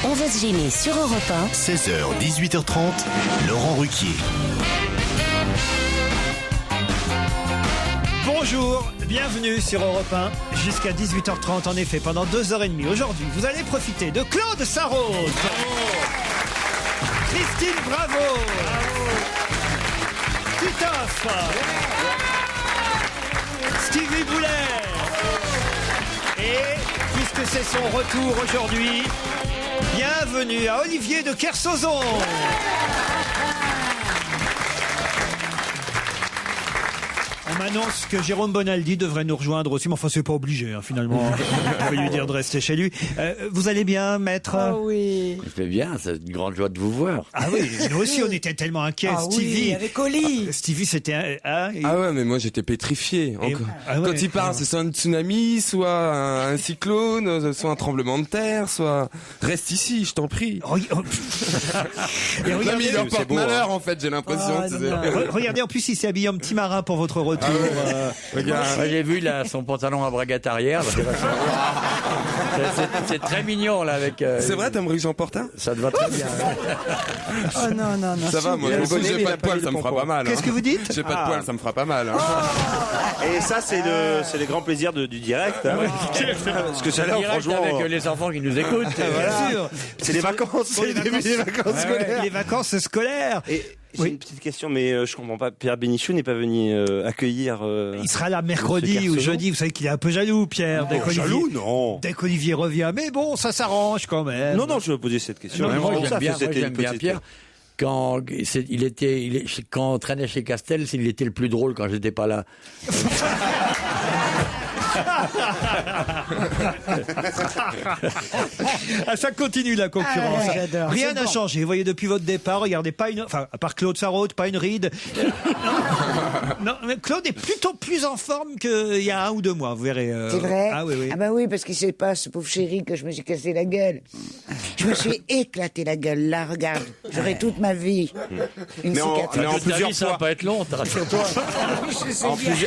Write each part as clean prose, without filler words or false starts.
On va se gêner sur Europe 1. 16h, 18h30, Laurent Ruquier. Bonjour, bienvenue sur Europe 1, jusqu'à 18h30 en effet, pendant 2h30. Aujourd'hui, vous allez profiter de Claude Sarraute, Christine Bravo, Titoff, Stevie Boulet, et puisque c'est son retour aujourd'hui, bienvenue à Olivier de Kersauzon. On m'annonce que Jérôme Bonaldi devrait nous rejoindre aussi, mais enfin c'est pas obligé finalement. On va lui dire de rester chez lui. Vous allez bien, maître? Ah oui. Je vais bien, c'est une grande joie de vous voir. Ah oui, nous aussi on était tellement inquiets. Ah Stevie, oui, avec Oli. Stevie c'était Ah ouais, mais moi j'étais pétrifié. Et- ah ouais. Quand il parle, c'est soit un tsunami, soit un cyclone, soit un tremblement de terre, soit... Reste ici, je t'en prie. Et Non, mais regardez, il leur porte malheur en fait, j'ai l'impression. Ah, tu sais. non. regardez, en plus il s'est habillé en petit marin pour votre retour. Regarde. Moi, j'ai vu là, son pantalon à bragate arrière. C'est très mignon là avec. C'est vrai, t'aimerais que j'en porte un? Ça te va très bien. Oh non, non, non. Ça va, moi, Il a si j'ai il pas a de poils, pas ça mis me le fera pas mal. Qu'est-ce que vous dites? J'ai pas de poils, ça me fera pas mal. Et ça, c'est les grands plaisirs du direct. Hein. Parce que ça a l'air, Direct franchement. avec les enfants qui nous écoutent. Bien sûr. C'est les vacances. Pour les C'est le début des vacances scolaires. Les vacances scolaires. Et j'ai Oui. une petite question, mais je comprends pas. Pierre Bénichou n'est pas venu accueillir. Il sera là mercredi Monsieur ou Kersauzon. jeudi. Vous savez qu'il est un peu jaloux, Pierre. dès qu'Olivier- Jaloux, non. Dès qu'Olivier revient. Mais bon, ça s'arrange quand même. Non, non, je vais poser cette question. Non, Moi, Pour j'aime ça, bien, c'était une petite- Pierre. Quand quand on traînait chez Castel, il était le plus drôle quand j'étais pas là. Ah, ça continue la concurrence. Ah ouais, j'adore. Rien C'est n'a bon. changé. Vous voyez, depuis votre départ, regardez pas une, enfin, à part Claude Sarraute, pas une ride. Non, mais Claude est plutôt plus en forme qu'il y a 1 ou 2 mois, vous verrez. C'est vrai? Ah oui, oui. Ah bah oui, parce qu'il sait pas, ce pauvre chéri, que je me suis cassé la gueule. Je me suis éclaté la gueule, là, regarde. J'aurai toute ma vie une Mais en- cicatrice. mais en Toute ta plusieurs vie, ça va fois. pas être long, rassure-toi.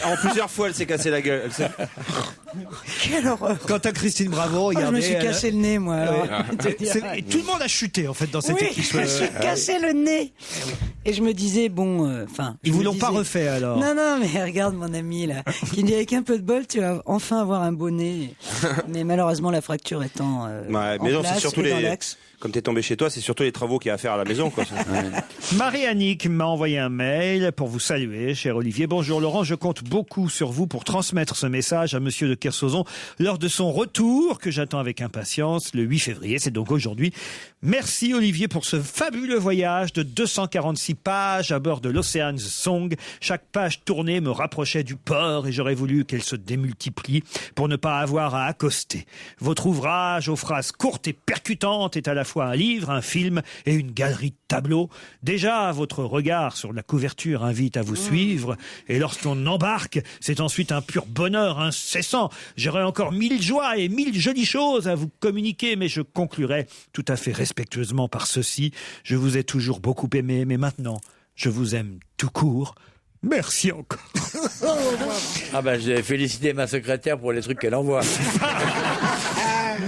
En plusieurs fois, elle s'est cassée la gueule. Quelle horreur. Quant à Christine Bravo, Oh, je regardez. me suis cassé le nez, moi. alors. Et tout le monde a chuté, en fait, dans cette Oui, équipe. je me suis cassé le nez. Et je me disais, bon, enfin. Ils vous l'ont pas refait, alors? Non, non, mais regarde mon ami, là, qui me dit, avec un peu de bol, tu vas enfin avoir un beau nez. Mais malheureusement, la fracture étant Ouais, en mais non, place c'est surtout et dans les. l'axe. Comme t'es tombé chez toi, c'est surtout les travaux qu'il y a à faire à la maison, quoi. Marie-Annick m'a envoyé un mail pour vous saluer, cher Olivier. Bonjour Laurent, je compte beaucoup sur vous pour transmettre ce message à monsieur de Kersauzon lors de son retour que j'attends avec impatience le 8 février. C'est donc aujourd'hui. Merci Olivier pour ce fabuleux voyage de 246 pages à bord de l'Ocean's Song. Chaque page tournée me rapprochait du port et j'aurais voulu qu'elle se démultiplie pour ne pas avoir à accoster. Votre ouvrage aux phrases courtes et percutantes est à la fois un livre, un film et une galerie de tableaux. Déjà, votre regard sur la couverture invite à vous suivre et lorsqu'on embarque, c'est ensuite un pur bonheur incessant. J'aurais encore 1000 joies et 1000 jolies choses à vous communiquer, mais je conclurai tout à fait respectueusement par ceci. Je vous ai toujours beaucoup aimé, mais maintenant, je vous aime tout court. Merci encore. Ah bah, j'ai félicité ma secrétaire pour les trucs qu'elle envoie.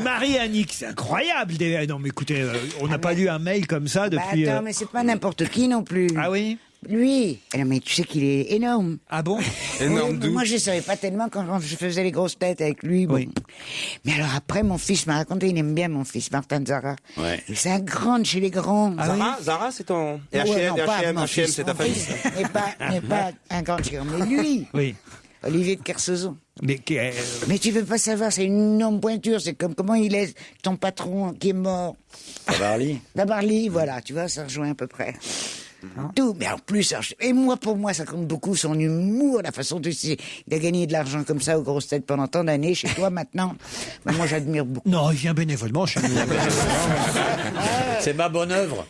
Marie-Annick, c'est incroyable. Non, mais écoutez, on n'a pas lu un mail comme ça Bah depuis... attends, mais c'est pas n'importe qui non plus. Ah oui? Lui, alors, mais tu sais qu'il est énorme. Ah bon? Énorme Oui, d'où? moi, je savais pas tellement quand je faisais les grosses têtes avec lui. Bon. Oui. Mais alors après, mon fils m'a raconté, il aime bien mon fils, Martin Zara. Ouais. C'est un grand de chez les grands. Zara, c'est ton. Et Ouais, H&M, non, pas H&M, mon H&M, fils, c'est ta mon famille. fils. Mais pas un grand de chez les grands. Mais lui, Oui. Olivier de Kersauzon. Mais Mais tu veux pas savoir, c'est une énorme pointure. C'est comme comment il est ton patron qui est mort. Tabarly. Tabarly, voilà, tu vois, ça rejoint à peu près. Tout, mais en plus, alors, et moi, pour moi, ça compte beaucoup son humour, la façon de... Il a gagné de l'argent comme ça aux grosses têtes pendant tant d'années. Chez toi, maintenant, bah, moi, j'admire beaucoup. non, il vient bénévolement chez nous. C'est ma bonne œuvre.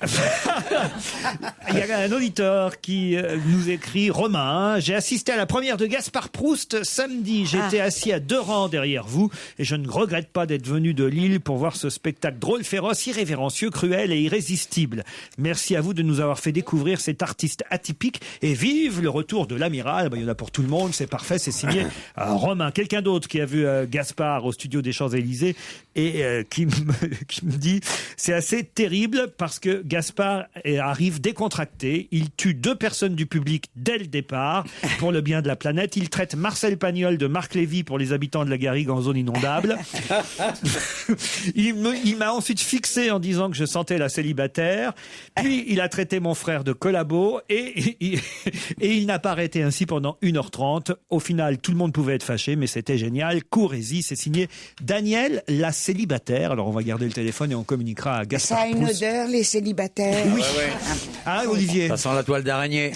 Il y a un auditeur qui nous écrit, Romain, j'ai assisté à la première de Gaspard Proust samedi. J'étais assis à 2 rangs derrière vous et je ne regrette pas d'être venu de Lille pour voir ce spectacle drôle, féroce, irrévérencieux, cruel et irrésistible. Merci à vous de nous avoir fait découvrir cet artiste atypique et vive le retour de l'amiral. Il y en a pour tout le monde, c'est parfait, c'est signé Romain. Quelqu'un d'autre qui a vu Gaspard au studio des Champs-Élysées et qui me dit c'est assez terrible parce que Gaspard arrive décontracté. Il tue 2 personnes du public dès le départ pour le bien de la planète. Il traite Marcel Pagnol de Marc Lévy pour les habitants de la Garrigue en zone inondable. Il m'a ensuite fixé en disant que je sentais la célibataire. Puis il a traité mon frère de collabo et il n'a pas arrêté ainsi pendant 1h30. Au final, tout le monde pouvait être fâché, mais c'était génial. Courez-y, c'est signé Daniel la célibataire. Alors on va garder le téléphone et on communiquera à Gaspard. Ça a une odeur, les célibataires. Oui. Ah, Olivier. Ça sent la toile d'araignée.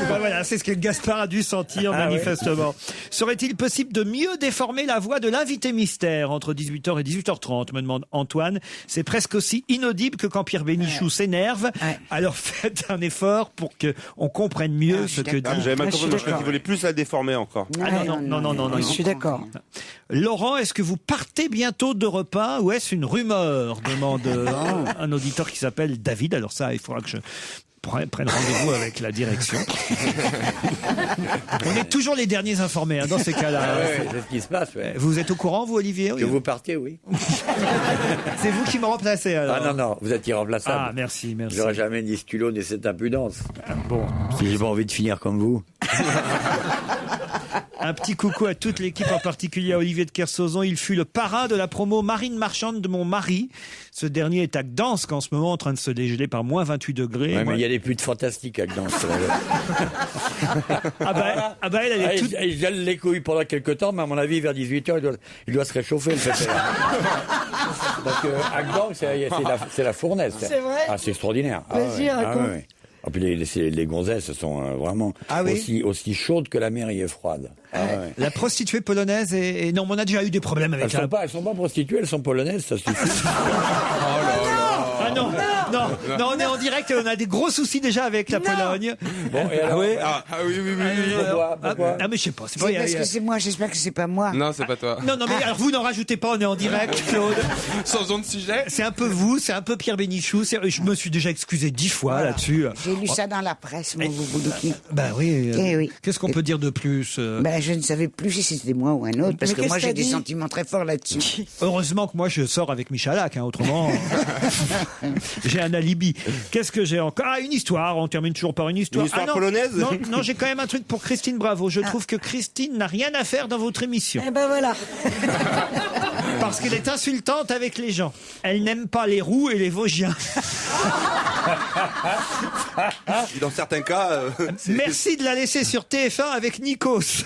Ben voilà, c'est ce que Gaspard a dû sentir manifestement. Serait-il possible de mieux déformer la voix de l'invité mystère entre 18h et 18h30, me demande Antoine. C'est presque aussi inaudible que quand Pierre Bénichou s'énerve. Alors faites un effort pour qu'on comprenne mieux ce que dit. J'avais mal compris, je crois qu'il voulait plus la déformer encore. Non. Je suis d'accord. Laurent, est-ce que vous partez bientôt de repas ou est-ce une rumeur, demande un auditeur qui s'appelle David. Alors ça, il faudra que je prenne rendez-vous avec la direction. On est toujours les derniers informés dans ces cas-là. C'est ce qui se passe. Vous êtes au courant, vous, Olivier? Que vous partez, oui. C'est vous qui me remplacez, alors. Ah non, vous êtes irremplaçable. Ah, merci. J'aurais jamais ni ce culot ni cette impudence. Bon. Si j'ai pas envie de finir comme vous. Un petit coucou à toute l'équipe, en particulier à Olivier de Kersauzon. Il fut le parrain de la promo Marine Marchande de mon mari. Ce dernier est à Gdansk en ce moment, en train de se dégeler par moins 28 degrés. Ouais, mais il y a des putes fantastiques à Gdansk. Elle est toute... Il gèle les couilles pendant quelques temps, mais à mon avis, vers 18h, il doit se réchauffer, le pépère. Donc, à Gdansk, c'est la fournaise. C'est vrai? Ah, c'est extraordinaire. Vas-y, raconte. Et puis les gonzesses sont vraiment aussi chaudes que la mer y est froide. La prostituée polonaise et non, on a déjà eu des problèmes avec elles sont pas prostituées, elles sont polonaises, ça suffit. Ah non, on est en direct et on a des gros soucis déjà avec la Pologne. Bon, et alors, oui. Pourquoi mais je sais pas. C'est parce que c'est moi, j'espère que c'est pas moi. Non, c'est pas toi. Non, mais alors vous n'en rajoutez pas, on est en direct, Claude. Changeons de sujet. C'est un peu vous, c'est un peu Pierre Bénichou. Je me suis déjà excusé 10 fois là-dessus. J'ai lu ça dans la presse, mon bouboulouki. Ben oui. Oui. Qu'est-ce qu'on peut dire de plus Je ne savais plus si c'était moi ou un autre, parce que moi j'ai des sentiments très forts là-dessus. Heureusement que moi je sors avec Michalak, autrement j'ai un alibi. Qu'est-ce que j'ai encore? Ah, une histoire, on termine toujours par une histoire. Une histoire polonaise? Non, j'ai quand même un truc pour Christine Bravo. Je trouve que Christine n'a rien à faire dans votre émission. Eh ben voilà. Parce qu'elle est insultante avec les gens. Elle n'aime pas les roux et les Vosgiens. Dans certains cas... Merci de la laisser sur TF1 avec Nikos.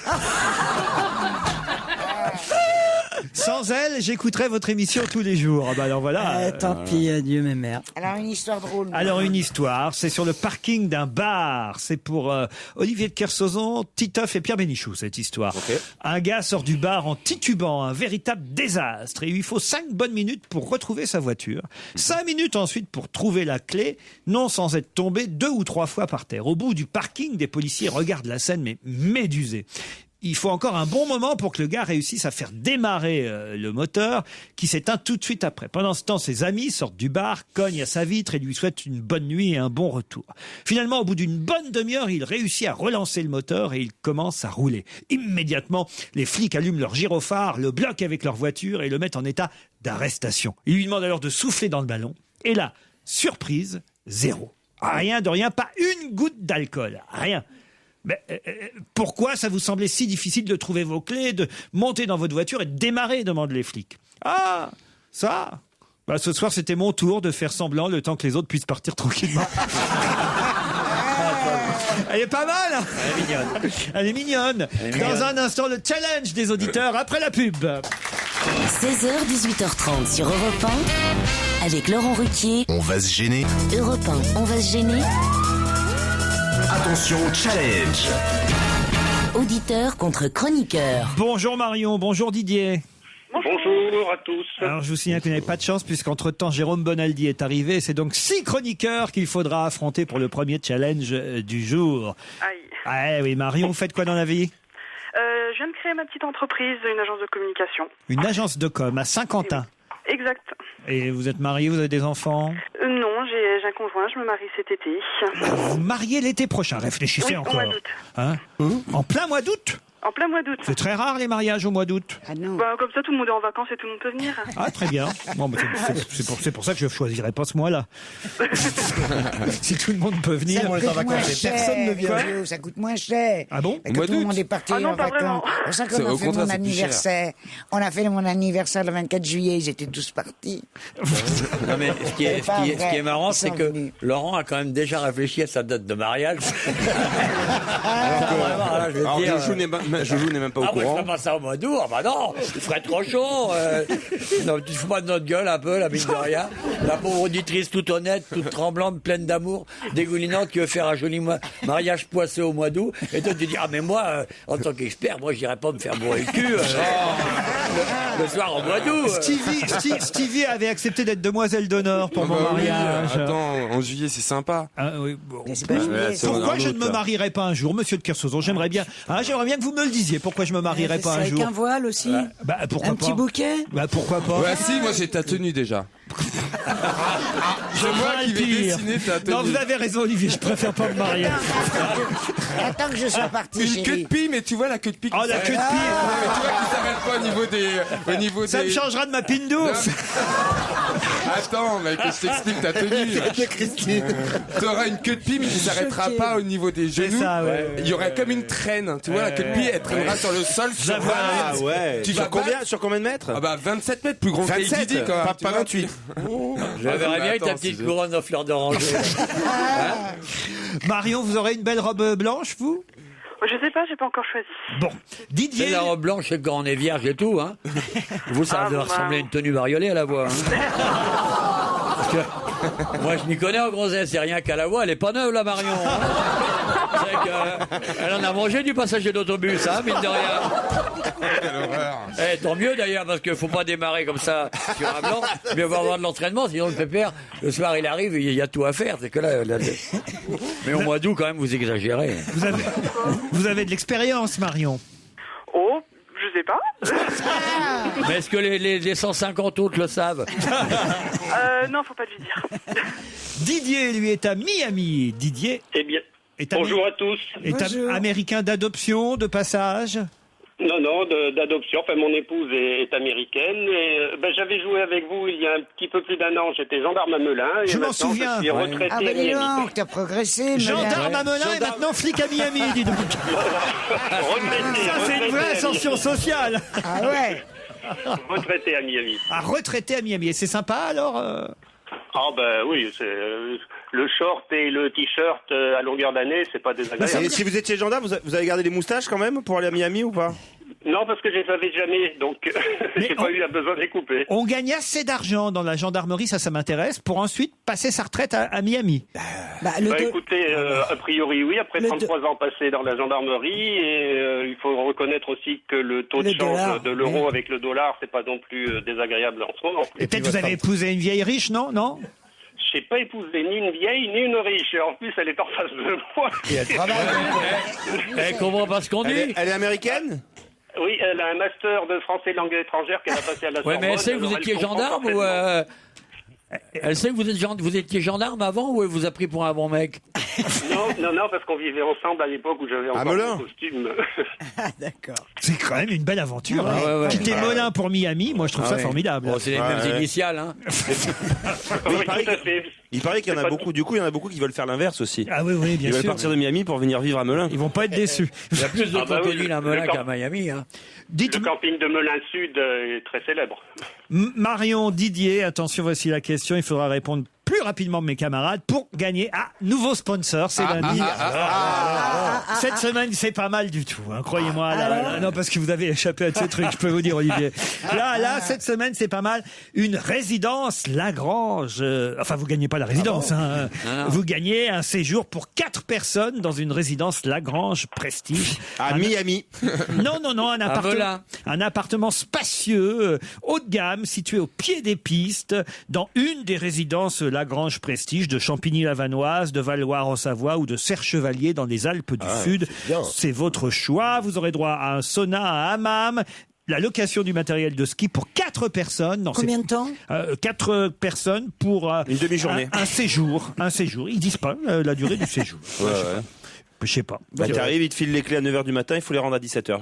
Sans elle, j'écouterais votre émission tous les jours. Alors voilà. Tant pis, adieu mes mères. Alors une histoire drôle. Alors une histoire, c'est sur le parking d'un bar. C'est pour Olivier de Kersauzon, Titoff et Pierre Bénichou, cette histoire. Okay. Un gars sort du bar en titubant, un véritable désastre. Et il lui faut 5 bonnes minutes pour retrouver sa voiture. 5 minutes ensuite pour trouver la clé, non sans être tombé 2 ou 3 fois par terre. Au bout du parking, des policiers regardent la scène, mais médusés. Il faut encore un bon moment pour que le gars réussisse à faire démarrer le moteur, qui s'éteint tout de suite après. Pendant ce temps, ses amis sortent du bar, cognent à sa vitre et lui souhaitent une bonne nuit et un bon retour. Finalement, au bout d'une bonne demi-heure, il réussit à relancer le moteur et il commence à rouler. Immédiatement, les flics allument leur gyrophare, le bloquent avec leur voiture et le mettent en état d'arrestation. Ils lui demandent alors de souffler dans le ballon. Et là, surprise, 0. Rien de rien, pas une goutte d'alcool. Rien. Mais pourquoi ça vous semblait si difficile de trouver vos clés, de monter dans votre voiture et de démarrer, demandent les flics. Ah, ça ce soir, c'était mon tour de faire semblant le temps que les autres puissent partir tranquillement. Elle est pas mal. Elle est mignonne. Dans un instant, le challenge des auditeurs après la pub. 16h, 18h30 sur Europe 1, avec Laurent Ruquier. On va se gêner. Europe 1, on va se gêner. Attention, challenge. Auditeur contre chroniqueur. Bonjour Marion, bonjour Didier. Bonjour à tous. Alors je vous signale que vous n'avez pas de chance puisqu'entre-temps Jérôme Bonaldi est arrivé. C'est donc 6 chroniqueurs qu'il faudra affronter pour le premier challenge du jour. Aïe. Ah oui, Marion, vous faites quoi dans la vie? Je viens de créer ma petite entreprise, une agence de communication. Une agence de com à Saint-Quentin. Exact. Et vous êtes marié, vous avez des enfants? Non, j'ai un conjoint, je me marie cet été. Vous mariez l'été prochain, réfléchissez Oui, encore. au mois d'août. En plein mois d'août? En plein mois d'août. C'est très rare les mariages au mois d'août. Ah non. Bah, comme ça, tout le monde est en vacances et tout le monde peut venir. Ah, très bien. Bon, bah, c'est pour ça que je ne choisirais pas ce mois-là. Si tout le monde peut venir. Ça coûte moins cher, Joe, ça coûte moins cher. Ah bon? Et que tout le monde est parti Ah non, en pas vraiment. vacances. C'est pour ça C'est qu'on au a fait contraire, mon c'est plus cher. anniversaire. On a fait mon anniversaire le 24 juillet, ils étaient tous partis. Non, mais ce qui est, C'est pas vrai. marrant, Ils c'est sont que venus. Laurent a quand même déjà réfléchi à sa date de mariage. Alors que, vraiment, là, je veux Alors, dire, Joujou n'est même pas au moi, je courant. ferais pas ça au mois d'août. Ah bah non, il ferait trop chaud. Non, tu te fous pas de notre gueule un peu, la mine de rien. La pauvre auditrice toute honnête, toute tremblante, pleine d'amour, dégoulinante, qui veut faire un joli mariage poisseux au mois d'août. Et toi, tu dis, ah mais moi, en tant qu'expert, moi, j'irais pas me faire bourrer le cul le soir au mois d'août. Stevie avait accepté d'être demoiselle d'honneur pour Ah mon bah oui, mariage. attends, en juillet, c'est sympa. Ah, oui, bon. Mais c'est pas juillet, c'est Pourquoi un je autre, ne me là. marierais pas un jour, monsieur de Kersauzon? J'aimerais bien que vous me le disiez. Pourquoi je me marierais pas un Avec jour? un voile aussi. Bah, pourquoi Un pas? petit bouquet. Bah, pourquoi pas? Ouais, si, moi j'ai ta tenue déjà. C'est moi qui vais Pire. dessiner ta tenue. Non, vous avez raison, Olivier. Je préfère pas me marier. Attends que je sois parti, Une queue de chérie. pie, mais tu vois la queue de pie. Oh, la queue de Ouais, pied. mais tu vois qui s'arrête pas au niveau des. Ça me changera de ma pine d'ours. Attends, mec, je t'explique ta tenue. T'auras une queue de pie, mais qui s'arrêtera Choqué. pas au niveau des C'est genoux. ça, ouais. Il y aurait comme une traîne. Tu vois, la queue de pie, elle traînera sur le sol. Sur J'avoue. Ah ouais. Tu vas Sur combien de mètres? Ah bah 27 mètres, plus grand que 27, Didi, quand même. pas tu vois. 28. Je verrais bien avec ta Attends, petite c'est- couronne aux fleurs d'oranger. Marion, vous aurez une belle robe blanche, vous? Je sais pas, j'ai pas encore choisi. Bon. C'est Didier. la robe blanche, c'est quand on est vierge et tout, hein. Vous, ça Ah, doit bon, ressembler à une tenue bariolée à la voix. Hein. Parce que moi, je m'y connais en grossesse, c'est rien qu'à la voix, elle est pas neuve, la Marion. Hein. C'est que, elle en a mangé du passager d'autobus, hein, mine de rien. Quelle horreur. Eh, tant mieux d'ailleurs, parce qu'il faut pas démarrer comme ça sur un blanc, mais il va avoir de l'entraînement, sinon le pépère, le soir il arrive, il y a tout à faire. C'est que là, mais au mois d'août, quand même, vous exagérez. Vous avez de l'expérience, Marion. Oh, je sais pas. Mais est-ce que les 150 autres le savent? Non, faut pas lui dire. Didier, lui, est à Miami. Didier Eh bien, est, bonjour à tous. est Bonjour. américain d'adoption, de passage. Non, d'adoption. Enfin, mon épouse est américaine. Et j'avais joué avec vous il y a un petit peu plus d'un an. J'étais gendarme à Melun. Et Je m'en maintenant, souviens. Je suis retraité Ah bah à dis Miami. donc, t'as progressé. mais Gendarme à Melun et maintenant flic à Miami, dis donc. Retraité, Ça, c'est une vraie retraité à ascension sociale. Ah ouais. Miami. Retraité à Miami. À retraité à Miami. Et c'est sympa, alors Ah ben oui, c'est le short et le t-shirt à longueur d'année, c'est pas désagréable. Et si vous étiez gendarme, vous avez gardé les moustaches quand même pour aller à Miami ou pas? Non, parce que je les avais jamais, donc Mais j'ai pas eu besoin de les couper. On gagne assez d'argent dans la gendarmerie, ça m'intéresse, pour ensuite passer sa retraite à Miami. Bah, le do- Écoutez, a priori oui, après Le 33 ans passés dans la gendarmerie, et il faut reconnaître aussi que le taux de Le change dollar, de l'euro oui. avec le dollar, c'est pas non plus désagréable en ce moment. Et peut-être vous avez épousé une vieille riche, non? Non? J'ai pas épousé ni une vieille ni une riche, en plus elle est en face de moi. Elle comprend pas ce qu'on dit. Elle est américaine? Oui, elle a un master de français langue étrangère qu'elle a passé à la Ouais, Sorbonne. mais elle sait que vous alors étiez elle comprend gendarme ou parfaitement. elle sait que vous étiez gendarme avant ou elle vous a pris pour un bon mec? Non, parce qu'on vivait ensemble à l'époque où j'avais encore Melun. mon costume. D'accord. C'est quand même une belle aventure. Ah, hein. ouais, ouais. Quitter Melun pour Miami, moi je trouve ça ouais. formidable. Bon, c'est les mêmes initiales, hein. Oui, tout à fait. Il paraît qu'il y en C'est a pas beaucoup. Du coup, il y en a beaucoup qui veulent faire l'inverse aussi. Ah oui, oui, bien Ils veulent sûr. partir de Miami pour venir vivre à Melun. Ils vont pas être déçus. Il y a plus de Ah bah oui, crocodiles à Melun le qu'à Miami, hein. Dites, Le camping de Melun Sud est très célèbre. Marion, Didier, attention, voici la question. Il faudra répondre plus rapidement que mes camarades pour gagner nouveau sponsor. C'est lundi. Cette semaine, c'est pas mal du tout, hein, croyez-moi. Là, non, parce que vous avez échappé à de ces trucs, je peux vous dire, Olivier. Là, cette semaine, c'est pas mal. Une résidence Lagrange. Enfin, vous gagnez pas la résidence. Hein. Vous gagnez un séjour pour 4 personnes dans une résidence Lagrange Prestige. À Miami. Non, Melun. un appartement spacieux, haut de gamme, situé au pied des pistes, dans une des résidences Lagrange Prestige de Champigny-la-Vanoise, de Valloire-en-Savoie ou de Serre-Chevalier dans les Alpes du Sud. C'est votre choix. Vous aurez droit à un sauna, un hammam, la location du matériel de ski pour 4 personnes. Non, Combien de temps 4 personnes pour Une demi-journée. un séjour. Ils disent pas la durée du séjour. Je sais pas. Bah, t'arrives, ils te filent les clés à 9h du matin, il faut les rendre à 17h.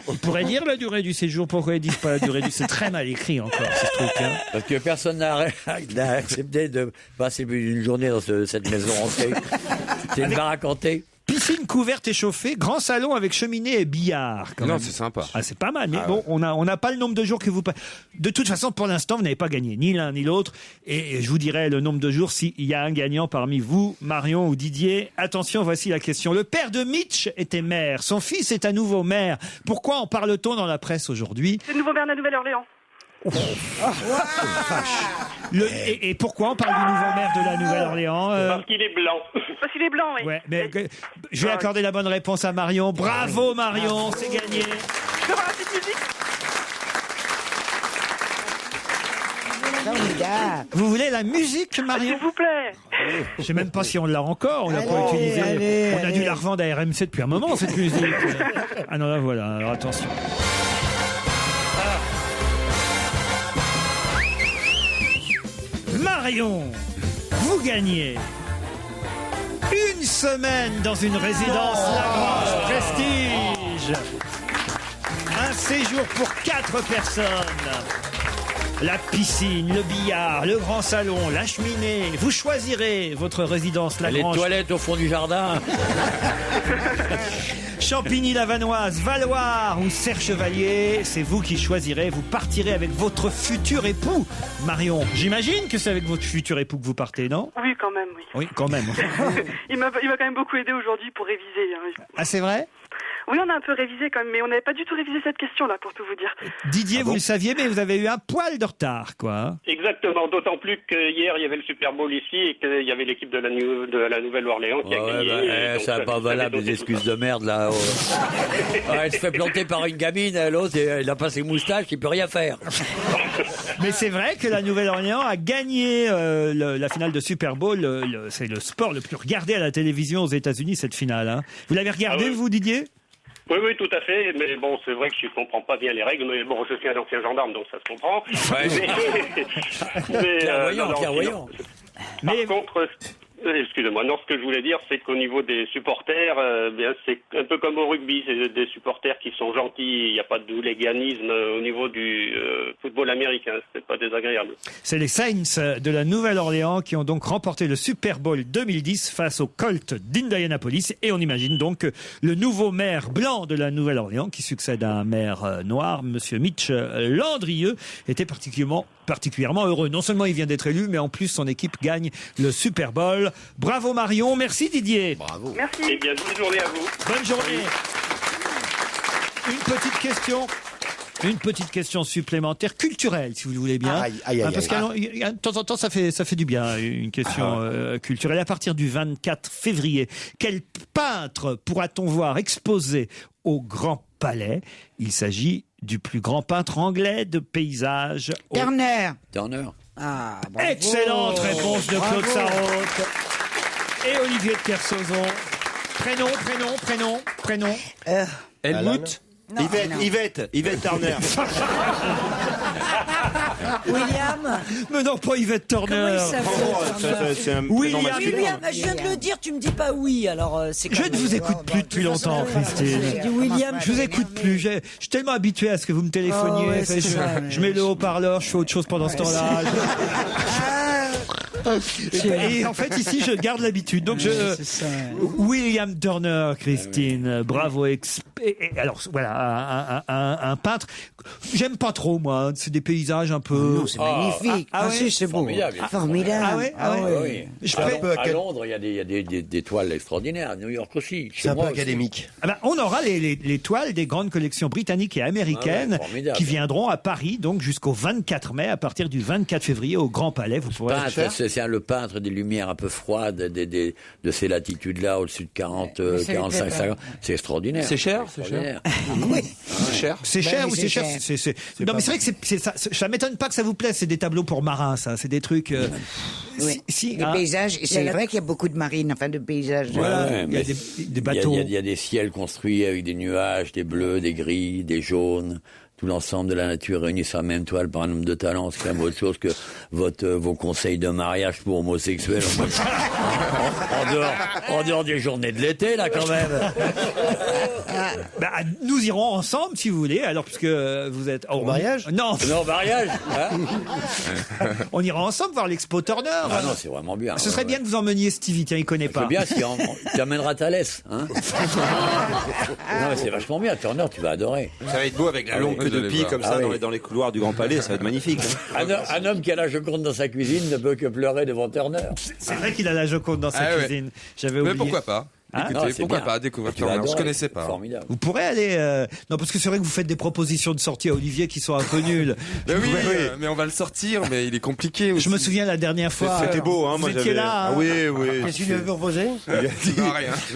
On pourrait dire la durée du séjour, pourquoi ils disent pas la durée du séjour? C'est très mal écrit encore, ce truc. Hein. Parce que personne n'a accepté de passer une journée dans cette maison hantée. C'est une baraque hantée. Piscine couverte et chauffée, grand salon avec cheminée et billard. Quand Non, même. c'est sympa. Ah, c'est pas mal, mais bon, on n'a pas le nombre de jours que vous... De toute façon, pour l'instant, vous n'avez pas gagné, ni l'un ni l'autre. Et je vous dirai le nombre de jours s'il y a un gagnant parmi vous, Marion ou Didier. Attention, voici la question. Le père de Mitch était maire. Son fils est à nouveau maire. Pourquoi en parle-t-on dans la presse aujourd'hui? C'est le nouveau maire de la Nouvelle-Orléans. Et pourquoi on parle du nouveau maire de la Nouvelle-Orléans Parce qu'il est blanc. Parce qu'il est blanc, oui. Ouais, mais je vais accorder la bonne réponse à Marion. Bravo Marion, c'est gagné. Je peux avoir la petite musique? Vous voulez la musique, Marion? S'il vous plaît. Je sais même pas si on l'a encore, on l'a pas utilisée. On a dû la revendre à RMC depuis un moment, cette musique. Ah non, là voilà, alors attention. Marion, vous gagnez une semaine dans une résidence Lagrange Prestige. Un séjour pour 4 personnes. La piscine, le billard, le grand salon, la cheminée. Vous choisirez votre résidence Lagrange. Les toilettes au fond du jardin. Champigny-Lavanoise, Valoir ou Serre-Chevalier, c'est vous qui choisirez. Vous partirez avec votre futur époux, Marion. J'imagine que c'est avec votre futur époux que vous partez, non? Oui, quand même, oui. Oui, quand même. Il m'a quand même beaucoup aidé aujourd'hui pour réviser. Hein. Ah, c'est vrai? Oui, on a un peu révisé quand même, mais on n'avait pas du tout révisé cette question-là, pour tout vous dire. Didier, vous le saviez, mais vous avez eu un poil de retard, quoi. Exactement, d'autant plus qu'hier, il y avait le Super Bowl ici et qu'il y avait l'équipe de la Nouvelle-Orléans qui a gagné. C'est pas valable, des excuses de merde, là. Elle se fait planter par une gamine, l'autre, il a pas ses moustaches, il peut rien faire. Mais c'est vrai que la Nouvelle-Orléans a gagné la finale de Super Bowl. C'est le sport le plus regardé à la télévision aux États-Unis, cette finale. Hein. Vous l'avez regardé, vous, Didier? Oui, oui, tout à fait. Mais bon, c'est vrai que je ne comprends pas bien les règles. Mais bon, je suis un ancien gendarme, donc ça se comprend. Ouais. Clairvoyant. Par contre, excusez-moi, non, ce que je voulais dire, c'est qu'au niveau des supporters, bien, c'est un peu comme au rugby, c'est des supporters qui sont gentils, il n'y a pas de hooliganisme au niveau du football américain, c'est pas désagréable. C'est les Saints de la Nouvelle-Orléans qui ont donc remporté le Super Bowl 2010 face aux Colts d'Indianapolis, et on imagine donc que le nouveau maire blanc de la Nouvelle-Orléans, qui succède à un maire noir, monsieur Mitch Landrieux, était particulièrement heureux. Non seulement il vient d'être élu, mais en plus son équipe gagne le Super Bowl. Bravo Marion, merci Didier. Bravo. Merci. Eh bien, bonne journée à vous. Bonne journée. Une petite question supplémentaire culturelle, si vous le voulez bien. Parce que de temps en temps, ça fait du bien, une question culturelle. À partir du 24 février, quel peintre pourra-t-on voir exposé au Grand Palais? Il s'agit du plus grand peintre anglais de paysage. Turner. Ah, bravo. Excellente réponse de Claude Sarraute et Olivier de Kersauzon. Prénom. Helmut. Yvette Turner. William. Mais non, pas Yvette Turner. Comment il s'appelle? C'est un William. William, je viens de le dire, tu me dis pas oui, alors c'est Je ne vous écoute plus depuis longtemps, Christine. J'ai dit William. Je vous écoute plus. Je suis tellement habitué à ce que vous me téléphoniez. Oh, ouais, c'est ça, je mets le haut-parleur, je fais autre chose pendant ce temps-là. Et en fait, ici, je garde l'habitude. Donc, William Turner, Christine, bravo. Alors, voilà, un peintre. J'aime pas trop, moi. C'est des paysages un peu. Non, c'est magnifique. Oui, c'est beau. formidable. Formidable. Oui. À Londres, il y a des toiles extraordinaires. À New York aussi. C'est un peu académique. On aura les toiles des grandes collections britanniques et américaines qui viendront à Paris, donc jusqu'au 24 mai, à partir du 24 février au Grand Palais. Vous pourrez. C'est le peintre des lumières un peu froides de ces latitudes-là, au-dessus de 40, 45, 50. C'est extraordinaire. C'est cher? Oui. C'est cher. C'est cher ou c'est cher? Non, mais c'est vrai que ça m'étonne pas que ça vous plaise. C'est des tableaux pour marins, ça. C'est des trucs. Oui. Des paysages. C'est vrai qu'il y a beaucoup de marines, enfin de paysages. Voilà. Il y a des bateaux. Il y a des ciels construits avec des nuages, des bleus, des gris, des jaunes. tout l'ensemble de la nature réunis sur la même toile par un homme de talent, c'est quand même autre chose que vos conseils de mariage pour homosexuels. En dehors des journées de l'été, là, quand même. Nous irons ensemble, si vous voulez, alors, puisque vous êtes... Au mariage ? Non. Non, mariage, hein. On ira ensemble voir l'Expo Turner. Ah non, c'est vraiment bien. Ce serait bien que vous emmeniez Stevie, tiens, il connaît pas. C'est bien si tu amèneras Thalès, hein. Non, mais c'est vachement bien, Turner, tu vas adorer. Ça va être beau avec la longue queue de pie comme ça dans les couloirs du Grand Palais, ça va être magnifique. Un homme qui a la Joconde dans sa cuisine ne peut que pleurer devant Turner. C'est vrai qu'il a la Joconde dans sa cuisine. J'avais oublié. Mais pourquoi pas? Écoutez, pourquoi pas découvrir Turner? Je connaissais pas. Formidable. Vous pourrez aller... Non, parce que c'est vrai que vous faites des propositions de sortie à Olivier qui sont un peu nulles. Oui, mais on va le sortir, mais il est compliqué aussi. Je me souviens la dernière fois... C'était beau, hein, vous moi étiez là. Ah oui. Qu'est-ce qu'il lui avait proposé? Rien.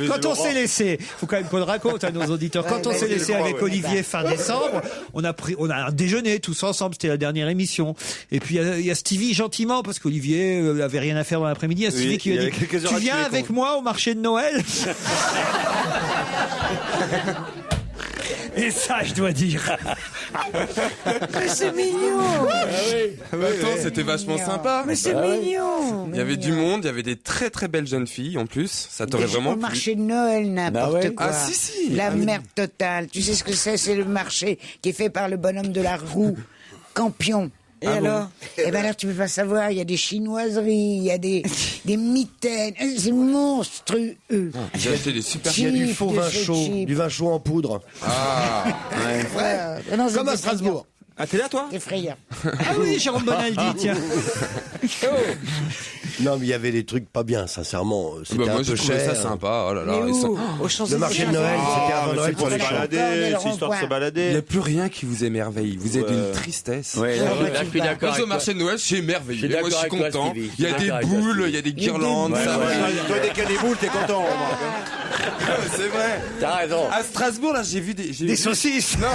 Quand on s'est laissé, faut quand même qu'on le raconte à nos auditeurs, quand on s'est laissé avec Olivier fin décembre, on a un déjeuner tous ensemble, c'était la dernière émission. Et puis il y a Stevie gentiment, parce qu'Olivier avait rien à faire dans l'après-midi, il y a Stevie qui lui a dit « Tu viens avec moi au marché de Noël ?» Et ça, je dois dire. Mais c'est mignon. Attends, c'était vachement sympa. Mais c'est mignon. Il y avait du monde, il y avait des très très belles jeunes filles en plus. Ça t'aurait vraiment Au plu. marché de Noël, n'importe quoi. Ah si. La merde totale. Tu sais ce que c'est? C'est le marché qui est fait par le bonhomme de la roue, Campion. Et alors? Eh ben alors, tu peux pas savoir, il y a des chinoiseries, il y a des mitaines, c'est monstrueux. J'ai acheté des super. Il y a du Cheap, faux vin chaud, cheap. du vin chaud en poudre. Ah. Non, Comme à Strasbourg. Ah, t'es là, toi? C'est effrayant. Ah oui, Jérôme Bonaldi, tiens. Non, mais il y avait des trucs pas bien, sincèrement. C'était Moi un j'ai peu trouvé cher. ça sympa. Oh là là. Mais et ça- où? Au Le Champs-Élysées. marché de Noël, c'était avant Noël pour les se gens. balader, c'est histoire de se Il n'y balader. a plus rien qui vous émerveille. Vous êtes d'une tristesse. Ouais, là, je suis d'accord. Quand je vais au avec marché de Noël, je suis émerveillé. Je suis Moi, je suis d'accord avec toi, content. Stevie. Il y a Je suis des d'accord avec toi, boules, Stevie. il y a des guirlandes. Ouais, ça ouais, va. Toi, dès qu'il y a des boules, t'es content, remarque. C'est vrai. T'as raison. À Strasbourg, là, j'ai vu Des saucisses. Non,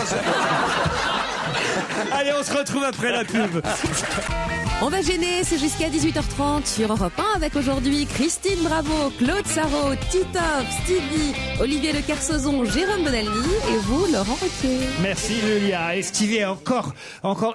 Allez, on se retrouve après la pub. On va gêner, c'est jusqu'à 18h30 sur Europe 1 avec aujourd'hui Christine Bravo, Claude Sarraud, Titoff, Stevie, Olivier Le Kersauzon, Jérôme Bonaldi et vous, Laurent Ruquier. Merci Julia. Et Stevie est encore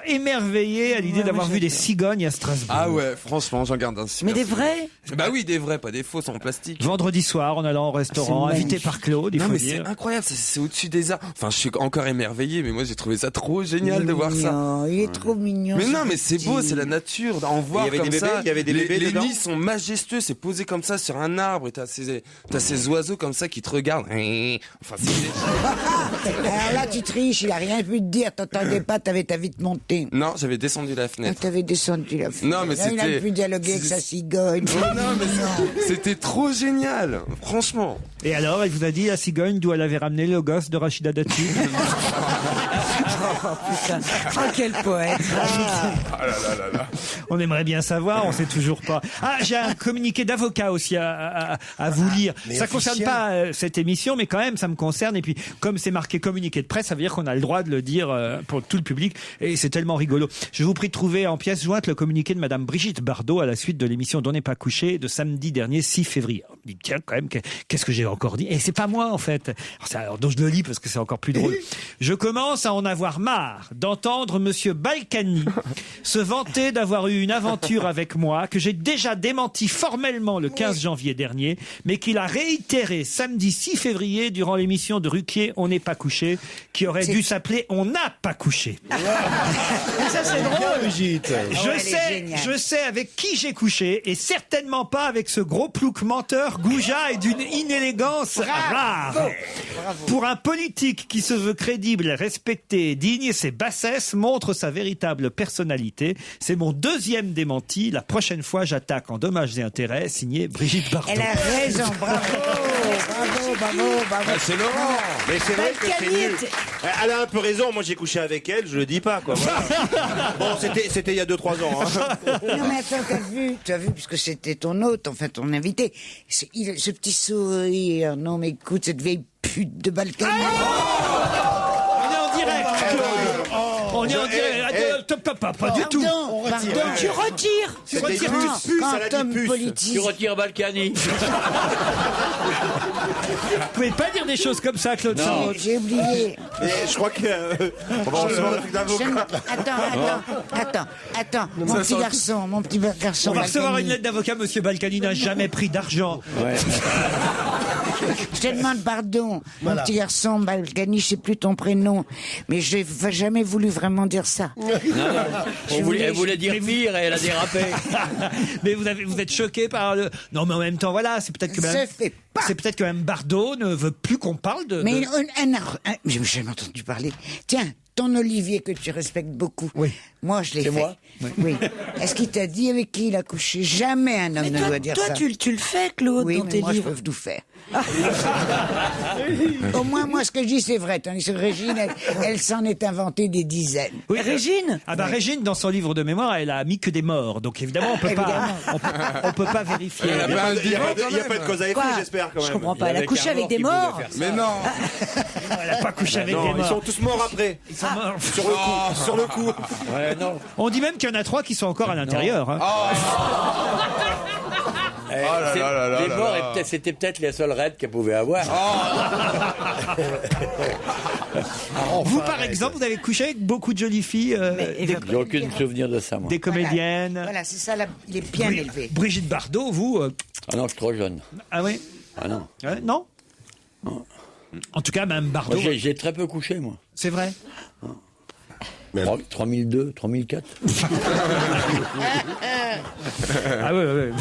émerveillé à l'idée d'avoir vu des cigognes à Strasbourg. Ah ouais, franchement, j'en garde un super. Mais des souvenir. vrais? Bah oui, des vrais, pas des faux, en plastique. Vendredi soir, en allant au restaurant, C'est invité magnifique. par Claude, il Non faut mais dire. c'est incroyable, c'est au-dessus des arts. Enfin, je suis encore émerveillé, mais moi j'ai trouvé ça trop génial de voir ça. Mignon, il est trop mignon. Mais ce non, mais c'est beau, petit. c'est la nature. En voir Il y avait comme des bébés, ça. il y avait des bébés les dedans nids sont majestueux, c'est posé comme ça sur un arbre et t'as ces oiseaux comme ça qui te regardent. Enfin, c'est... Alors là, tu triches, il a rien pu te dire. T'entendais pas, t'avais ta vite montée. Non, j'avais descendu la Ah, fenêtre. t'avais descendu la fenêtre. Non, mais Là, il a c'était- pu dialoguer avec sa cigogne. Non, mais c'était trop génial, franchement. Et alors, elle vous a dit, la cigogne, d'où elle avait ramené le gosse de Rachida Dati. Putain. Oh, quel poète. On aimerait bien savoir, on sait toujours pas. Ah, j'ai un communiqué d'avocat aussi à vous lire. mais Ça officiel. concerne pas cette émission, mais quand même, ça me concerne. Et puis, comme c'est marqué communiqué de presse, ça veut dire qu'on a le droit de le dire pour tout le public. Et c'est tellement rigolo. Je vous prie de trouver en pièce jointe le communiqué de Madame Brigitte Bardot à la suite de l'émission D'on n'est pas couché de samedi dernier 6 février. On me dit, tiens, quand même, qu'est-ce que j'ai encore dit? Et c'est pas moi, en fait. Alors, donc je le lis parce que c'est encore plus drôle. Je commence à en avoir marre d'entendre Monsieur Balkany se vanter d'avoir eu une aventure avec moi que j'ai déjà démenti formellement le 15 janvier dernier, mais qu'il a réitéré samedi 6 février durant l'émission de Ruquier On n'est pas couché, qui aurait dû s'appeler On n'a pas couché. Ça, c'est drôle. Bien, Brigitte. Je sais avec qui j'ai couché et certainement pas avec ce gros plouc menteur, goujat et d'une inélégance rare. Pour un politique qui se veut crédible, respecté et digne, ses bassesses montrent sa véritable personnalité. C'est mon deuxième démenti. La prochaine fois, j'attaque en dommages et intérêts, signé Brigitte Bardot. Elle a raison, bravo, bravo. C'est Laurent. Mais c'est vrai que c'est Balkany nul. était- Elle a un peu raison, moi j'ai couché avec elle, je le dis pas, quoi. Voilà. Bon, c'était il y a 2-3 ans. Hein. Non mais attends, tu as vu, puisque c'était ton hôte, en fait, ton invité, ce petit sourire, non mais écoute, cette vieille pute de Balkany. On est en direct, Claude. On est en direct. Pas du tout. Pardon. Tu retires. Tu retires plus. Quand homme politique. Tu retires Balkany. Vous pouvez pas dire des choses comme ça, Claude Sarraute. J'ai oublié. Mais je crois que. On va recevoir un truc d'avocat. Attends. Mon petit garçon. On va recevoir une lettre d'avocat. Monsieur Balkany n'a jamais pris d'argent. Je te demande pardon, mon petit garçon Balkany, je sais plus ton prénom, mais j'ai jamais voulu vraiment dire ça. Elle voulait dire pire et elle a dérapé. Mais vous êtes choqué par le. Non, mais en même temps, voilà, c'est peut-être que même. C'est peut-être que même Bardot ne veut plus qu'on parle de. Mais j'ai jamais entendu parler. Tiens. Ton Olivier que tu respectes beaucoup. Oui. Moi, je l'ai fait. C'est moi. Oui. Est-ce qu'il t'a dit avec qui il a couché? Jamais un homme ne doit dire ça. Toi, tu le fais, Claude, Oui, dans mais tes moi, livres. je peux tout faire. Au moins, moi, ce que je dis, c'est vrai. Tandis que Régine, elle s'en est inventée des dizaines. Oui, Régine. Régine, dans son livre de mémoire, elle a mis que des morts. Donc évidemment, on peut pas vérifier. Il n'y a pas de cause à effet, j'espère quand même. Je comprends pas. Elle a couché avec des morts. Mais non. Elle a pas couché avec des Non, morts. ils sont tous morts après. Ils sont morts. Sur le coup. Ouais, non. On dit même qu'il y en a 3 qui sont encore à l'intérieur. Hein. Les morts, c'était peut-être les seuls raids qu'elle pouvait avoir. Vous, par exemple, vous avez couché avec beaucoup de jolies filles, J'ai aucun souvenir de ça, moi. des comédiennes. Voilà, c'est ça, il est bien élevé. Brigitte Bardot, vous. Ah non, je suis trop jeune. Ah oui. Ah non. Non. En tout cas, même Bardot. Moi, j'ai très peu couché, moi. C'est vrai. 3002, 3004. Ah oui.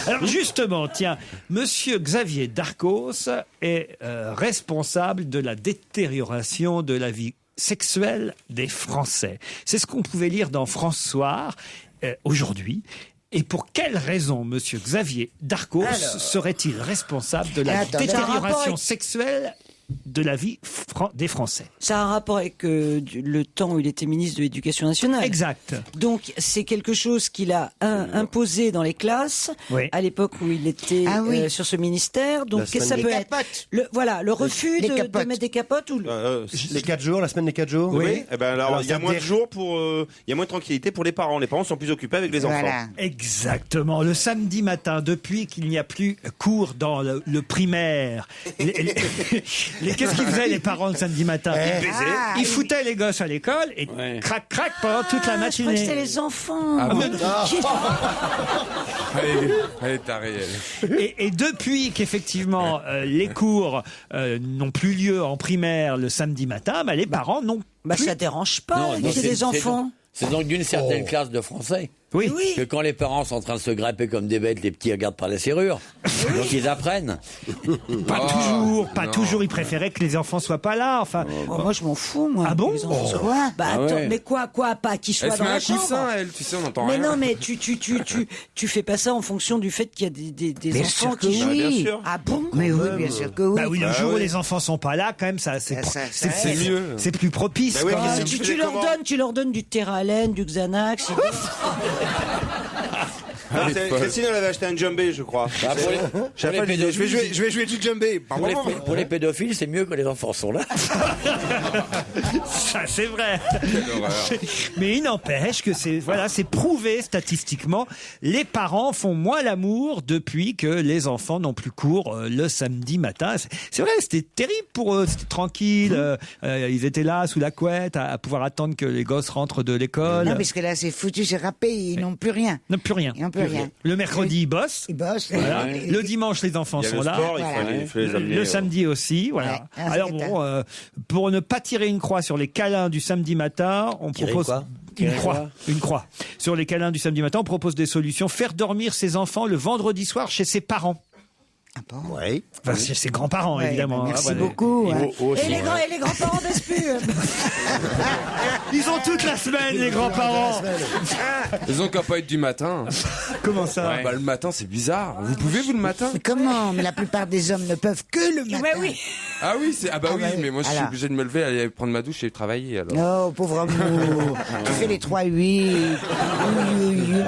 Alors justement, tiens, Monsieur Xavier Darcos est responsable de la détérioration de la vie sexuelle des Français. C'est ce qu'on pouvait lire dans France Soir aujourd'hui. Et pour quelle raison Monsieur Xavier Darcos serait-il responsable de la détérioration sexuelle de la vie des Français? Ça a un rapport avec le temps où il était ministre de l'Éducation nationale. Exact. Donc c'est quelque chose qu'il a imposé dans les classes à l'époque où il était sur ce ministère. Donc qu'est-ce que ça peut être? Le refus de mettre des capotes ou les 4 jours, la semaine des 4 jours. Oui. Eh ben alors il y a moins de jours il y a moins de tranquillité pour les parents. Les parents sont plus occupés avec les enfants. Exactement. Le samedi matin, depuis qu'il n'y a plus cours dans le primaire, qu'est-ce qu'ils faisaient les parents le samedi matin? Ils baisaient. Ils foutaient les gosses à l'école et crac pendant toute la matinée. Je crois que c'était les enfants. Elle est tarée, elle. Et depuis qu'effectivement les cours n'ont plus lieu en primaire le samedi matin, les parents n'ont plus. Ça dérange pas, c'est des enfants. C'est donc d'une certaine classe de Français. Oui. Que quand les parents sont en train de se grapper comme des bêtes, les petits regardent par la serrure. Donc ils apprennent. Pas toujours. Ils préféraient que les enfants soient pas là. Enfin, moi je m'en fous, moi. Ah bon? Quoi? Attends, mais quoi? Pas qu'ils soient dans la chambre. Coussin, elle, tu sais, on n'entend mais rien. non, mais tu fais pas ça en fonction du fait qu'il y a des enfants qui jouent. Bien sûr. Ah bon? Mais oui, bien sûr que oui. le jour où les enfants sont pas là, quand même, c'est mieux. C'est plus propice. oui, quoi. Tu leur donnes du Terralen, du Xanax. Christine, elle avait acheté un djembé, je crois. Pour les pédophiles, Je vais jouer du djembé. pour les pédophiles, c'est mieux que les enfants sont là. Ça, c'est vrai. Mais il n'empêche que c'est prouvé statistiquement. Les parents font moins l'amour depuis que les enfants n'ont plus cours le samedi matin. C'est vrai, c'était terrible pour eux. C'était tranquille. Ils étaient là sous la couette à pouvoir attendre que les gosses rentrent de l'école. Non, parce que là, c'est foutu, c'est râpé. Ils n'ont plus rien. Ils n'ont plus rien. Le mercredi, ils bossent. Voilà. Le dimanche, les enfants sont là. Il faut les amener. Le samedi aussi, voilà. Ouais, Alors bon, pour ne pas tirer une croix sur les câlins du samedi matin, on propose une croix. Sur les câlins du samedi matin, on propose des solutions. Faire dormir ses enfants le vendredi soir chez ses parents. Ah bon? Ouais. Enfin, chez ses grands-parents, évidemment. Merci beaucoup. Et les grands-parents baissent plus. Ils ont toute la semaine, les grands-parents. Ils ont qu'à pas être du matin. Comment ça? Le matin, c'est bizarre. Vous pouvez, vous, le matin? Mais comment? Mais la plupart des hommes ne peuvent que le matin. Oui. Ah oui, mais moi, je suis obligé de me lever, aller prendre ma douche et travailler, alors. Oh, pauvre amour. Tu fais les 3-8.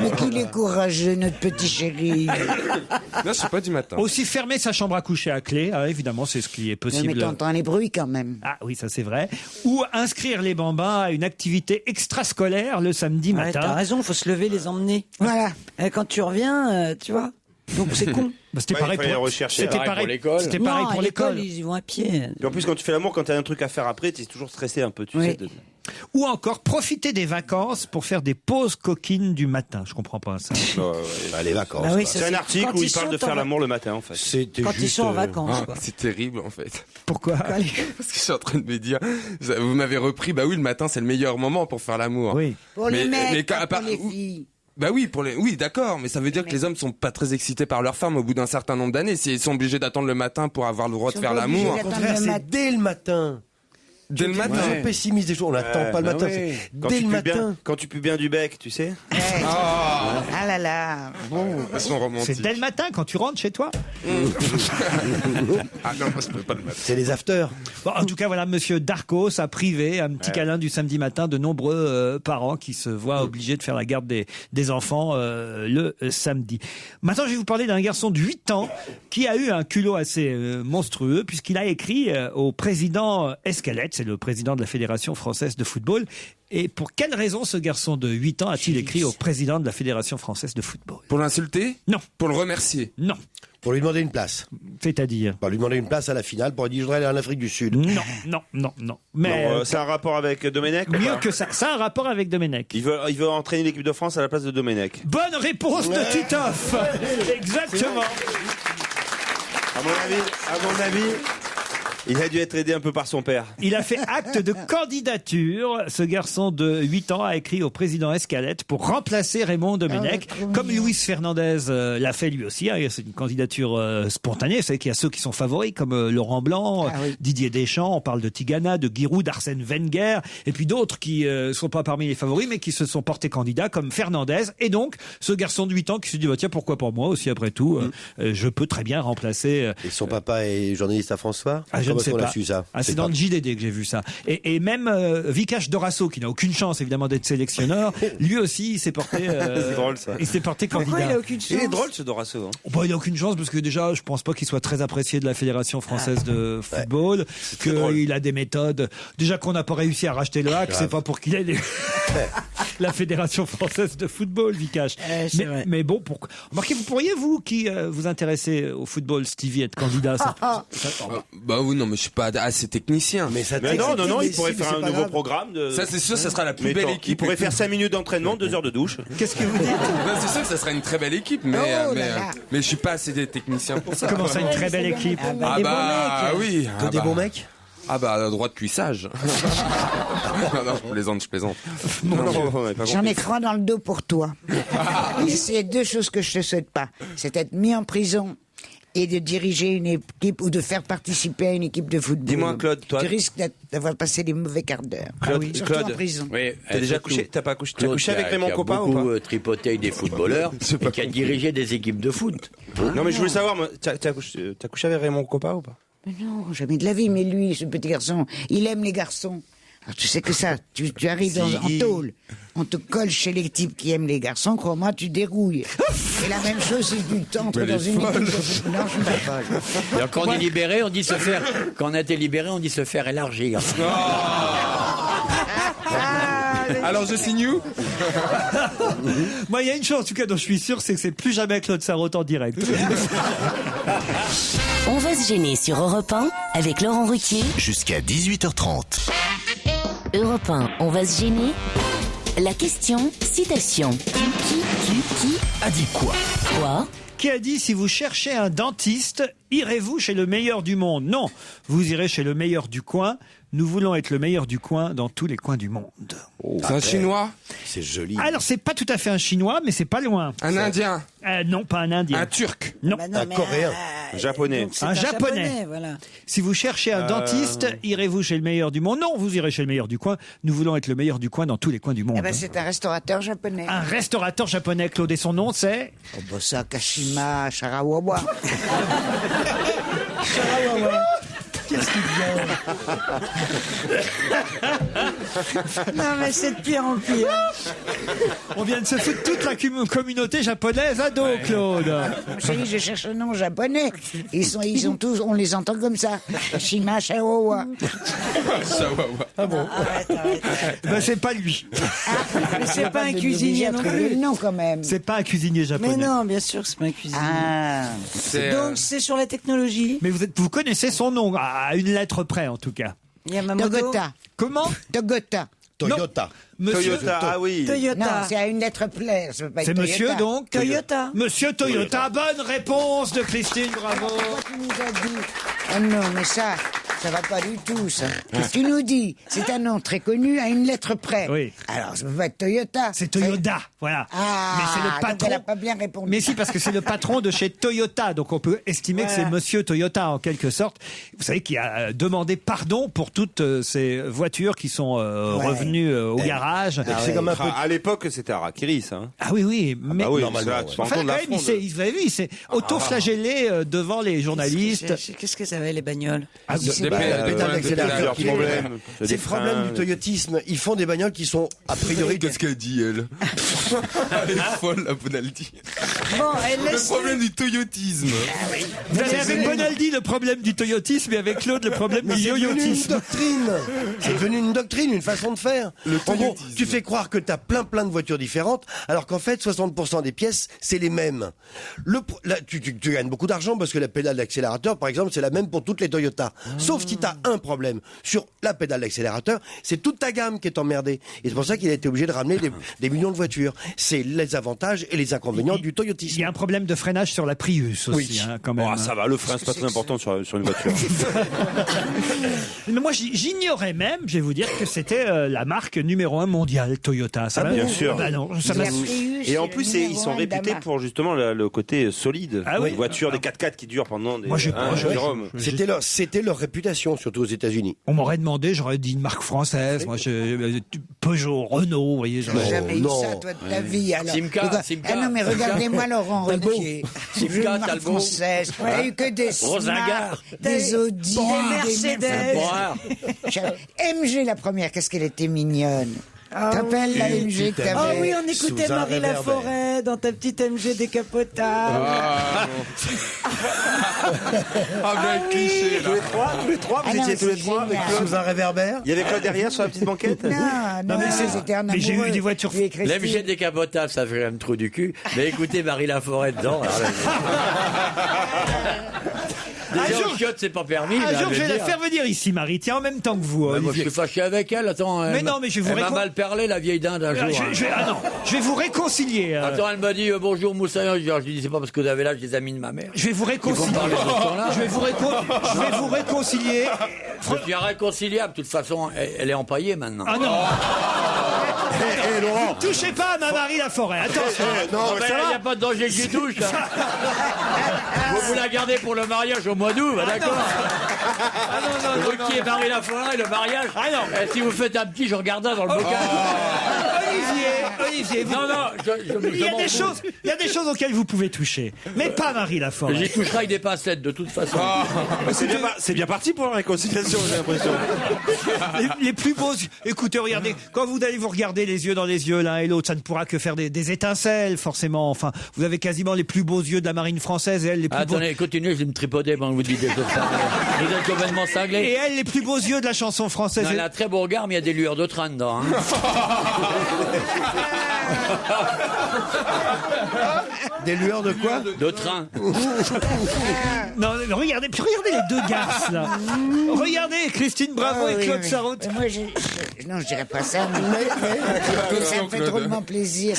Mais courageux, notre petit chéri. Non, je suis pas du matin. Aussi fermer sa chambre à coucher à clé, évidemment, c'est ce qui est possible. Mais t'entends les bruits quand même. Ah oui, ça c'est vrai. Ou inscrire les bambins à une activité extrascolaire le samedi matin. T'as raison, faut se lever, les emmener. Voilà. Et quand tu reviens, tu vois. Donc c'est con. C'était pareil pour l'école. C'était pareil pour l'école. Ils y vont à pied. Et en plus, quand tu fais l'amour, quand t'as un truc à faire après, t'es toujours stressé un peu, tu sais. Ou encore profiter des vacances pour faire des pauses coquines du matin. Je comprends pas ça. Les vacances. Bah oui, C'est un article où il parle de faire l'amour le matin, en fait. Quand ils sont en vacances. quoi. C'est terrible en fait. Pourquoi? Parce que je suis en train de me dire, vous m'avez repris, bah oui, le matin c'est le meilleur moment pour faire l'amour. Oui. Pour les mecs, pas pas pour les filles. Bah oui, oui, d'accord, mais ça veut dire que les hommes sont pas très excités par leur femme au bout d'un certain nombre d'années. S'ils sont obligés d'attendre le matin pour avoir le droit de faire l'amour. Au contraire, c'est dès le matin. Dès le matin. Ils sont pessimistes des jours. On n'attend pas le matin. Oui. Dès le matin. Quand tu pues bien du bec, tu sais. Ah là là. Bon, elles sont romantiques. C'est dès le matin quand tu rentres chez toi. Ah non, moi je peux pas le matin. C'est les afters. Bon, en tout cas, voilà, Monsieur Darcos a privé un petit câlin du samedi matin de nombreux parents qui se voient obligés de faire la garde des enfants le samedi. Maintenant, je vais vous parler d'un garçon de 8 ans qui a eu un culot assez monstrueux puisqu'il a écrit au président Escalette, c'est le président de la Fédération française de football. Et pour quelle raison ce garçon de 8 ans a-t-il écrit au président de la Fédération française de football? Pour l'insulter? Non. Pour le remercier? Non. Pour lui demander une place. C'est-à-dire? Pour lui demander une place à la finale pour lui dire je voudrais aller en Afrique du Sud. Non. Mais c'est un rapport avec Domenech? mieux que ça. Ça a un rapport avec Domenech. Il veut entraîner l'équipe de France à la place de Domenech. Bonne réponse de Titoff. Exactement. À mon avis, il a dû être aidé un peu par son père. Il a fait acte de candidature. Ce garçon de 8 ans a écrit au président Escalette pour remplacer Raymond Domenech, comme Luis Fernandez l'a fait lui aussi. C'est une candidature spontanée. Vous savez qu'il y a ceux qui sont favoris, comme Laurent Blanc, Didier Deschamps, on parle de Tigana, de Giroud, d'Arsène Wenger, et puis d'autres qui sont pas parmi les favoris, mais qui se sont portés candidats, comme Fernandez. Et donc, ce garçon de 8 ans qui se dit, tiens, pourquoi pas moi aussi, après tout, je peux très bien remplacer... Et son papa est journaliste à François. Je ne sais pas. Su, ça. C'est dans le JDD que j'ai vu ça. Et même Vikash Dorasso, qui n'a aucune chance évidemment d'être sélectionneur, lui aussi il s'est porté. C'est drôle ça. Il s'est porté candidat. Pourquoi il a aucune chance? Il est drôle ce Dorasso. Hein. Il n'a aucune chance parce que déjà, je pense pas qu'il soit très apprécié de la Fédération française de football, qu'il a des méthodes. Déjà qu'on n'a pas réussi à racheter le hack, c'est pas pour qu'il ait la Fédération française de football, Vikash. Mais bon, remarquez, vous pourriez vous qui vous intéressez au football, Stevie, être candidat. Bah oui, non, mais je suis pas assez technicien. Mais non, il pourrait faire un nouveau programme. Ça, c'est sûr, ça sera la plus belle équipe. Il pourrait faire 5 minutes d'entraînement, 2 heures de douche. Qu'est-ce que vous dites? C'est sûr que ça sera une très belle équipe, mais je suis pas assez technicien pour ça. Comment ça, une très belle équipe? Oui. Que des bons mecs? Droit de cuissage. Non, je plaisante. J'en ai 3 dans le dos pour toi. C'est 2 choses que je te souhaite pas. C'est être mis en prison et de diriger une équipe ou de faire participer à une équipe de football. Dis-moi, Claude, toi. Tu risques d'avoir passé des mauvais quarts d'heure. Claude, en prison. Oui, t'as déjà couché? T'as pas couché? T'as couché avec Raymond Kopa ou pas? Qui a beaucoup tripoté avec des footballeurs et qui a dirigé des équipes de foot. Non, mais je voulais savoir, t'as couché avec Raymond Kopa ou pas? Mais non, jamais de la vie. Mais lui, ce petit garçon, il aime les garçons. Alors, tu sais que ça, tu arrives en tôle, on te colle chez les types qui aiment les garçons, crois-moi, tu dérouilles. Et la même chose, si tu t'entres dans une équipe. Non, je ne vais pas. Alors, quand on est libéré, on dit se faire. Quand on a été libéré, on dit se faire élargir. Alors je signe où? Moi, il y a une chose en tout cas dont je suis sûr, c'est que c'est plus jamais Claude Sarraute en direct. On va se gêner sur Europe 1 avec Laurent Ruquier. Jusqu'à 18h30. Europe 1, on va se gêner. La question, citation. Qui A dit quoi? Quoi? Qui a dit si vous cherchez un dentiste, irez-vous chez le meilleur du monde? Non, vous irez chez le meilleur du coin. Nous voulons être le meilleur du coin dans tous les coins du monde. C'est un Chinois? C'est joli. Alors, c'est pas tout à fait un Chinois, mais c'est pas loin. Un Indien? Non, pas un Indien. Un Turc? Non. Un Coréen? Un Japonais? Un Japonais. Voilà. Si vous cherchez un dentiste, irez-vous chez le meilleur du monde? Non, vous irez chez le meilleur du coin. Nous voulons être le meilleur du coin dans tous les coins du monde. C'est un restaurateur japonais. Un restaurateur japonais, Claude, et son nom c'est? Ça, Kashima Sharawawa. Qu'est-ce qu'il Non, mais c'est de pire en pire. On vient de se foutre toute la communauté japonaise à dos, Claude. Je cherche un nom japonais. Ils sont tous, on les entend comme ça. Shima Shawawa. Ah bon? Ben, c'est pas lui. Mais c'est pas un cuisinier non plus. Non, quand même. C'est pas un cuisinier japonais. Mais non, bien sûr, c'est pas un cuisinier. Donc c'est sur la technologie. Mais vous connaissez son nom, à une lettre près en tout cas. Yamamoto. Toyota. Comment? Toyota. Toyota. Monsieur Toyota, ah oui. Toyota. Non, c'est à une lettre près. C'est monsieur donc Toyota. Monsieur Toyota, bonne réponse de Christine, bravo. Pourquoi tu nous as dit? Oh non, mais ça va pas du tout, ça. Tu nous dis, c'est un nom très connu à une lettre près. Oui. Alors, ça peut pas être Toyota. C'est Toyoda, voilà. Ah, mais c'est le donc patron. elle a pas bien répondu. Mais si, parce que c'est le patron de chez Toyota, donc on peut estimer que c'est Monsieur Toyota en quelque sorte. Vous savez qu'il a demandé pardon pour toutes ces voitures qui sont revenues au garage. C'est comme un peu. À l'époque, c'était Harakiri, ça. Hein. Ah oui, oui, mais bah oui, normalement, ça, ouais. tu te rends enfin, compte de quand la même, fronde. vous avez vu, il s'est auto-flagellé devant les journalistes. Qu'est-ce que ça avait les bagnoles? Ah, C'est pas la pédale d'accélérateur qui problème. C'est le problème du toyotisme. Ils font des bagnoles qui sont a priori. Qu'est-ce qu'elle dit, elle? Elle est folle, la Bonaldi. Bon, elle Le laisse. problème du toyotisme. Vous avez avec Bonaldi le problème du toyotisme et avec Claude le problème du C'est devenu une yoyotisme. doctrine. C'est devenu une doctrine, une façon de faire. En gros, tu fais croire que tu as plein de voitures différentes, alors qu'en fait, 60% des pièces, c'est les mêmes. Tu gagnes beaucoup d'argent parce que la pédale d'accélérateur, par exemple, c'est la même pour toutes les Toyota. Sauf si tu as un problème sur la pédale d'accélérateur, c'est toute ta gamme qui est emmerdée. Et c'est pour ça qu'il a été obligé de ramener des millions de voitures. C'est les avantages et les inconvénients du Il toyotisme. y a un problème de freinage sur la Prius aussi, hein, quand même. Oh, ça va, le frein, c'est pas très important sur une voiture. Mais moi, j'ignorais même, je vais vous dire, que c'était la marque numéro 1 mondiale, Toyota. Ça Ah, m'a- bien sûr. Bah non, ça m'a- Et en plus, ils sont réputés pour justement le côté solide. Ah oui. Des voitures, des 4x4 qui durent pendant des. Moi, j'ai pas- Jérôme. C'était leur réputation, surtout aux États-Unis. On m'aurait demandé, j'aurais dit une marque française. Moi, Peugeot, Renault, vous voyez. J'ai jamais eu ça, toi, de ta vie. Alors. Simca. Ah non, mais regardez-moi Laurent Ruquier. J'ai vu une marque Talbot. française. Il n'y a eu que des Rosengard. Smart, des Audi, des Mercedes. MG, la première, qu'est-ce qu'elle était mignonne. T'appelles la MG que Oh t'avais. oui, on écoutait Sous un Marie réverbère. Laforêt dans ta petite MG décapotable. Ah, ben, cliché, là. Tous les trois, Ah vous non, étiez tous les c'est trois avec génial. Claude. Sous un réverbère. Il y avait Claude derrière sur la petite banquette. Non, mais c'était un mais j'ai eu amoureux. des voitures- Lui et Christine. L'MG décapotable, ça fait un trou du cul. Mais écoutez Marie Laforêt dedans. alors là, Déjà, jour- au chiottes, c'est pas permis. Un là, jour, je vais la dire. faire venir ici, Marie. Tiens, en même temps que vous, Ouais, moi, je Olivier. suis fâché avec elle. Attends. Mais non, mais je vais vous Elle m'a mal parlé, la vieille dinde, un jour. hein. Ah non, je vais vous réconcilier. Attends, elle m'a dit bonjour Moussaillon. Je lui dis c'est pas parce que vous avez l'âge des amis de ma mère. Je vais vous réconcilier. Ils vont parler de ce temps-là. Je vais vous réconcilier. Je suis irréconciliable. De toute façon, elle est empaillée maintenant. Ah non. Laurent. Touchez pas à ma Marie Laforêt. Attention. Non, Oh, ben, ça il n'y a va. pas de danger que j'y touche. Hein. Vous la gardez pour le mariage au mois d'août, bah, d'accord. Ah non, non, non, Qui est Marie Laforêt, le mariage. Ah non. Si vous faites un petit, je regarde ça dans le bocal. Olivier, vous- Non, non, il y a m'en des fous. choses, il y a des choses auxquelles vous pouvez toucher, mais pas Marie Laforêt. J'y toucherai avec des passettes, de toute façon. C'est bien parti pour la réconciliation, j'ai l'impression. Les plus beaux yeux. Écoutez, regardez, quand vous allez vous regarder les yeux dans les yeux l'un et l'autre, ça ne pourra que faire des étincelles, forcément. Enfin, vous avez quasiment les plus beaux yeux de la marine française et elle les plus beaux. Attendez, continuez, je vais me tripoter pendant que vous dites des choses pareilles. Vous êtes complètement Et cinglés. elle les plus beaux yeux de la chanson française. Non, elle a un très beau regard, mais il y a des lueurs de train dedans. Hein. Des lueurs de quoi? De train. Non, mais regardez, puis regardez les deux garces là. Regardez Christine Bravo Ah et oui, Claude oui. Sarraute. Moi, non, je dirais pas ça, mais ça me fait drôlement plaisir.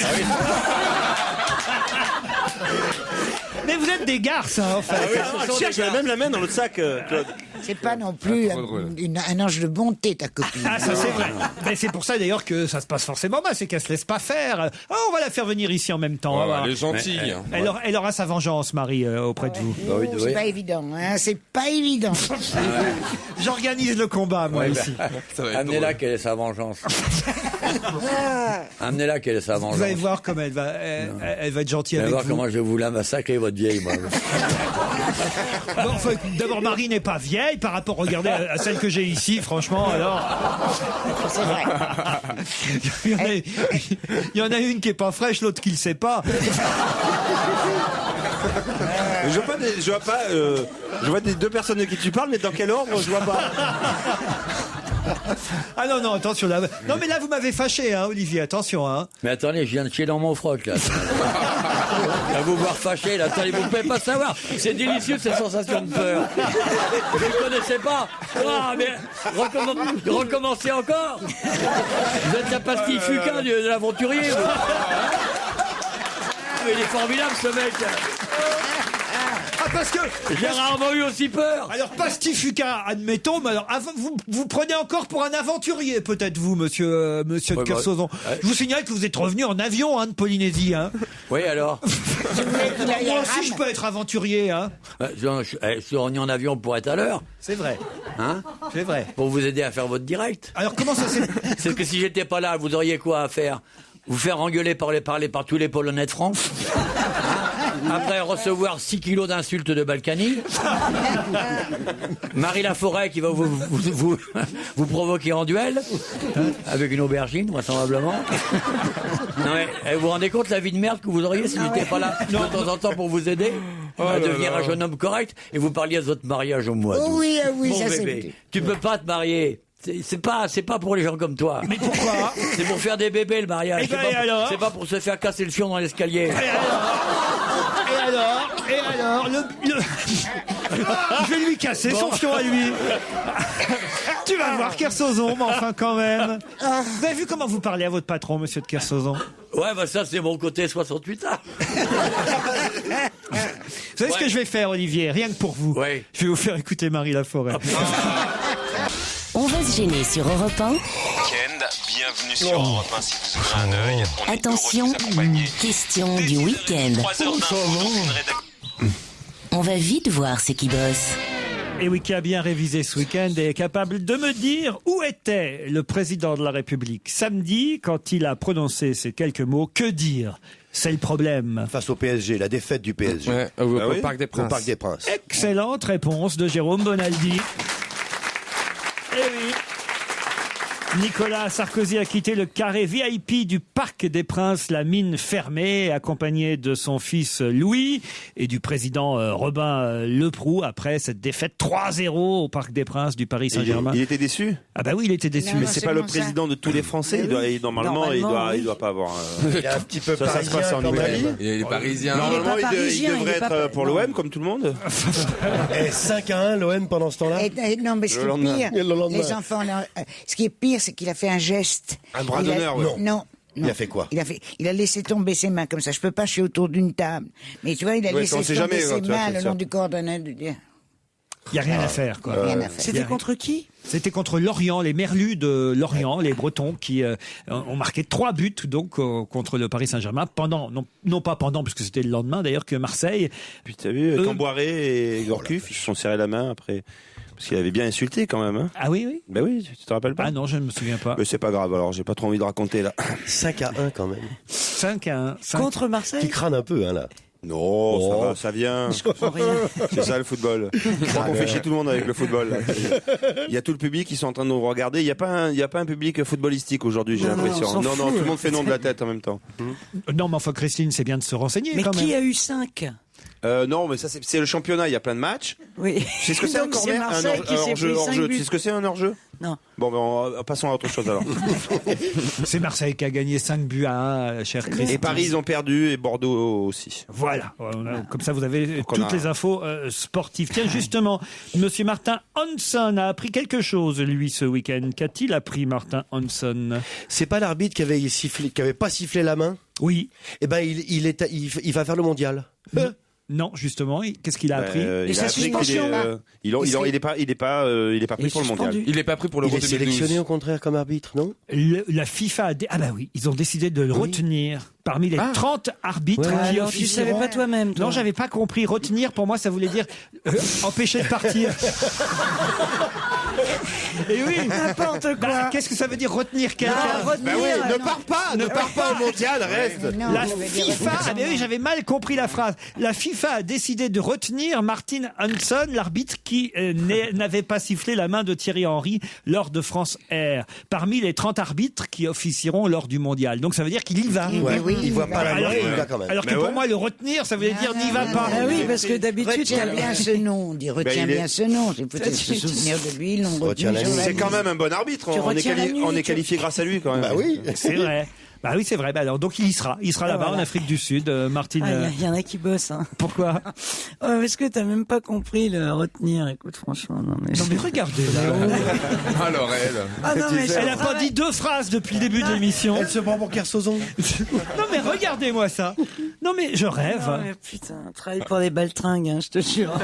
Mais vous êtes des garces, hein, en fait. J'ai même la main dans le sac, Claude. C'est pas non plus un ange de bonté, ta copine. Ah, ça c'est vrai. Mais c'est pour ça d'ailleurs que ça se passe forcément mal, c'est qu'elle se laisse pas faire. Oh, on va la faire venir ici en même temps. on va voir. Elle est gentille. Elle aura sa vengeance, Marie, auprès de vous. C'est pas évident, hein, c'est pas évident. J'organise le combat, moi, ici. Ça va être Amenez-la drôle. quelle est sa vengeance. Amenez-la qu'elle est sa vengeance. Vous allez voir comment elle va être gentille Vous allez avec voir vous. comment je vais vous la massacrer, votre vieille, moi. Bon, enfin, d'abord, Marie n'est pas vieille par rapport, regardez, à celle que j'ai ici, franchement, alors. C'est vrai. Il y en a une qui est pas fraîche, l'autre qui le sait pas. Je vois des deux personnes de qui tu parles, mais dans quel ordre, je vois pas. Ah non, attention là. Non, mais là, vous m'avez fâché, hein, Olivier, attention, hein. Mais attendez, je viens de chier dans mon froc, là. À vous voir fâché, là. Attendez, vous ne pouvez pas savoir. C'est délicieux, cette sensation de peur. Vous ne connaissez pas. Ah, mais recommencez encore. Vous êtes la pastille Fucain de l'aventurier, vous. Mais il est formidable, ce mec. Ah, parce que j'ai rarement eu aussi peur. Alors, pastifuca, admettons, mais alors, vous prenez encore pour un aventurier, peut-être vous, monsieur de Kersauzon. Je vous signale que vous êtes revenu en avion, hein, de Polynésie, hein. Oui, alors. Moi aussi, je peux être aventurier, hein. Je suis revenu en avion pour être à l'heure. C'est vrai. Hein? C'est vrai. Pour vous aider à faire votre direct. Alors, comment ça s'est... C'est que si j'étais pas là, vous auriez quoi à faire? Vous faire engueuler par tous les Polonais de France? Après recevoir 6 kilos d'insultes de Balkany. Marie Laforêt qui va vous provoquer en duel. Avec une aubergine, vraisemblablement. Non mais, vous vous rendez compte la vie de merde que vous auriez si j'étais pas là de temps en temps pour vous aider à devenir un jeune homme correct, et vous parliez de votre mariage au mois d'août. Oui, Bon ça bébé, c'est... tu peux pas te marier. C'est pas pour les gens comme toi. Mais pourquoi? C'est pour faire des bébés, le mariage. Alors C'est pas pour se faire casser le fion dans l'escalier. Et alors, je vais lui casser son fion à lui. Tu vas voir, Kersauzon, mais enfin quand même. Vous avez vu comment vous parlez à votre patron, monsieur de Kersauzon? Ouais, bah ça c'est mon côté 68 ans. Vous savez ce que je vais faire, Olivier? Rien que pour vous. Ouais. Je vais vous faire écouter Marie Laforêt. On va se gêner sur Europe 1. Week-end, bienvenue sur Europe 1 si vous ouvrez un œil. On est Attention, heureux de vous accompagner. question du week-end. 3 heures d'infos dans une rédaction. On va vite voir ce qui bosse. Et oui, qui a bien révisé ce week-end et est capable de me dire où était le président de la République samedi quand il a prononcé ces quelques mots. Que dire? C'est le problème. Face au PSG, la défaite du PSG. Ouais, au Parc des Princes. Au Parc des Princes. Excellente réponse de Jérôme Bonaldi. Eh oui. Nicolas Sarkozy a quitté le carré VIP du Parc des Princes, la mine fermée, accompagné de son fils Louis et du président Robin Leproux après cette défaite 3-0 au Parc des Princes du Paris Saint-Germain. Il était déçu? Ah bah oui, il était déçu. Mais c'est pas le président de tous les Français. Normalement, il doit pas avoir. Il est un petit peu Ça se passe en Italie. Il est parisien. Normalement, il devrait il est pas être pour l'OM comme tout le monde. Et 5-1 l'OM pendant ce temps-là. Non, mais ce qui est pire, Le lendemain. les enfants, ce qui est pire, c'est qu'il a fait un geste. Un bras d'honneur, ouais. Non. Il a fait quoi? Il a laissé tomber ses mains comme ça. Je peux pas, je suis autour d'une table. Mais tu vois, il a Ouais, laissé on sait tomber jamais, ses tu vois, mains c'est le sûr. long du coordonnée. Il n'y a rien à faire, quoi. Rien à faire. C'était contre qui? C'était contre Lorient, les Merlus de Lorient, les Bretons, qui ont marqué 3 buts donc contre le Paris Saint-Germain pendant, non pas pendant, puisque c'était le lendemain d'ailleurs que Marseille. Puis t'as vu, Camboiré et Gourcuff, ils se sont serrés la main après. Parce qu'il avait bien insulté quand même. Hein. Ah oui, oui. Ben oui, tu te rappelles pas? Ah non, je ne me souviens pas. Mais c'est pas grave, alors j'ai pas trop envie de raconter là. 5-1 quand même. 5-1. Contre Marseille? Qui crâne un peu, hein, là. Non, ça va, ça vient. C'est ça le football. Je crois qu'on fait chier tout le monde avec le football. Là. Il y a tout le public qui sont en train de nous regarder. Il n'y a pas un public footballistique aujourd'hui, j'ai l'impression. Non, tout le monde fait non de la tête en même temps. Non, mais enfin, Christine, c'est bien de se renseigner Mais quand même. qui a eu 5? Non, mais ça c'est le championnat, il y a plein de matchs. Oui. C'est ce que c'est un Donc, corner, Marseille qui s'est pris 5 hors-jeu. buts. Tu sais ce que c'est un hors-jeu? Non. Bon, ben passons à autre chose alors. C'est Marseille qui a gagné 5-1, cher Christine. Et Paris, ils ont perdu, et Bordeaux aussi. Voilà. Comme ça, vous avez toutes les infos sportives. Tiens, justement, Monsieur Martin Hanson a appris quelque chose, lui, ce week-end. Qu'a-t-il appris, Martin Hanson? C'est pas l'arbitre qui avait pas sifflé la main? Oui. Eh ben, il va faire le mondial. Non, justement, qu'est-ce qu'il a appris? Il a appris qu'il est pas pris pour le mondial. Il est pas pris pour le Il est sélectionné au contraire comme arbitre, non? La FIFA ah bah oui, ils ont décidé de le retenir parmi les 30 arbitres qui Alors, tu savais pas toi-même, toi. Non, j'avais pas compris. Retenir, pour moi, ça voulait dire empêcher de partir. Et oui. N'importe quoi. Qu'est-ce que ça veut dire retenir quelqu'un? Ben oui, ne pars pas au mondial, reste. La FIFA, j'avais mal compris la phrase. La FIFA a décidé de retenir Martin Hanson, l'arbitre qui n'avait pas sifflé la main de Thierry Henry lors de France Air, parmi les 30 arbitres qui officieront lors du mondial. Donc ça veut dire qu'il y va. Il voit pas la main, il y va quand même. Alors que pour moi, le retenir, ça veut dire n'y va pas. Ah oui, parce que d'habitude, retiens bien ce nom. Retiens bien ce nom. Il faut se souvenir de lui. C'est quand même un bon arbitre. On est qualifié grâce à lui quand même. Bah oui, c'est vrai. Bah oui, c'est vrai. Bah alors, donc il y sera là-bas en Afrique du Sud, Martine. Il y en a qui bossent. Hein. Pourquoi? Parce que t'as même pas compris le retenir. Écoute, franchement, non mais regardez. Alors elle a pas dit 2 phrases depuis le début de l'émission. Elle se prend pour Kersozon. Non mais regardez-moi ça. Non mais je rêve. Non mais putain, travaille pour des baltringues, hein, je te jure.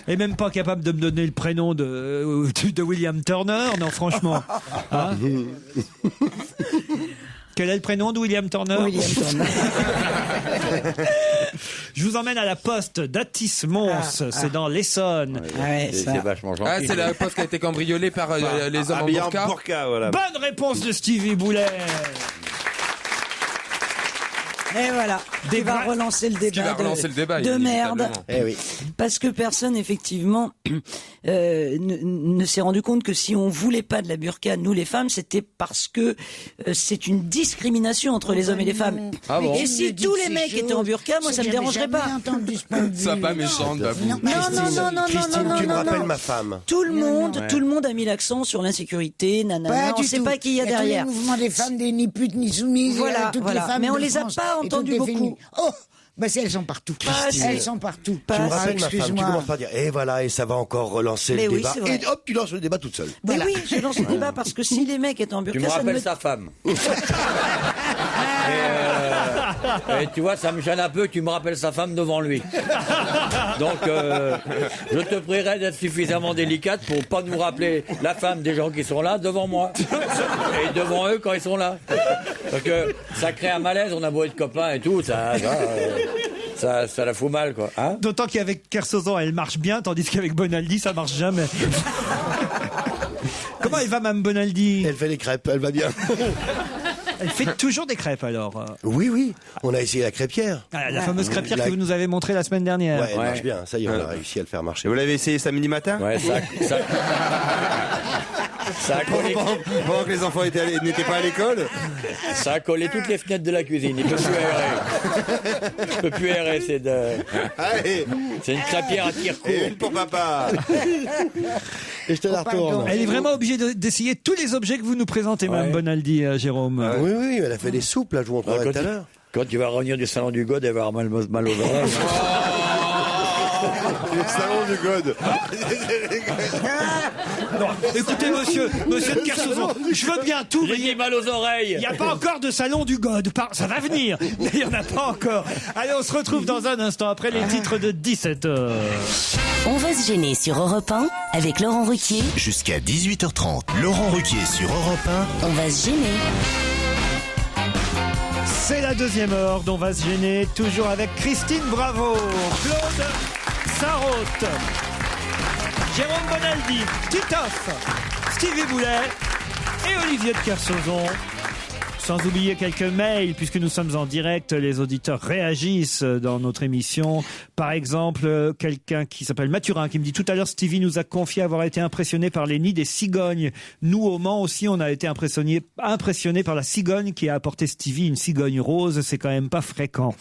Et même pas capable de me donner le prénom de William Turner. Non, franchement. Hein? Quel est le prénom de William Turner? William Turner. Je vous emmène à la poste d'Atis-Mons, c'est dans l'Essonne. C'est vachement gentil. C'est la poste qui a été cambriolée par les hommes en burqa. Voilà. Bonne réponse de Stevie Boulet. Et voilà, qui va relancer le débat de merde. Oui. Parce que personne, effectivement, ne s'est rendu compte que si on voulait pas de la burqa, nous les femmes, c'était parce que c'est une discrimination entre les hommes et les femmes. Ah bon? Et si tous les mecs étaient en burqa, moi ça me dérangerait pas. Ça pas méchante, d'avoue. Non, Christine, tu me rappelles ma femme. Tout le monde a mis l'accent sur l'insécurité, nanana, on sait pas qui il y a derrière. Le mouvement des femmes, des ni putes ni soumises, toutes les femmes. Mais on de les a France. pas entendues beaucoup. Oh, bah elles sont partout. Elles sont partout. Tu me rappelles ma femme, tu commences par dire, et voilà, et ça va encore relancer le débat. Et hop, tu lances le débat toute seule. Mais oui, je lance le débat parce que si les mecs étaient en burqa, tu me rappelles sa femme. Et tu vois, ça me gêne un peu, tu me rappelles sa femme devant lui. Donc, je te prierai d'être suffisamment délicate pour pas nous rappeler la femme des gens qui sont là devant moi. Et devant eux quand ils sont là. Parce que ça crée un malaise, on a beau être copains et tout, ça la fout mal, quoi. Hein? D'autant qu'avec Kersozon, elle marche bien, tandis qu'avec Bonaldi, ça marche jamais. Comment elle va, Mme Bonaldi? Elle fait des crêpes, elle va bien. Elle fait toujours des crêpes, alors? Oui, on a essayé la crêpière. La fameuse crêpière que vous nous avez montrée la semaine dernière. Ouais, elle marche bien, ça y est, on a réussi à le faire marcher. Et vous l'avez essayé samedi matin? Ouais, ça a collé. Pendant que les enfants n'étaient pas à l'école? Ça a collé toutes les fenêtres de la cuisine. Il peut plus errer. C'est une crêpière à tir-court. Et une pour papa. Et je te la retourne. Elle est vraiment obligée d'essayer tous les objets que vous nous présentez, Mme Bonaldi, Jérôme. Oui, elle a fait des soupes, là, je vous montrerai tout à l'heure. Quand tu vas revenir du salon du God, elle va avoir mal aux oreilles. Le salon du God. Non, écoutez, monsieur de Kersozon, je veux bien tout. J'ai dit mal aux oreilles. Il n'y a pas encore de salon du God. Ça va venir, mais il n'y en a pas encore. Allez, on se retrouve dans un instant après les titres de 17h. On va se gêner sur Europe 1 avec Laurent Ruquier. Jusqu'à 18h30. Laurent Ruquier sur Europe 1. On va se gêner. C'est la deuxième heure dont on va se gêner, toujours avec Christine Bravo, Claude Sarraute, Jérôme Bonaldi, Titoff, Stevie Boulet et Olivier de Kersozon. Sans oublier quelques mails, puisque nous sommes en direct, les auditeurs réagissent dans notre émission. Par exemple, quelqu'un qui s'appelle Mathurin qui me dit: tout à l'heure, Stevie nous a confié avoir été impressionné par les nids des cigognes. Nous, au Mans aussi, on a été impressionné par la cigogne qui a apporté Stevie une cigogne rose. C'est quand même pas fréquent.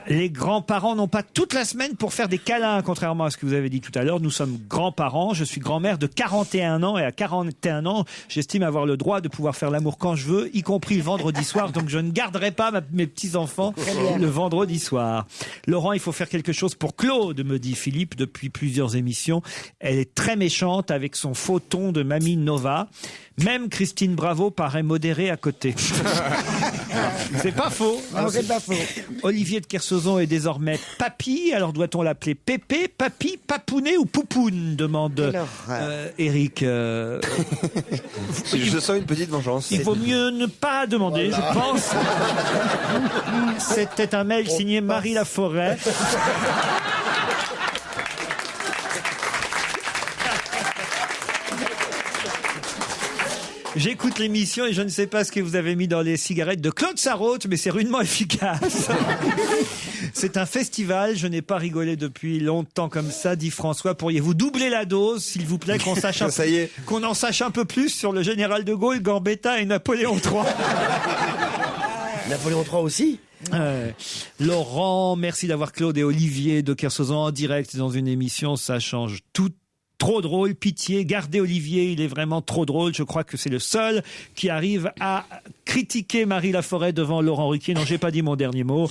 Les grands-parents n'ont pas toute la semaine pour faire des câlins, contrairement à ce que vous avez dit tout à l'heure. Nous sommes grands-parents. Je suis grand-mère de 41 ans et à 41 ans, j'estime avoir le droit de pouvoir faire l'amour quand je veux, y compris le vendredi soir. Donc je ne garderai pas mes petits-enfants le vendredi soir. Laurent, il faut faire quelque chose pour Claude, me dit Philippe depuis plusieurs émissions. Elle est très méchante avec son faux ton de Mamie Nova. Même Christine Bravo paraît modérée à côté. C'est pas faux. Non, c'est pas faux. Olivier de Kersozon est désormais papy. Alors doit-on l'appeler Pépé, Papy, Papounet ou Poupoune, demande Eric. Je sens une petite vengeance. Il vaut mieux ne pas demander, je pense. C'était un mail signé Marie Laforêt. J'écoute l'émission et je ne sais pas ce que vous avez mis dans les cigarettes de Claude Sarraute, mais c'est rudement efficace. C'est un festival, je n'ai pas rigolé depuis longtemps comme ça, dit François. Pourriez-vous doubler la dose, s'il vous plaît, qu'on sache Ça y est. qu'on en sache un peu plus sur le général de Gaulle, Gambetta et Napoléon III. Napoléon III aussi. Laurent, merci d'avoir Claude et Olivier de Kersauzon en direct dans une émission, ça change tout. Trop drôle, pitié, gardez Olivier, il est vraiment trop drôle. Je crois que c'est le seul qui arrive à critiquer Marie Laforêt devant Laurent Ruquier. Non, j'ai pas dit mon dernier mot.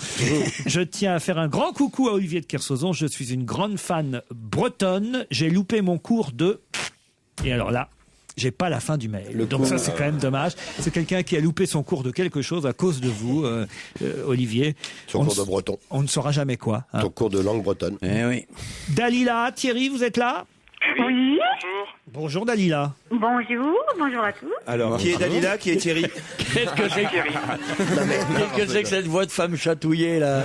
Je tiens à faire un grand coucou à Olivier de Kersauzon. Je suis une grande fan bretonne. J'ai loupé mon cours de... Et alors là, j'ai pas la fin du mail. Donc ça, c'est quand même dommage. C'est quelqu'un qui a loupé son cours de quelque chose à cause de vous, Olivier. Son cours de breton. On ne saura jamais quoi. Hein. Son cours de langue bretonne. Eh oui. Dalila, Thierry, vous êtes là ? Oui. Bonjour Dalila. Bonjour à tous. Alors, qui est Dalila, qui est Thierry? Qu'est-ce que c'est Thierry? Qu'est-ce que c'est que cette voix de femme chatouillée là?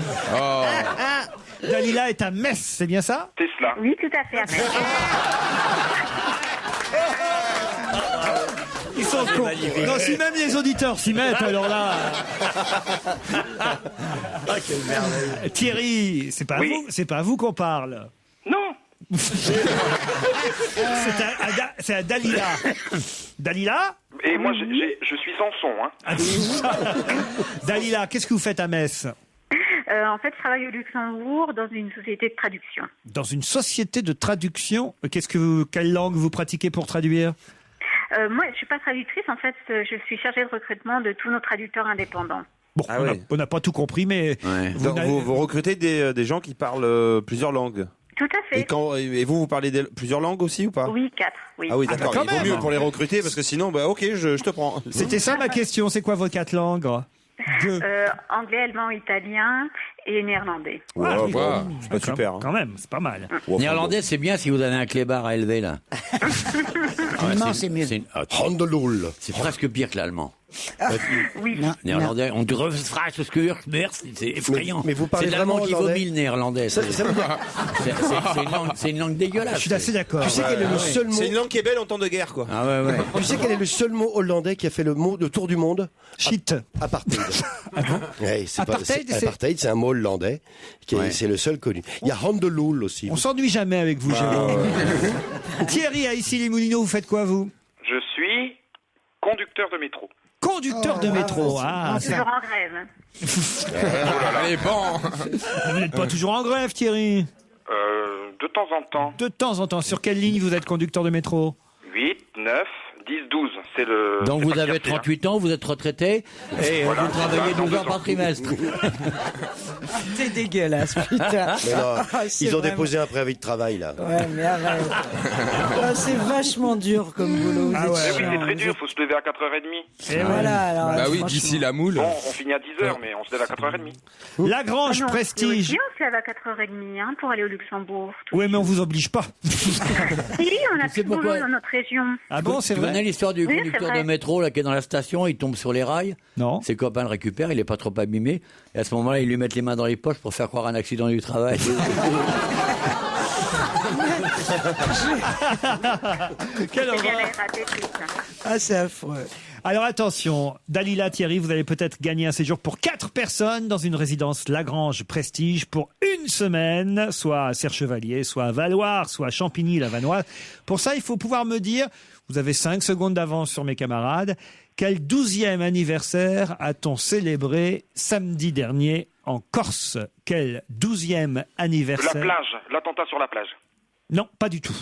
Dalila est à Metz, c'est bien ça? C'est cela. Oui, tout à fait. À Metz. Ils sont cons. Non, si même les auditeurs s'y mettent, alors là. Quelle merveille. Thierry, c'est pas à vous qu'on parle. Non. C'est à Dalila. Dalila? Et moi, je suis Samson. Dalila, qu'est-ce que vous faites à Metz? En fait, je travaille au Luxembourg dans une société de traduction. Dans une société de traduction? Quelle langue vous pratiquez pour traduire? Moi, je suis pas traductrice. En fait, je suis chargée de recrutement de tous nos traduceurs indépendants. Bon, on n'a pas tout compris, mais... Donc vous recrutez des gens qui parlent plusieurs langues? Tout à fait. Et vous parlez plusieurs langues aussi ou pas? Oui, 4. Oui. Ah oui, d'accord. Il vaut mieux pour les recruter parce que sinon, ok, je te prends. C'était ça ma question. C'est quoi vos 4 langues? Anglais, allemand, italien et néerlandais. C'est pas super. Quand même, c'est pas mal. Néerlandais, c'est bien si vous avez un clébard à élever là. Allemand, c'est mieux. Handeloul. C'est presque pire que l'allemand. Oui. Néerlandais, on te refera ce que c'est effrayant. Mais vous parlez c'est l'allemand vraiment qui hollandais? vomit le néerlandais. C'est une langue dégueulasse. Je suis assez d'accord. Tu sais quel est le seul mot? C'est une langue qui est belle en temps de guerre, quoi. Ah ouais. Tu sais quel est le seul mot hollandais qui a fait le tour du monde? Shit. Apartheid. Ouais, Apartheid, apartheid, c'est un mot hollandais. C'est le seul connu. Il y a Handeloul aussi. On s'ennuie jamais avec vous, Jérôme. Thierry, à Issy-les-Moulineaux, vous faites quoi, vous? Je suis conducteur de métro. Conducteur de métro. Toujours en grève. Allez, bon. Vous n'êtes pas toujours en grève, Thierry? De temps en temps. De temps en temps. Sur quelle ligne vous êtes conducteur de métro? 8, 9, 10, 12. C'est le. Donc vous avez 38 ans, vous êtes retraité et vous travaillez 12 heures par trimestre. C'est dégueulasse, putain. Mais non, ils ont déposé un préavis de travail là. Ouais, mais arrête. C'est vachement dur comme boulot. Oui, c'est très dur, faut se lever à 4h30. Et voilà, alors. Bah oui, d'ici la moule. Bon, on finit à 10h, mais on se lève à 4h30. Lagrange Prestige. Oui, on se lève à 4h30 pour aller au Luxembourg. Oui, mais on vous oblige pas. Oui, on a plus de boulot dans notre région. Ah bon, c'est vrai? Vous connaissez l'histoire du conducteur de métro là, qui est dans la station, il tombe sur les rails. Non. Ses copains le récupèrent, il est pas trop abîmé. Et à ce moment-là, ils lui mettent les mains dans les poches pour faire croire un accident du travail. Quelle horreur. C'est affreux. Alors attention, Dalila, Thierry, vous allez peut-être gagner un séjour pour 4 personnes dans une résidence Lagrange Prestige pour une semaine, soit à Serre-Chevalier, soit à Valloire, soit à Champigny-la-Vanoise. Pour ça, il faut pouvoir me dire, vous avez 5 secondes d'avance sur mes camarades, quel 12e anniversaire a-t-on célébré samedi dernier en Corse? Quel 12e anniversaire? La plage, l'attentat sur la plage. Non, pas du tout.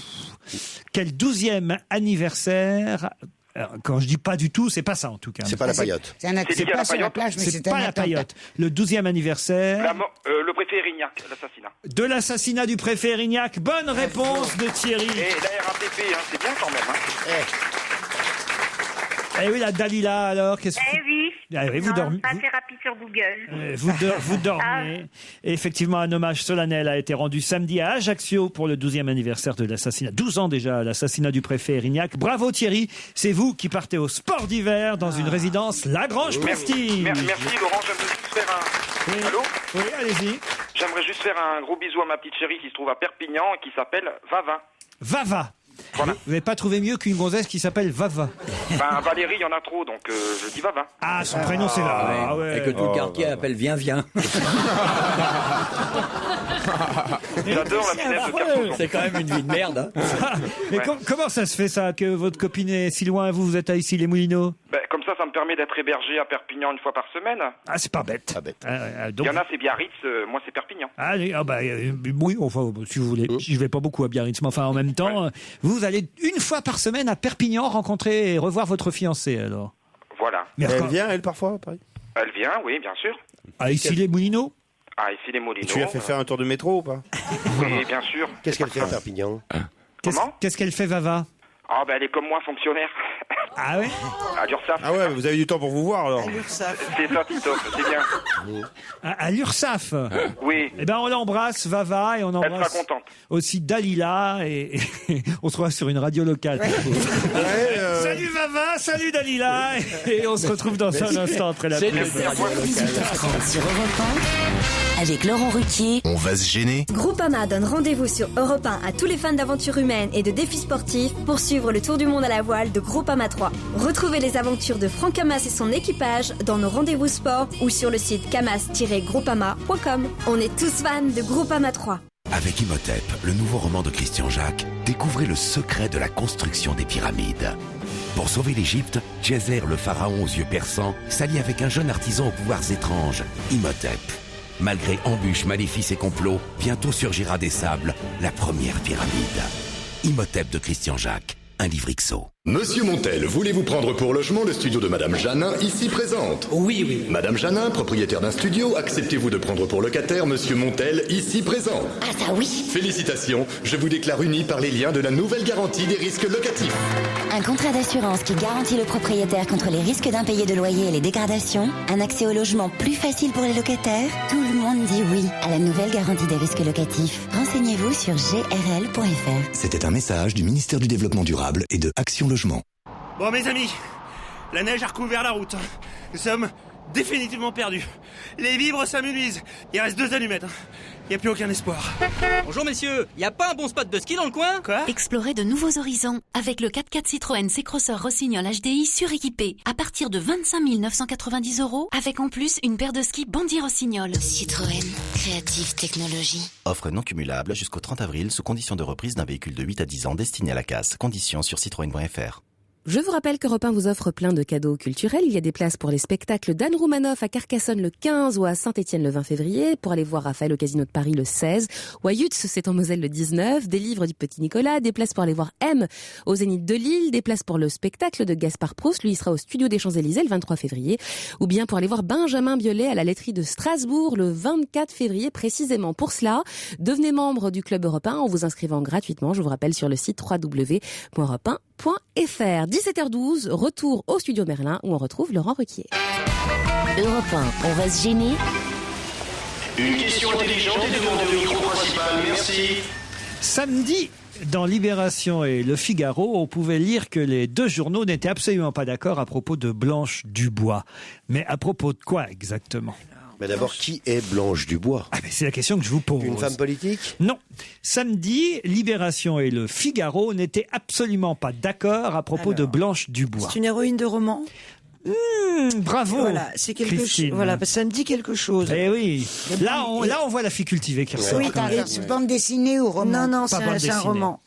Quel 12e anniversaire? Alors, quand je dis pas du tout, c'est pas ça en tout cas. C'est pas la paillote. C'est pas sur la plage, mais c'est pas la paillote. Le 12e anniversaire. Le préfet Erignac, l'assassinat. De l'assassinat du préfet Erignac. Bonne réponse de Thierry. Et la RATP, c'est bien quand même. Eh oui, la Dalila, alors, qu'est-ce que... oui. Ah oui, vous dormez. Pas assez rapide sur Google. Vous dormez. Et effectivement, un hommage solennel a été rendu samedi à Ajaccio pour le 12e anniversaire de l'assassinat. 12 ans déjà, l'assassinat du préfet Erignac. Bravo Thierry, c'est vous qui partez au sport d'hiver dans une résidence Lagrange Prestige. Merci Laurent, j'aimerais juste faire un... Allô? Oui, allez-y. J'aimerais juste faire un gros bisou à ma petite chérie qui se trouve à Perpignan et qui s'appelle Vava. Vava. Voilà. Vous n'avez pas trouvé mieux qu'une gonzesse qui s'appelle Vava? Ben, Valérie, il y en a trop, donc je dis Vava. Ah, son prénom c'est Vava. Ah ouais. Et que tout le quartier appelle Viens. J'adore la Pinède de Kersauzon. C'est quand même une vie de merde. Hein. Mais comment ça se fait ça, que votre copine est si loin et vous êtes à Issy-les-Moulineaux? Ben, comme ça me permet d'être hébergé à Perpignan une fois par semaine. Ah, c'est pas bête. Il y en a, c'est Biarritz, moi c'est Perpignan. Oui, enfin, si vous voulez. Je vais pas beaucoup à Biarritz, mais enfin, en même temps, vous allez une fois par semaine à Perpignan rencontrer et revoir votre fiancée, alors. Voilà. Mais elle vient, elle, parfois, à Paris? Elle vient, oui, bien sûr. À Issy-les-Moulineaux? Ah, ici les Moulineaux. Tu lui as fait faire un tour de métro ou pas? Oui, bien sûr. Qu'est-ce qu'elle fait à Perpignan? Qu'est-ce qu'elle fait, Vava? Ah, ben elle est comme moi, fonctionnaire. Ah ouais? À l'URSSAF. Ah ouais, vous avez du temps pour vous voir alors. C'est ça, Titoff, c'est bien. À l'URSSAF? Oui. Eh ben, on l'embrasse, Vava, et on embrasse sera contente. aussi Dalila, et on se retrouve sur une radio locale. Salut Vava, salut Dalila, et on se retrouve dans un instant après la pub. 18h30 sur Europe 1, avec Laurent Ruquier. On va se gêner. Groupama donne rendez-vous sur Europe 1 à tous les fans d'aventure humaine et de défis sportifs pour suivre le tour du monde à la voile de Groupama 3. Retrouvez les aventures de Franck Camas et son équipage dans nos rendez-vous sport ou sur le site camas-groupama.com. On est tous fans de Groupama 3. Avec Imhotep, le nouveau roman de Christian Jacques, découvrez le secret de la construction des pyramides. Pour sauver l'Égypte, Djezer, le pharaon aux yeux perçants, s'allie avec un jeune artisan aux pouvoirs étranges, Imhotep. Malgré embûches, maléfices et complots, bientôt surgira des sables la première pyramide. Imhotep de Christian Jacques, un livre XO. Monsieur Montel, voulez-vous prendre pour logement le studio de Madame Janin, ici présente? Oui. Madame Janin, propriétaire d'un studio, acceptez-vous de prendre pour locataire Monsieur Montel, ici présent? Ah ça oui. Félicitations, je vous déclare uni par les liens de la nouvelle garantie des risques locatifs. Un contrat d'assurance qui garantit le propriétaire contre les risques d'impayés de loyer et les dégradations. Un accès au logement plus facile pour les locataires. Tout le monde dit oui à la nouvelle garantie des risques locatifs. Renseignez-vous sur grl.fr. C'était un message du ministère du Développement durable et de Action Logement. Bon mes amis, la neige a recouvert la route. Nous sommes définitivement perdus. Les vivres s'amenuisent. Il reste 2 allumettes. Il n'y a plus aucun espoir. Bonjour messieurs, y a pas un bon spot de ski dans le coin? Quoi? Explorez de nouveaux horizons avec le 4x4 Citroën C-Crosser Rossignol HDI suréquipé à partir de 25 990 €, avec en plus une paire de skis Bandit Rossignol. Citroën, créative technologie. Offre non cumulable jusqu'au 30 avril sous condition de reprise d'un véhicule de 8 à 10 ans destiné à la casse. Conditions sur citroën.fr. Je vous rappelle qu'Europe 1 vous offre plein de cadeaux culturels. Il y a des places pour les spectacles d'Anne Roumanoff à Carcassonne le 15 ou à Saint-Étienne le 20 février, pour aller voir Raphaël au Casino de Paris le 16, ou à Yutz, c'est en Moselle le 19, des livres du Petit Nicolas, des places pour aller voir M au Zénith de Lille, des places pour le spectacle de Gaspard Proust, lui il sera au Studio des Champs-Élysées le 23 février, ou bien pour aller voir Benjamin Biolay à la laiterie de Strasbourg le 24 février précisément. Pour cela, devenez membre du Club Europe 1 en vous inscrivant gratuitement, je vous rappelle, sur le site www.europe1.fr. 17h12, retour au studio Merlin où on retrouve Laurent Ruquier. Europe 1, on va se gêner. Une question intelligente est demandée au micro principal, merci. Samedi, dans Libération et Le Figaro, on pouvait lire que les deux journaux n'étaient absolument pas d'accord à propos de Blanche Dubois. Mais à propos de quoi exactement ? Mais d'abord, qui est Blanche Dubois? C'est la question que je vous pose. Une femme politique? Non. Samedi, Libération et Le Figaro n'étaient absolument pas d'accord à propos de Blanche Dubois. C'est une héroïne de roman? Bravo. Voilà, c'est quelque chose. Voilà, ça me dit quelque chose. Eh oui. Là, on voit la fille cultivée qui ressort. Oui, c'est bande dessinée ou roman? Non, c'est un roman.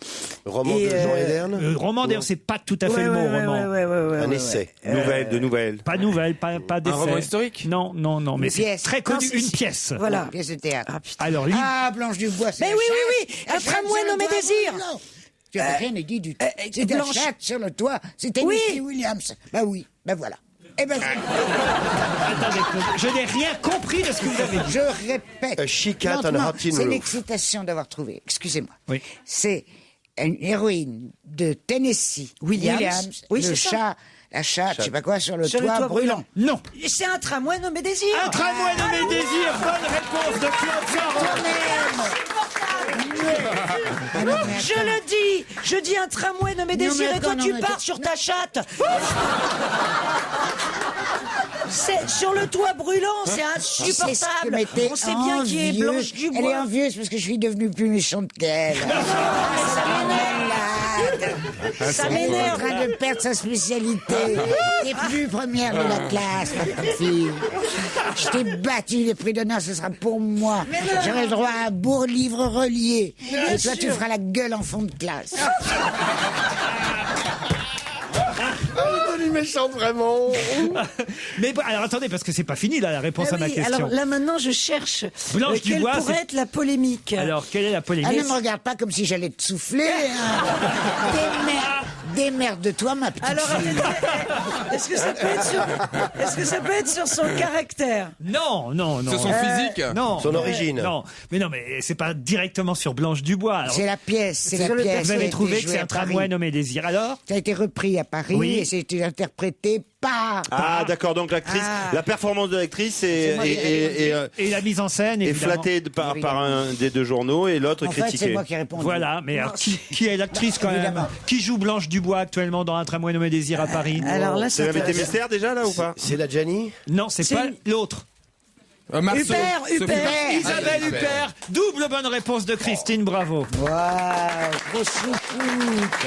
Roman de Jean Hederne? Roman, d'ailleurs, c'est pas tout à fait le mot roman. Un essai. Nouvelle. Pas nouvelle, pas d'essai. Un roman historique? Non, mais c'est très connu, une pièce. Voilà. Une pièce de théâtre. Alors, Blanche Dubois, c'est mais oui, un tramway nommé Désir. Tu n'as rien dit du tout. C'était la chatte sur le toit, c'était Tennessee Williams. Oui, voilà. Attendez, je n'ai rien compris de ce que vous avez dit. Je répète. C'est l'excitation d'avoir trouvé. Excusez-moi. Oui. C'est une héroïne de Tennessee Williams. Oui, le chat. La chatte, je sais pas quoi, sur le toit brûlant. Non. C'est un tramway nommé Désir. Un tramway nommé Désir. Bonne réponse de Claude Sarraud. Je dis un tramway nommé Désir et toi tu pars sur ta chatte. C'est sur le toit brûlant, c'est insupportable. On sait bien qui est Blanche Dubois. Elle est envieuse parce que je suis devenue plus méchante qu'elle. Ça m'énerve. En train de perdre sa spécialité. T'es plus première de la classe, ma petite fille. Je t'ai battu, le prix d'honneur, ce sera pour moi. J'aurai le droit à un beau livre relié. Et toi, tu feras la gueule en fond de classe. Elle est méchante, vraiment. Mais bon, alors attendez, parce que c'est pas fini là, la réponse à ma question. Alors là maintenant, je cherche Blanche quelle Dubois, pourrait être la polémique. Alors, quelle est la polémique? Ah, ne me regarde pas comme si j'allais te souffler. Hein. Démerde-toi, ma petite fille. Est-ce que ça peut être sur son caractère? Non. Sur son physique? Non. Son origine? Non. Mais c'est pas directement sur Blanche Dubois. Alors, C'est la pièce, vous avez trouvé que c'est un tramway nommé Désir, alors? Ça a été repris à Paris et c'était interprété par... Ah, d'accord, donc l'actrice, la performance de l'actrice et la mise en scène est évidemment. flattée par un des deux journaux et l'autre critiquée. c'est moi qui ai répondu. Voilà, mais alors, qui est l'actrice quand même? Qui joue Blanche Dubois actuellement dans un tramway nommé Désir à Paris? Alors là, C'est l'invité mystère déjà là ou pas? C'est la Gianni? Non, c'est pas l'autre. Huppert. Isabelle Huppert. Double bonne réponse de Christine, bravo. Waouh, trop choufoute.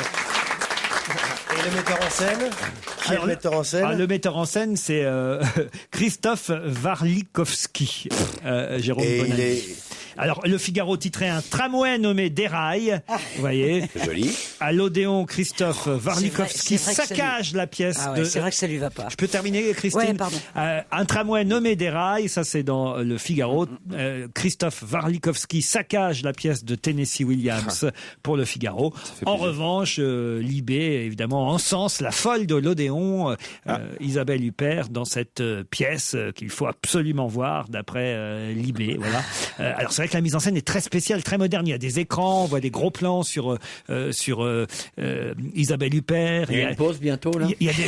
Et le metteur en scène? Qui est le metteur en scène? Le metteur en scène, c'est Christophe Warlikowski. Jérôme Bonaldi. Alors, le Figaro titrait un tramway nommé Déraille. Vous voyez. Joli. À l'Odéon, Christophe Warlikowski saccage la pièce. Ah ouais, c'est vrai que ça lui va pas. Je peux terminer, Christine? Ouais, pardon. Un tramway nommé Déraille, ça c'est dans le Figaro. Christophe Warlikowski saccage la pièce de Tennessee Williams pour le Figaro. En revanche, Libé, évidemment, encense la folle de l'Odéon, Isabelle Huppert, dans cette pièce qu'il faut absolument voir, d'après Libé. Voilà. Alors c'est vrai que la mise en scène est très spéciale, très moderne. Il y a des écrans, on voit des gros plans sur Isabelle Huppert. Il y a une pause bientôt, là? Il y a des...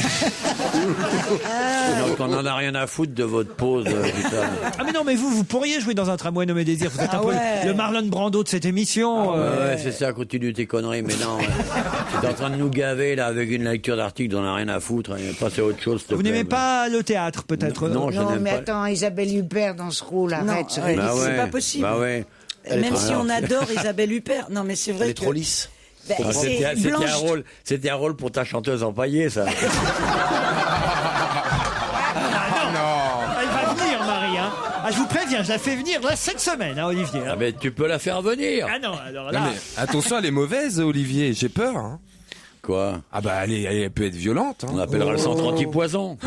Donc on n'en a rien à foutre de votre pause, putain. Ah mais non, mais vous pourriez jouer dans un tramway nommé Désir. Vous êtes un peu le Marlon Brando de cette émission. Ouais, c'est ça, continue tes conneries, mais non. Tu es en train de nous gaver, là, avec une lecture d'article dont on n'a rien à foutre. Passez à autre chose, s'il te Vous plaît. n'aimez pas le théâtre, peut-être? Non, je n'aime mais pas. attends, Isabelle Huppert dans ce rôle, arrête. C'est pas possible. Bah ouais. Même si on adore Isabelle Huppert. Non, mais c'est vrai Elle est trop lisse. C'était un rôle pour ta chanteuse empaillée, ça. Elle va venir, Marie. Hein. Je vous préviens, je la fais venir là, cette semaine, Olivier. Ah, mais tu peux la faire venir. Ah non, alors là... Non, mais attention, elle est mauvaise, Olivier. J'ai peur. Hein. Quoi? Ah bah, elle peut être violente. Hein. On appellera le centre anti-poison.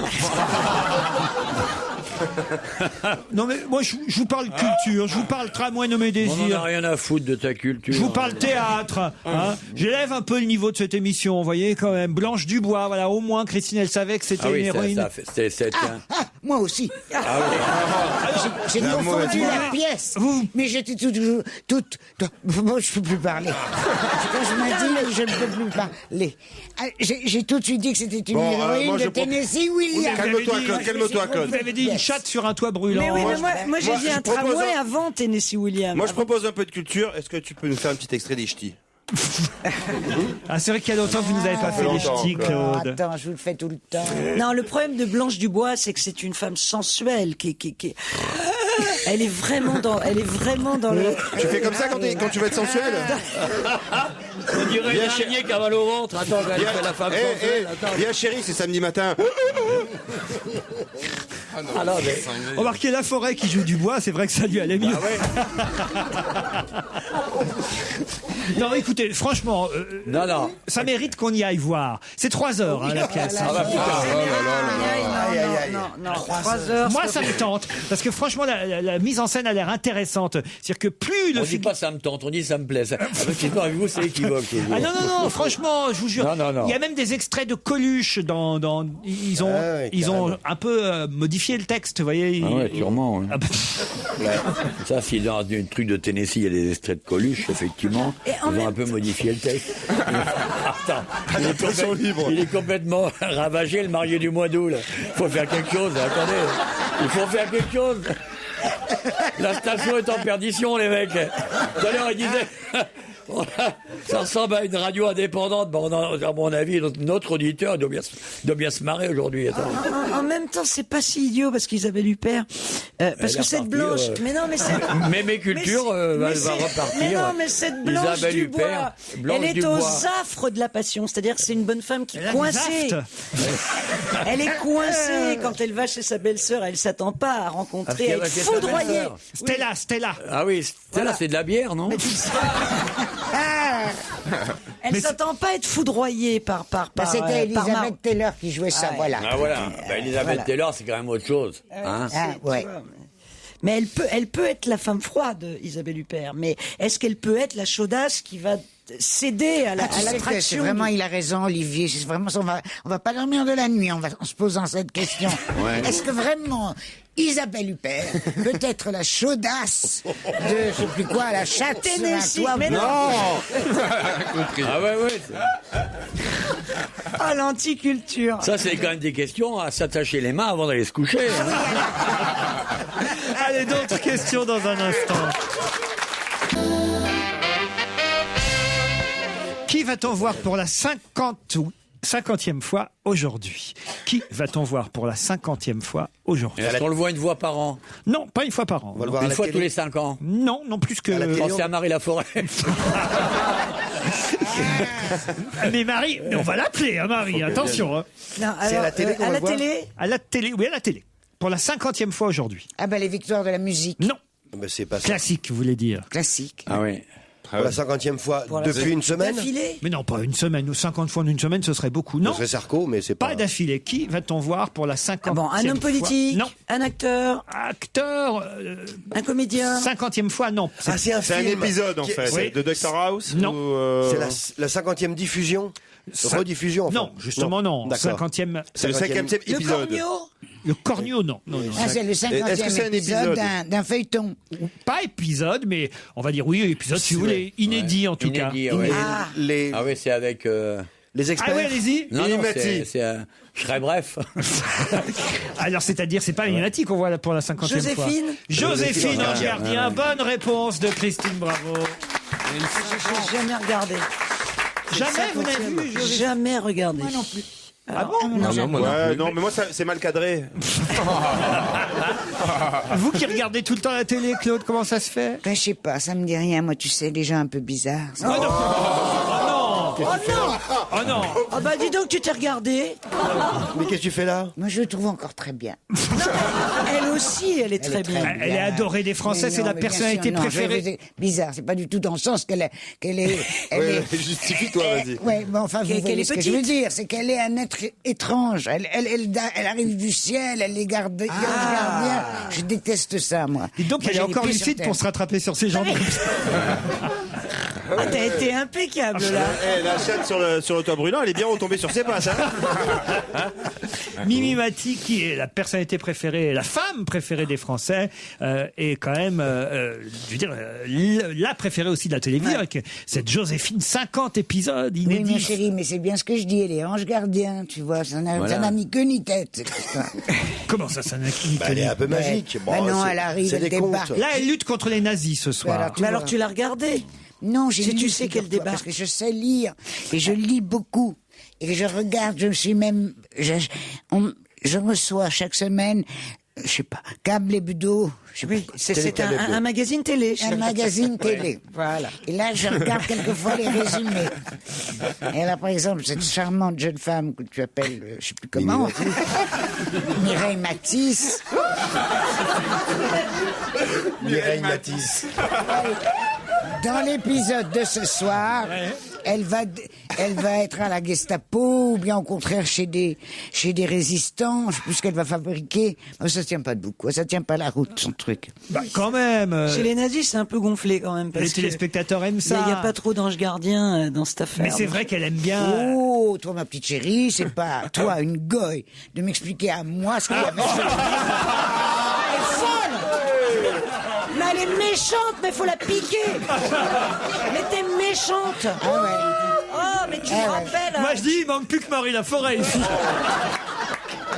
Non mais moi je vous parle culture, je vous parle tramway nommé Désir. On n'en a rien à foutre de ta culture. Je vous parle théâtre. Hein. J'élève un peu le niveau de cette émission, vous voyez quand même. Blanche Dubois, voilà, au moins Christine, elle savait que c'était une héroïne. Moi aussi. J'ai confondu la pièce. Mais j'étais toute. Moi, je peux plus parler. Quand je m'ai dit, je ne peux plus parler. J'ai tout de suite dit que c'était une héroïne de Tennessee Williams. Calme-toi, Claude. Vous avez dit une chatte sur un toit brûlant. Mais oui, moi j'ai dit un tramway avant Tennessee Williams. Moi je propose un peu de culture. Est-ce que tu peux nous faire un petit extrait des ch'tis? Ah, c'est vrai qu'il y a longtemps que vous nous avez pas fait les ch'tis, Claude. Attends, je vous le fais tout le temps. Non, le problème de Blanche Dubois, c'est que c'est une femme sensuelle qui... Elle est vraiment dans le... Tu fais comme ça quand tu veux être sensuel? On dirait une araignée qui a mal au ventre. Attends, elle fait la femme sensuelle. Viens chérie, c'est samedi matin. Remarquez La Forêt qui joue du bois, c'est vrai que ça lui allait mieux. Non, écoutez, franchement, ça mérite qu'on y aille voir. C'est 3 heures, la pièce. Non, 3 heures. Moi, ça me tente, parce que franchement, la mise en scène a l'air intéressante. C'est-à-dire que plus le On dit pas ça me tente, on dit ça me plaît. Effectivement, avec vous, c'est équivoque. Ah non, franchement, je vous jure. Non. Il y a même des extraits de Coluche dans ils ont un peu modifié le texte, vous voyez. Ah ouais, sûrement. Ouais. Ça, si dans un truc de Tennessee, il y a des extraits de Coluche, effectivement, ils ont un peu modifié le texte. Attends, il est complètement ravagé, le marié du mois d'août. Il faut faire quelque chose, attendez. Il faut faire quelque chose. La station est en perdition, les mecs. Tout à l'heure, il disait... Ça ressemble à une radio indépendante. Bon, à mon avis, notre auditeur doit bien se marrer aujourd'hui. En même temps, c'est pas si idiot parce qu'Isabelle Huppert, parce que cette blanche. Mais non, mais c'est. Mais mes cultures va repartir. Mais non, mais cette blanche Isabelle du bois, Huppert, elle est aux affres de la passion. C'est-à-dire que c'est une bonne femme qui est coincée. Elle est coincée quand elle va chez sa belle-sœur. Elle s'attend pas à rencontrer, à être foudroyée. Stella. Ah oui, Stella, c'est de la bière, non? Elle s'attend pas à être foudroyée par c'était Elisabeth Taylor qui jouait ça, voilà. Ah voilà. Elisabeth Taylor, c'est quand même autre chose. Hein. Ouais. Mais elle peut être la femme froide, Isabelle Huppert. Mais est-ce qu'elle peut être la chaudasse qui va céder à l'attraction? C'est vraiment, il a raison, Olivier. C'est vraiment, on va pas dormir de la nuit en se posant cette question. Ouais. Est-ce que vraiment Isabelle Huppert peut être la chaudasse de, je sais plus quoi, la chatte sur un toit? Mais non. Ah ouais. Ah, l'anticulture. Ça, c'est quand même des questions à s'attacher les mains avant d'aller se coucher. Allez, d'autres questions dans un instant. Qui va-t-on voir pour la 50e fois aujourd'hui? Qui va-t-on voir pour la 50e fois aujourd'hui? Est-ce qu'on le voit une fois par an? Non, pas une fois par an. On va le voir une fois tous les 5 ans? Non, plus que... Pensez à Marie Laforêt. Mais Marie, on va l'appeler, hein, Marie, attention. Hein. Non, alors, c'est à la télé qu'on va voir ? À la télé, oui, à la télé. Pour la 50e fois aujourd'hui. Ah ben les victoires de la musique. Non. Ben, c'est pas ça. Classique, vous voulez dire. Classique. Ah oui. Pour la 50e fois depuis une semaine. Mais non, pas une semaine. Ou 50 fois en une semaine, ce serait beaucoup. Non. Ce serait Sarko, mais c'est pas. Pas d'affilée. Qui va-t-on voir pour la 50e fois? Un homme politique. Non. Un acteur. Un comédien. 50e fois, non. C'est un épisode, en fait. Oui. De Dr House? Non. C'est la 50e diffusion? Rediffusion, enfin. Non, justement, non. 50e. C'est le 50e épisode. Le Cornio, non. Ah, c'est le 50e épisode d'un feuilleton. Pas épisode, mais on va dire oui, épisode, si vous voulez, inédit en tout cas. Ouais. Ah oui, c'est avec... Les experts. Ah oui, allez-y. Non, c'est je serais bref. Alors, c'est-à-dire, c'est pas Mimati qu'on voit là pour la 50e fois. Joséphine Ange Gardien. Bonne réponse de Christine Bravo. Je n'ai jamais regardé. Jamais, vous n'avez vu? Jamais regardé. Moi non plus. Ah bon? Non, mais moi, c'est mal cadré. Vous qui regardez tout le temps la télé, Claude, comment ça se fait? Ben, je sais pas, ça me dit rien. Moi, tu sais, des gens un peu bizarres. Oh non! Oh non! Ah bah dis donc, tu t'es regardé. Mais qu'est-ce que tu fais là? Moi, je le trouve encore très bien. Elle aussi, elle est très bien. Elle est adorée des Français, c'est la personnalité préférée. Bizarre, c'est pas du tout dans le sens qu'elle est. Justifie-toi, vas-y. Ouais, mais enfin, vous voyez ce que je veux dire, c'est qu'elle est un être étrange. Elle arrive du ciel, elle est gardienne. Je déteste ça, moi. Et donc, elle est encore lucide pour se rattraper sur ses jambes. Ah, t'as été impeccable, là. La chatte sur le toit brûlant, elle est bien retombée sur ses pattes. Mimi Mati, qui est la personnalité préférée, la femme préférée des Français, est quand même, je veux dire, la préférée aussi de la télévision, avec cette Joséphine, 50 épisodes inédits. Oui, ma chérie, mais c'est bien ce que je dis, elle est ange gardien, tu vois, ça n'a ni queue ni tête, cette histoire. Comment ça n'a ni queue ni tête? Elle est un peu magique. Non, elle arrive, elle débarque. Là, elle lutte contre les nazis ce soir. Mais alors, tu l'as regardée? Non, tu sais qu'elle débarque. Parce que je sais lire, et je lis beaucoup. Et je regarde, je suis même... Je reçois chaque semaine, je sais pas, Câble Hebdo. Oui, c'est un magazine télé. Un magazine télé. Voilà. Et là, je regarde quelquefois les résumés. Et là, par exemple, cette charmante jeune femme que tu appelles, je sais plus comment, Mireille Matisse. Mireille Matisse. Dans l'épisode de ce soir, elle va être à la Gestapo ou bien au contraire chez des résistants. Je sais plus ce qu'elle va fabriquer. Mais ça tient pas debout, quoi. Ça tient pas la route, son truc. Bah, quand même. Chez les nazis, c'est un peu gonflé quand même. Les téléspectateurs aiment ça. Il n'y a pas trop d'ange gardien dans cette affaire. Mais c'est vrai qu'elle aime bien. Oh, toi, ma petite chérie, c'est pas toi, une goye, de m'expliquer à moi ce qu'il y avait. Elle est folle. Mais elle est méchante, mais faut la piquer. Elle était méchante. Ah ouais. Oh, mais tu me rappelles. Moi je dis, il manque plus que Marie Laforêt ici.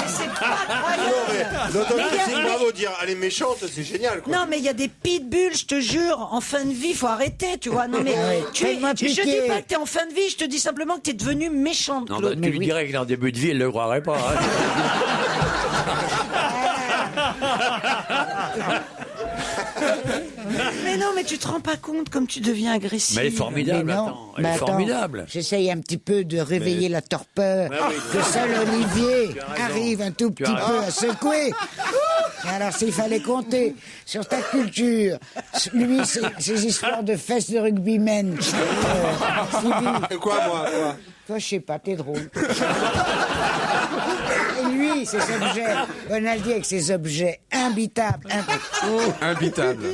c'est pas croyable. Christine Bravo dire elle est méchante, c'est génial. Quoi. Non, mais il y a des pitbulls, je te jure, en fin de vie, faut arrêter, tu vois. Non, mais je dis pas que t'es en fin de vie, je te dis simplement que t'es devenue méchante, Non, Claude. tu lui dirais qu'il est en début de vie, il le croirait pas. Hein. Mais non, mais tu te rends pas compte comme tu deviens agressif. Mais elle est formidable, elle est formidable. J'essaye un petit peu de réveiller la torpeur que seul Olivier arrive un tout petit peu à secouer. Et alors, s'il fallait compter sur ta culture, lui, ses histoires de fesses de rugbymen. Quoi, moi Toi, je sais pas, t'es drôle. Et lui, ses objets, Bonaldi avec ses objets imbitables. Imbitable.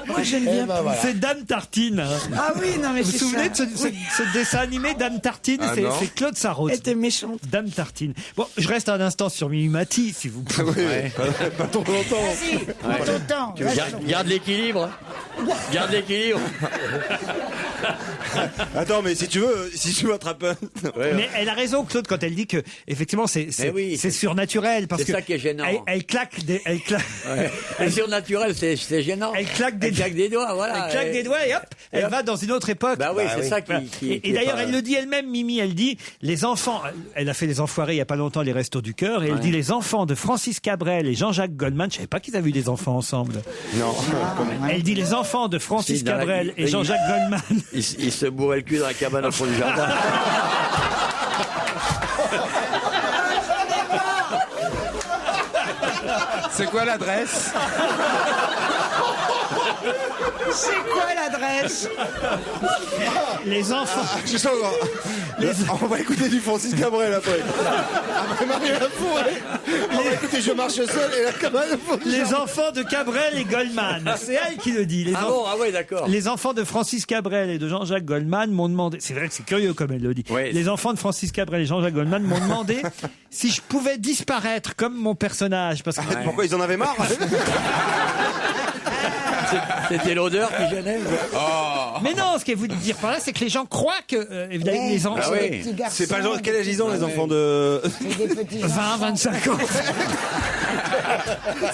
Moi, j'aime bien. C'est Dame Tartine. Ah oui, non, mais vous vous c'est souvenez ça. de ce dessin animé Dame Tartine? C'est Claude Sarraute. Elle était méchante. Dame Tartine. Bon, je reste un instant sur Mimimati, si vous pouvez. Pas trop longtemps. Vas-y, prends ton temps. Garde l'équilibre. Garde l'équilibre. Attends, mais si tu veux attraper. Mais elle a raison, Claude, quand elle dit que effectivement c'est surnaturel parce c'est que ça qui est gênant. Elle claque des. C'est surnaturel, c'est gênant. Elle claque des doigts, voilà. Elle claque des doigts et hop, elle va dans une autre époque. Bah oui, c'est ça qui. Et d'ailleurs, elle le dit elle-même, Mimi, elle dit les enfants. Elle a fait les Enfoirés il y a pas longtemps, les Restos du Cœur, et elle dit les enfants de Francis Cabrel et Jean-Jacques Goldman. Je savais pas qu'ils avaient eu des enfants ensemble. Non. Elle dit les enfants de Francis Cabrel et Jean-Jacques Goldman. Il se bourrait le cul dans la cabane au fond du jardin. C'est quoi l'adresse? C'est quoi l'adresse? Les enfants. Je sens on va écouter du Francis Cabrel après. Après Marie Laforêt. On va écouter Je marche seul et la cabane. Les enfants de Cabrel et Goldman. C'est elle qui le dit. Ah ouais, d'accord. Les enfants de Francis Cabrel et de Jean-Jacques Goldman m'ont demandé. C'est vrai que c'est curieux comme elle le dit. Ouais. Les enfants de Francis Cabrel et Jean-Jacques Goldman m'ont demandé si je pouvais disparaître comme mon personnage. Parce que pourquoi ils en avaient marre? C'était l'odeur qui gênait. Mais non, ce qu'elle veut dire par là, c'est que les gens croient que les enfants. Ah oui. C'est pas genre quel âge ils ont les enfants de 20, 25 ans.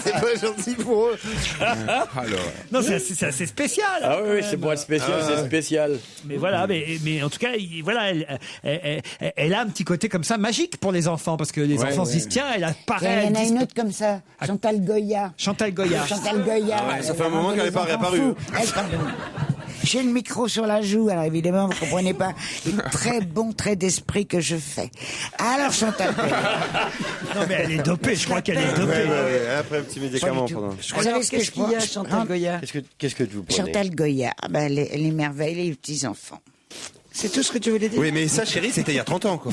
C'est pas gentil pour eux. Alors. Non, c'est assez spécial. Ah oui, c'est pour être spécial, c'est spécial. Mais voilà, mais en tout cas, voilà, elle a un petit côté comme ça magique pour les enfants parce que les enfants se disent tiens, elle apparaît. Il y en a une autre comme ça, Chantal Goya. Chantal Goya. Ça fait un moment qu'elle n'est pas réapparue. J'ai le micro sur la joue, alors évidemment, vous comprenez pas le très bon trait d'esprit que je fais. Alors, Chantal Goya. Non, mais elle est dopée, je crois qu'elle est dopée. Ouais. Après, un petit médicament. Vous savez ce que je qu'il y a, Chantal Goya? Qu'est-ce que vous prenez? Chantal Goya, elle émerveille les petits-enfants. C'est tout ce que tu voulais dire? Oui, mais ça, chérie, c'était il y a 30 ans, quoi.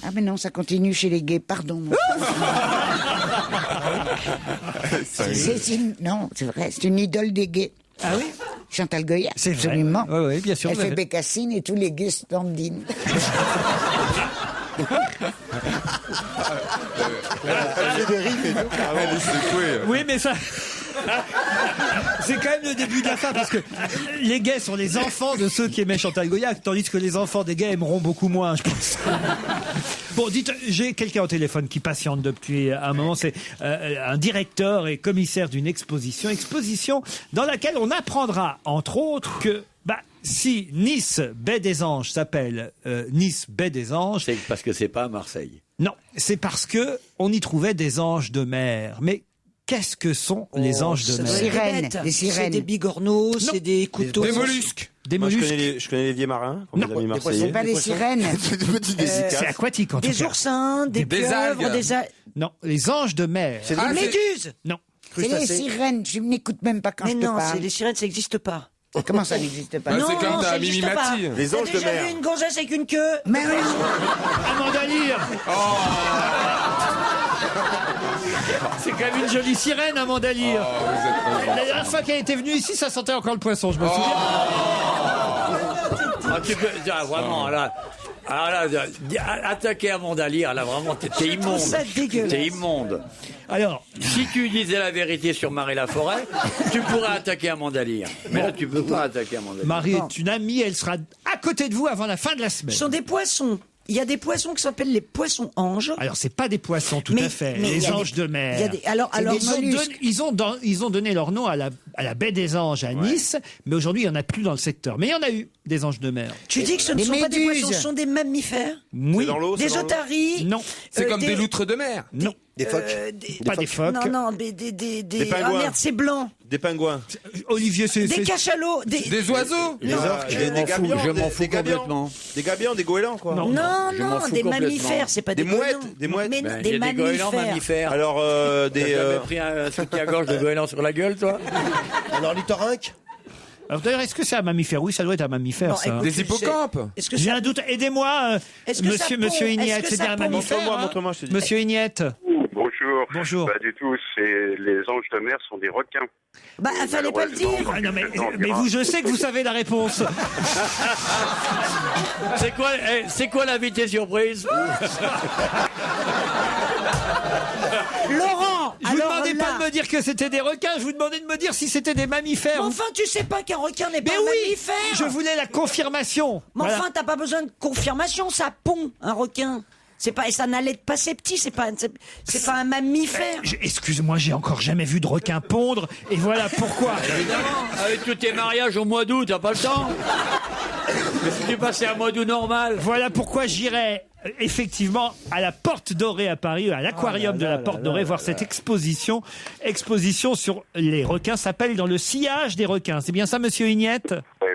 Ah, mais non, ça continue chez les gays, pardon. Non, c'est vrai, c'est une idole des gays. Ah oui? Chantal Goya, C'est vrai. absolument. Oui, bien sûr. Elle fait Bécassine et tous les gays standinent. Elle fait des riffs et tout. Elle est secouée. Oui, mais ça. C'est quand même le début de la fin parce que les gays sont les enfants de ceux qui aimaient Chantal Goya, tandis que les enfants des gays aimeront beaucoup moins, je pense. Bon, dites, j'ai quelqu'un au téléphone qui patiente depuis un moment. C'est un directeur et commissaire d'une exposition dans laquelle on apprendra, entre autres, que si Nice Baie des Anges s'appelle Nice Baie des Anges, c'est parce que c'est pas à Marseille. Non, c'est parce que on y trouvait des anges de mer. Mais qu'est-ce que sont les anges de mer? Sirènes, des sirènes. C'est des bigorneaux, c'est des couteaux. Des mollusques. Des Moi, mollusques. je connais les vieux marins, comme mes amis marseillais. C'est pas des sirènes. C'est aquatique en tout cas. Des oursins, des pieuvres, algues. Non, les anges de mer. des méduses. Non. C'est les sirènes, je n'écoute même pas quand Mais je te non, parle. les sirènes, ça n'existe pas. Comment ça n'existe pas? C'est comme ça ta existe Mimi pas. Mati. Les anges de T'as déjà mer. vu une gonzesse avec une queue? Mais oui. Amanda Lear. C'est quand même une jolie sirène, Amanda Lear. La dernière fois qu'elle était venue ici, ça sentait encore le poisson, je me souviens. Ah, tu peux, vraiment, là. Alors là, attaquer Amanda Lear, là, vraiment, t'es immonde. ça dégueulasse. T'es immonde. Alors, si tu disais la vérité sur Marie Laforêt, tu pourrais attaquer Amanda Lear. Mais là, tu peux pas attaquer Amanda Lear. Marie est une amie, elle sera à côté de vous avant la fin de la semaine. Ce sont des poissons. Il y a des poissons qui s'appellent les poissons anges. Alors, c'est pas des poissons, tout à fait. Les anges de mer. Alors, ils ont donné leur nom à la baie des Anges à Nice, mais aujourd'hui, il n'y en a plus dans le secteur. Mais il y en a eu des anges de mer. Tu dis que ce ne sont pas des poissons, ce sont des mammifères? Oui. Des otaries? Non. C'est comme des loutres de mer? Non. Des phoques? Pas des phoques. Non, des pingouins. Ah merde, c'est blanc. Des pingouins. Olivier, c'est... Des cachalots. Des oiseaux? Des orques. Des gabions. Je m'en fous complètement. Des gabions, des goélands, quoi. Non, des mammifères, c'est pas des mouettes. Des mouettes. Mais Ben, des mammifères. Alors, T'as jamais pris un soutien-gorge de goéland sur la gueule, toi? Un ornithorynque? Alors d'ailleurs, est-ce que c'est un mammifère? Oui, ça doit être un mammifère, Non, ça. écoute, Des hippocampes? J'ai un doute. Aidez-moi, monsieur Ignette. C'est un mammifère, montre-moi, je te dis. Monsieur Ignette. Bonjour. Bonjour. Pas du tout, les anges de mer sont des requins. Bah, fallait pas le dire. Ah non, mais vous, je sais que vous savez la réponse. C'est quoi l'invité surprise? Laurent, Je vous demandais pas de me dire que c'était des requins, je vous demandais de me dire si c'était des mammifères. Mais enfin, tu sais pas qu'un requin n'est pas Mais un oui, mammifère. je voulais la confirmation. Mais enfin, t'as pas besoin de confirmation, ça pond, un requin. C'est pas, et ça n'allait pas ses petits, c'est pas un mammifère. Excuse-moi, j'ai encore jamais vu de requin pondre, et voilà pourquoi. Évidemment, avec tous tes mariages au mois d'août, t'as pas le temps. Mais si tu passais un mois d'août normal. Voilà pourquoi j'irai effectivement à la Porte Dorée à Paris, à l'aquarium de la Porte Dorée, voir cette exposition sur les requins, s'appelle Dans le sillage des requins. C'est bien ça, monsieur Ignette? Oui.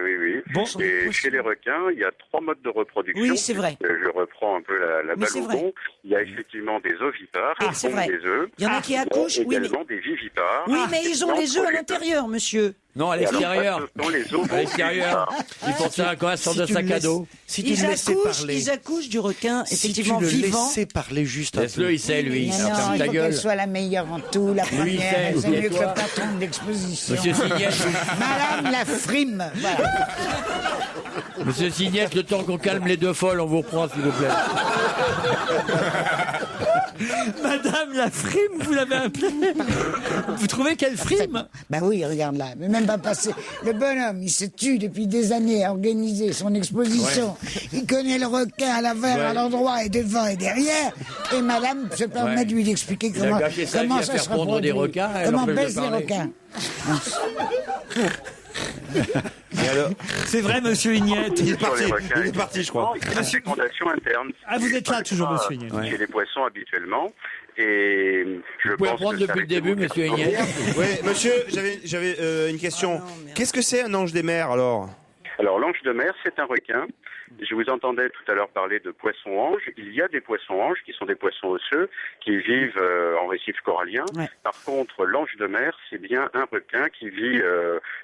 Bon. Et chez les requins, il y a 3 modes de reproduction. Oui, c'est vrai. Je reprends un peu la balle au bon. Il y a effectivement des ovipares qui c'est font vrai. des œufs. Il y en a qui accouchent, Il y a oui, mais... également des vivipares. Oui, mais ils ont les œufs à l'intérieur, monsieur. Non, à l'extérieur. À l'extérieur. Ils font ça quand même sur de sac à dos. Si tu le laissais parler. Ils accouchent du requin, effectivement, vivant. Si tu le vivant. laissais parler juste un peu. Laisse-le, il sait, lui. Non, il faut qu'elle soit la meilleure en tout, la Lui, il première. sait, C'est mieux et que toi le patron de l'exposition. Monsieur Signette. Madame la frime. Voilà. Monsieur Signette, le temps qu'on calme les deux folles, on vous reprend, s'il vous plaît. Madame la frime, vous l'avez appelée. Vous trouvez qu'elle frime? Bah oui, regarde là. Mais même pas passé. Le bonhomme, il se tue depuis des années à organiser son exposition. Ouais. Il connaît le requin à l'envers, à l'endroit, et devant et derrière. Et madame se permet de lui expliquer comment ça se reproduit. Des requins, comment baissent les requins. C'est vrai, monsieur Ignette. Il est parti, je crois. Il y a une fécondation interne. Ah, vous êtes là toujours, monsieur Ignette. Chez les poissons habituellement. Et vous pouvez reprendre depuis le début, monsieur Ignette. Oui, monsieur, j'avais une question. Qu'est-ce que c'est un ange des mers, alors? Alors, l'ange de mer, c'est un requin. Je vous entendais tout à l'heure parler de poissons-anges. Il y a des poissons-anges qui sont des poissons osseux, qui vivent en récif corallien. Ouais. Par contre, l'ange de mer, c'est bien un requin qui vit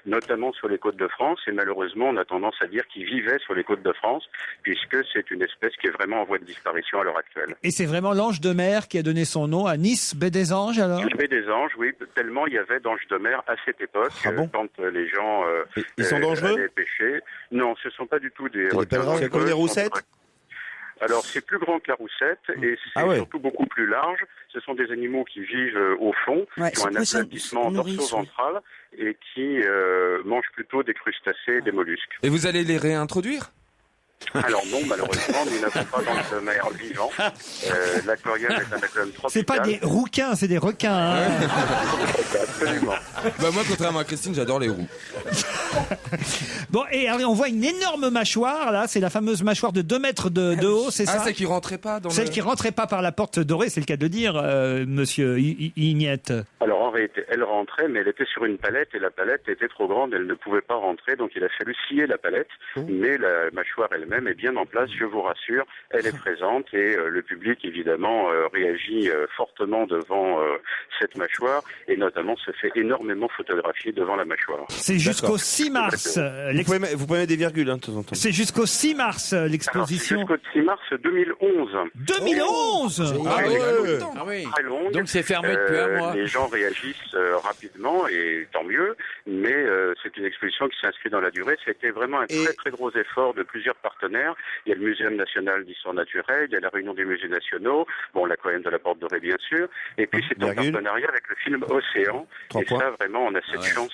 notamment sur les côtes de France. Et malheureusement, on a tendance à dire qu'il vivait sur les côtes de France, puisque c'est une espèce qui est vraiment en voie de disparition à l'heure actuelle. Et c'est vraiment l'ange de mer qui a donné son nom à Nice, baie des Anges, alors? Baie des Anges, oui. Tellement il y avait d'anges de mer à cette époque, quand les gens ils sont dangereux? allaient pêcher. Non, ce ne sont pas du tout des requins. C'est comme des roussettes? Alors, c'est plus grand que la roussette et c'est surtout beaucoup plus large. Ce sont des animaux qui vivent au fond, qui ont un aplatissement dorso-ventral et qui mangent plutôt des crustacés et des mollusques. Et vous allez les réintroduire? Alors non, malheureusement, nous n'avons pas d'ange de mer vivant. L'aquarium est un aquarium tropical. C'est pas des rouquins, c'est des requins. Hein. Absolument. Bah moi, contrairement à Christine, j'adore les roux. Bon, et on voit une énorme mâchoire, là, c'est la fameuse mâchoire de 2 mètres de haut, c'est ça? Celle qui rentrait pas dans Celle qui rentrait pas par la Porte Dorée, c'est le cas de dire, monsieur Ignette. Alors en réalité, elle rentrait, mais elle était sur une palette, et la palette était trop grande, elle ne pouvait pas rentrer, donc il a fallu scier la palette, mais la mâchoire elle-même est bien en place, je vous rassure, elle est présente, et le public, évidemment, réagit fortement devant cette mâchoire, et notamment se fait énormément photographier devant la mâchoire. C'est jusqu'au 6 mars. Vous pouvez mettre des virgules, hein, de temps en temps. C'est jusqu'au 6 mars, l'exposition. Alors, c'est jusqu'au 6 mars 2011. 2011 Très longue. Donc c'est fermé depuis un mois. Les gens réagissent rapidement, et tant mieux, mais c'est une exposition qui s'inscrit dans la durée. C'était vraiment un très très gros effort de plusieurs partenaires. Il y a le Muséum national d'histoire naturelle, il y a la réunion des musées nationaux, bon, l'aquarium de la Porte Dorée bien sûr, et puis c'est en partenariat avec le film Océan. Et ça, vraiment, on a cette chance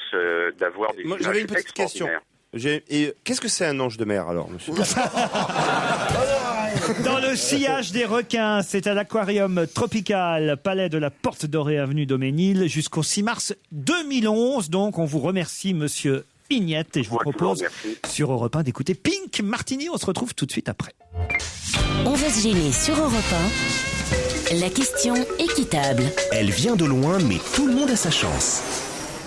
d'avoir des images J'avais une petite question. Et qu'est-ce que c'est un ange de mer, alors, monsieur? Dans le sillage des requins, c'est à l'aquarium tropical, palais de la Porte Dorée, avenue Doménil, jusqu'au 6 mars 2011. Donc, on vous remercie, monsieur Pignette, et je vous propose sur Europe 1 d'écouter Pink Martini. On se retrouve tout de suite après. On va se gêner sur Europe 1. La question équitable. Elle vient de loin, mais tout le monde a sa chance.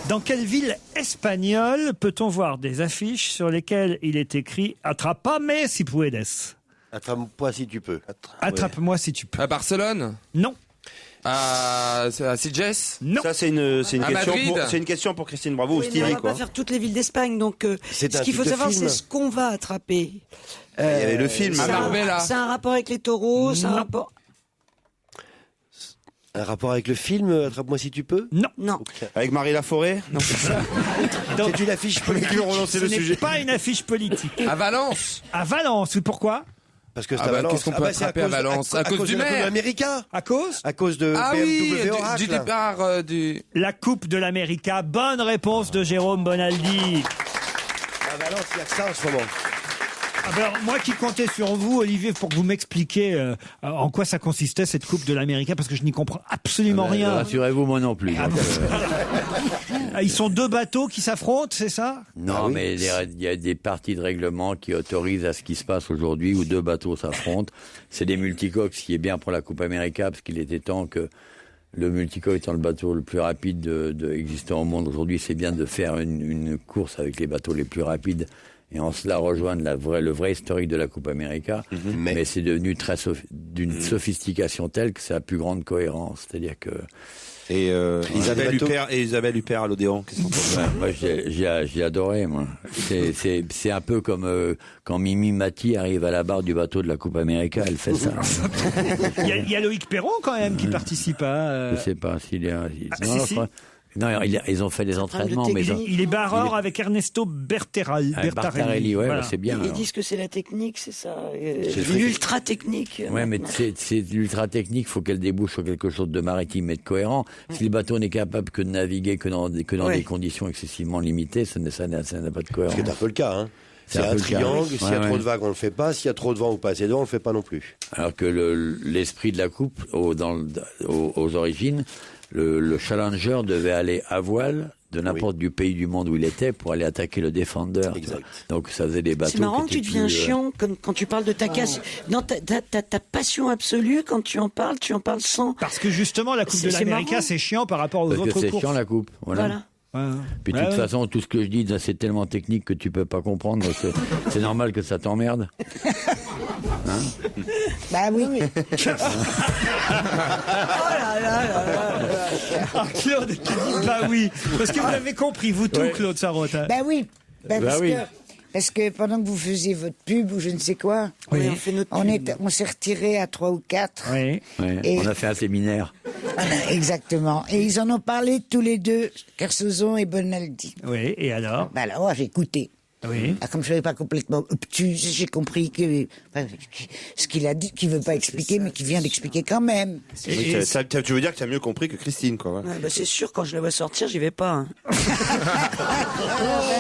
Dans quelle ville espagnole peut-on voir des affiches sur lesquelles il est écrit « Attrapame si puedes ». Attrape-moi si tu peux. Attrape-moi si tu peux. À Barcelone? Non. À Sitges? Non. Ça, c'est une question pour Christine Bravo ou Stevie, on va quoi. pas faire toutes les villes d'Espagne, donc C'est ce un qu'il faut type de savoir, film. c'est ce qu'on va attraper. Il y avait le film. À Marbella. C'est un rapport avec les taureaux, c'est un rapport... Un rapport avec le film Attrape-moi si tu peux? Non. Avec Marie Laforêt? Non. C'est une affiche politique. Ce n'est pas une affiche politique. À Valence? À Valence, oui, pourquoi? Parce que c'est Ah à bah, Valence. qu'est-ce qu'on peut attraper à Valence? À cause du de la maire. Coupe América. À cause? À cause de Ah BMW oui, Oracle. du départ du... La Coupe de l'América. Bonne réponse de Jérôme Bonaldi. À Valence, il y a que ça en ce moment. Alors, moi qui comptais sur vous, Olivier, pour que vous m'expliquiez en quoi ça consistait, cette Coupe de l'América, parce que je n'y comprends absolument rien. Rassurez-vous, moi non plus. Ils sont deux bateaux qui s'affrontent, c'est ça? Non, mais il y a des parties de règlement qui autorisent à ce qui se passe aujourd'hui où deux bateaux s'affrontent. C'est des multicoques, ce qui est bien pour la Coupe América, parce qu'il était temps que le multicoque étant le bateau le plus rapide existant au monde aujourd'hui, c'est bien de faire une course avec les bateaux les plus rapides. Et en cela rejoindre le vrai historique de la Coupe América, mais c'est devenu d'une sophistication telle que c'est la plus grande cohérence. C'est-à-dire que... Et Isabelle Huppert à l'Odéon. Moi, j'ai adoré, moi. C'est un peu comme quand Mimi Mati arrive à la barre du bateau de la Coupe América, elle fait ça. Il y a Loïc Perron quand même qui participe. Je sais pas s'il est... Non, ils ont fait des entraînements, mais il est barreur avec Ernesto Bertarelli. Bertarelli, ouais, voilà. c'est bien. Ils disent que c'est la technique, c'est ça, l'ultra technique. Ouais, mais c'est l'ultra technique. Il faut qu'elle débouche sur quelque chose de maritime et de cohérent. Si le bateau n'est capable que de naviguer que dans des conditions excessivement limitées, ça n'a pas de cohérence. C'est un peu le cas, hein. C'est un triangle. S'il y a trop de vagues, on le fait pas. S'il y a trop de vent ou pas assez de vent, on le fait pas non plus. Alors que l'esprit de la coupe, aux origines, le challenger devait aller à voile de n'importe du pays du monde où il était pour aller attaquer le Defender. Exact. Donc ça faisait des bateaux. C'est marrant que tu deviens chiant quand tu parles de ta casse. Non, ta passion absolue, quand tu en parles sans. Parce que justement, la Coupe de l'América, c'est chiant par rapport aux autres courses. C'est chiant la coupe. Voilà. Puis de toute façon, tout ce que je dis, c'est tellement technique que tu peux pas comprendre. C'est normal que ça t'emmerde. Hein? Bah oui. Oh là là là là. Ah, Claude qui dit bah oui. Parce que vous avez compris, vous tout, Claude Sarraute. Bah oui. Parce que pendant que vous faisiez votre pub ou je ne sais quoi, on s'est retiré à 3 ou 4. Oui. Et on a fait un séminaire. Exactement. Et ils en ont parlé tous les deux, Kersozon et Bonaldi. Oui, et alors? Bah alors, j'ai écouté. Oui. Comme je ne suis pas complètement obtus, j'ai compris que ce qu'il a dit, qu'il ne veut pas expliquer, mais qu'il vient d'expliquer quand même. Tu veux dire que tu as mieux compris que Christine, quoi. Ouais, bah c'est sûr, quand je la vois sortir, j'y vais pas. Hein.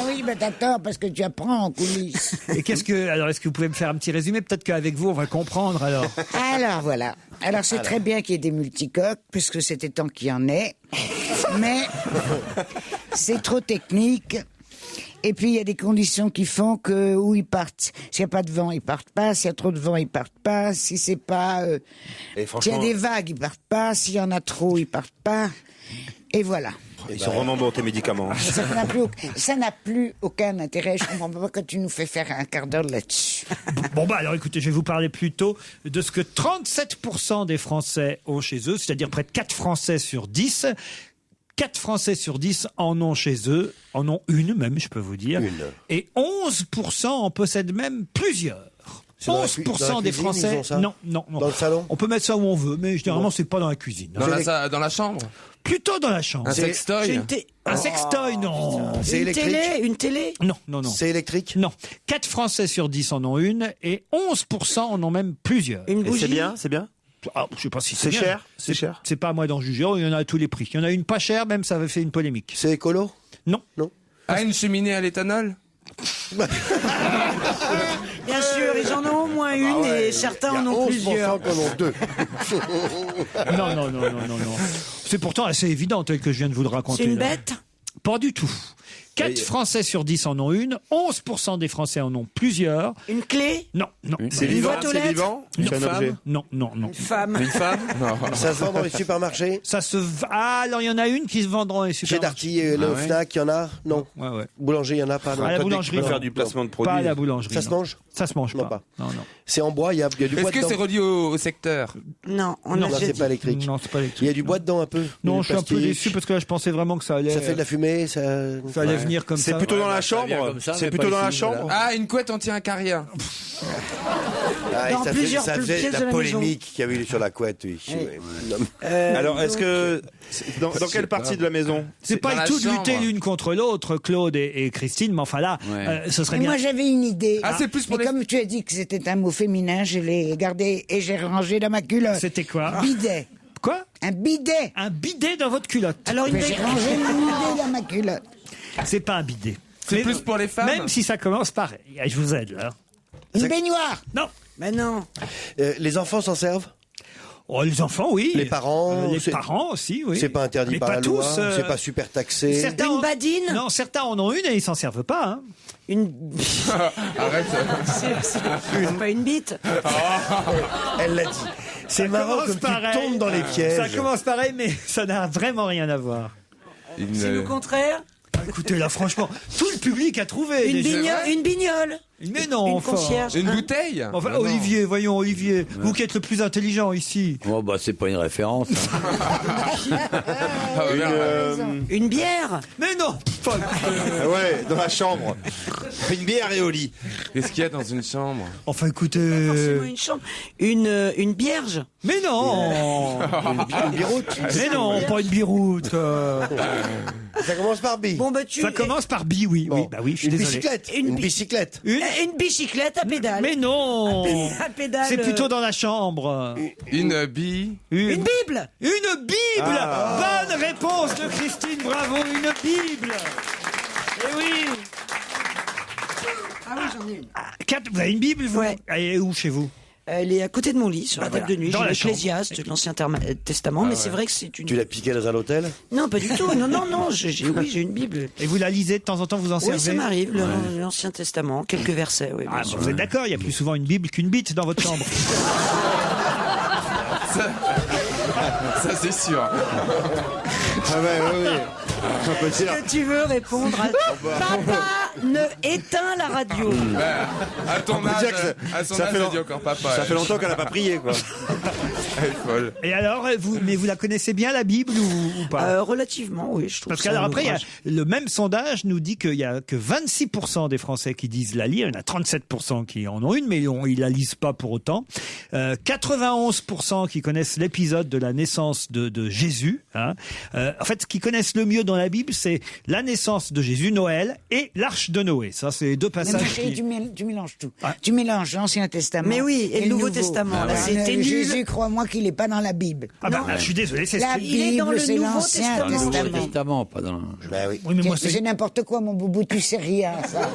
Oui, mais t'attends, parce que tu apprends en coulisses. Et est-ce que vous pouvez me faire un petit résumé? Peut-être qu'avec vous, on va comprendre, alors. Alors, voilà. Alors, c'est très bien qu'il y ait des multicoques, puisque c'était temps qu'il y en ait. Mais c'est trop technique. Et puis, il y a des conditions qui font que où ils partent. S'il n'y a pas de vent, ils partent pas. S'il y a trop de vent, ils partent pas. Si c'est pas... S'il y a des vagues, ils partent pas. S'il y en a trop, ils partent pas. Et voilà. Ils sont vraiment bons, tes médicaments. Ça n'a plus aucun intérêt. Je comprends pas quand tu nous fais faire un quart d'heure là-dessus. Bon, alors écoutez, je vais vous parler plutôt de ce que 37% des Français ont chez eux, c'est-à-dire près de 4 Français sur 10. 4 Français sur 10 en ont chez eux, en ont une même, je peux vous dire. Et 11% en possèdent même plusieurs. 11% des Français. Non. Dans le salon? On peut mettre ça où on veut, mais généralement, c'est pas dans la cuisine. Dans la chambre? Plutôt dans la chambre. Un sextoy? Un sextoy, non. C'est électrique? Une télé? Non. C'est électrique? Non. 4 Français sur 10 en ont une et 11% en ont même plusieurs. Une bougie? C'est bien? Je sais pas si c'est cher. C'est cher. C'est pas à moi d'en juger. Il y en a à tous les prix. Il y en a une pas chère, même ça avait fait une polémique. C'est écolo? Non. Ah, une cheminée à l'éthanol? Bien sûr, ils en ont au moins une et certains en ont plusieurs. Qu'on en deux. Non. C'est pourtant assez évident tel que je viens de vous le raconter. C'est une là. bête? Pas du tout. 4 Français sur 10 en ont une, 11% des Français en ont plusieurs. Une clé? Non. C'est vivant, c'est vivant. Une C'est un objet. Non. Une femme? Une femme. Ça se vend dans les supermarchés? Alors il y en a une qui se vend dans les Chez supermarchés. Darty, le Fnac, il y en a? Non. Ouais. Boulanger, il y en a pas? Non. À la boulangerie, Tu peux non. faire du placement de produits. Pas à la boulangerie. Ça se non. mange? Ça se mange Non, pas. Non. C'est en bois, il y a du bois Est-ce dedans. que c'est relié au secteur? Non, on Non, a Non, déjà c'est dit. pas électrique. Non, c'est pas électrique. Il y a du bois dedans un peu? Non, Du je suis un peu plastique. déçu parce que là, je pensais vraiment que ça allait. Ça fait de la fumée, ça allait venir comme ça. C'est plutôt dans la ça vient chambre. comme ça, C'est mais plutôt pas dans la ici, chambre. Ah, une couette anti-incarien. Ah, Dans ça plusieurs ça faisait pièces de de la la maison. polémique qu'il y avait eu sur la couette. Oui. Non, Alors, est-ce que dans quelle partie de la maison? C'est Dans pas la tout de lutter chambre. l'une contre l'autre, Claude et Christine, mais enfin là, ce serait Et bien. moi, j'avais une idée. Ah, c'est plus pour Mais les... comme tu as dit que c'était un mot féminin, je l'ai gardé et j'ai rangé dans ma culotte. C'était quoi? Bidet. Quoi? Un bidet. Un bidet dans votre culotte. Alors, Mais j'ai rangé mon bidet dans ma culotte. C'est pas un bidet. C'est Mais- plus pour les femmes. Même si ça commence pareil. Je vous aide là. Une baignoire. Non. Mais non. Les enfants s'en servent? Oh, les enfants, oui. Les parents, Les c'est- parents aussi, oui. C'est pas interdit Mais par pas la tous, loi, c'est pas super taxé. Certains Une en- badine? Non, certains en ont une et ils s'en servent pas. Hein. Une. Arrête. C'est pas une bite? Elle l'a dit. C'est Ça marrant commence comme tu pareil. tombes dans les pièges. Ça commence pareil, mais ça n'a vraiment rien à voir. C'est le contraire? Écoutez, là, franchement, tout le public a trouvé. Une déjà. bignole? Une bignole? Mais non, Une enfin. concierge? Une bouteille. Enfin, Non, non. Olivier, voyons, Olivier, vous qui êtes le plus intelligent ici. Oh, bah, c'est pas une référence. Une bière? Mais non, Paul. Ouais, dans la chambre. Une bière et au lit. Qu'est-ce qu'il y a dans une chambre? Enfin, écoutez. Forcément une chambre. Une bierge? Mais non. Une biroute. Mais non, pas une biroute. Ça commence par bi. Bon, bah, Ça commence par bi, oui. Bon. Oui, bah oui, je suis Une désolé. bicyclette. Une Une bi- bicyclette. Une bicyclette à pédale. Mais non. À pédale. C'est plutôt dans la chambre. Une bille. Une Bible? Une Bible. Bonne réponse de Christine, bravo, une Bible. Eh oui. Ah oui, j'en ai une. Vous avez une Bible, vous? Ouais. Elle est où chez vous? Elle est à côté de mon lit, sur la table de nuit. Dans J'ai la chambre. l'Ecclésiaste, l'Ancien Testament, mais c'est vrai que c'est une... Tu l'as piqué dans un hôtel? Non, pas du tout. Non. J'ai une Bible. Et vous la lisez de temps en temps, vous en servez? Oui, ça m'arrive, l'Ancien Testament, quelques versets, oui. Ah, bien sûr. vous êtes d'accord, il y a plus souvent une Bible qu'une bite dans votre chambre. Ça, c'est sûr. Ah ouais. On peut dire. Est-ce que tu veux répondre à... Papa, ne éteins la radio. À ton On peut âge, dire que à son ça âge, fait elle dit encore papa. Ça fait longtemps qu'elle n'a pas prié, quoi. Elle est folle. Et alors, vous la connaissez bien, la Bible, ou pas? Relativement, oui, je trouve. Parce ça qu'alors un après, il y a- ouvrage. le même sondage nous dit qu'il y a que 26% des Français qui disent la lire. Il y en a 37% qui en ont une, mais ils la lisent pas pour autant. 91% qui connaissent l'épisode de la naissance de Jésus. Hein. En fait, ce qu'ils connaissent le mieux dans la Bible, c'est la naissance de Jésus, Noël, et l'arche de Noé. Ça, c'est les deux Mais passages. ma chérie, qui- tu mélanges tout. Ah. Tu mélanges l'Ancien Testament. Mais oui, et le Nouveau Testament. Là, c'était nul. Jésus, crois-moi qu'il n'est pas dans la Bible. Ah bah, je suis désolé, c'est La ce Il est dans Bible, le c'est Nouveau l'Ancien Testament. Dans le Nouveau Testament. Testament, pas dans. Ben oui. Oui, mais moi, C'est c'est n'importe quoi, mon boubou, tu sais rien, ça.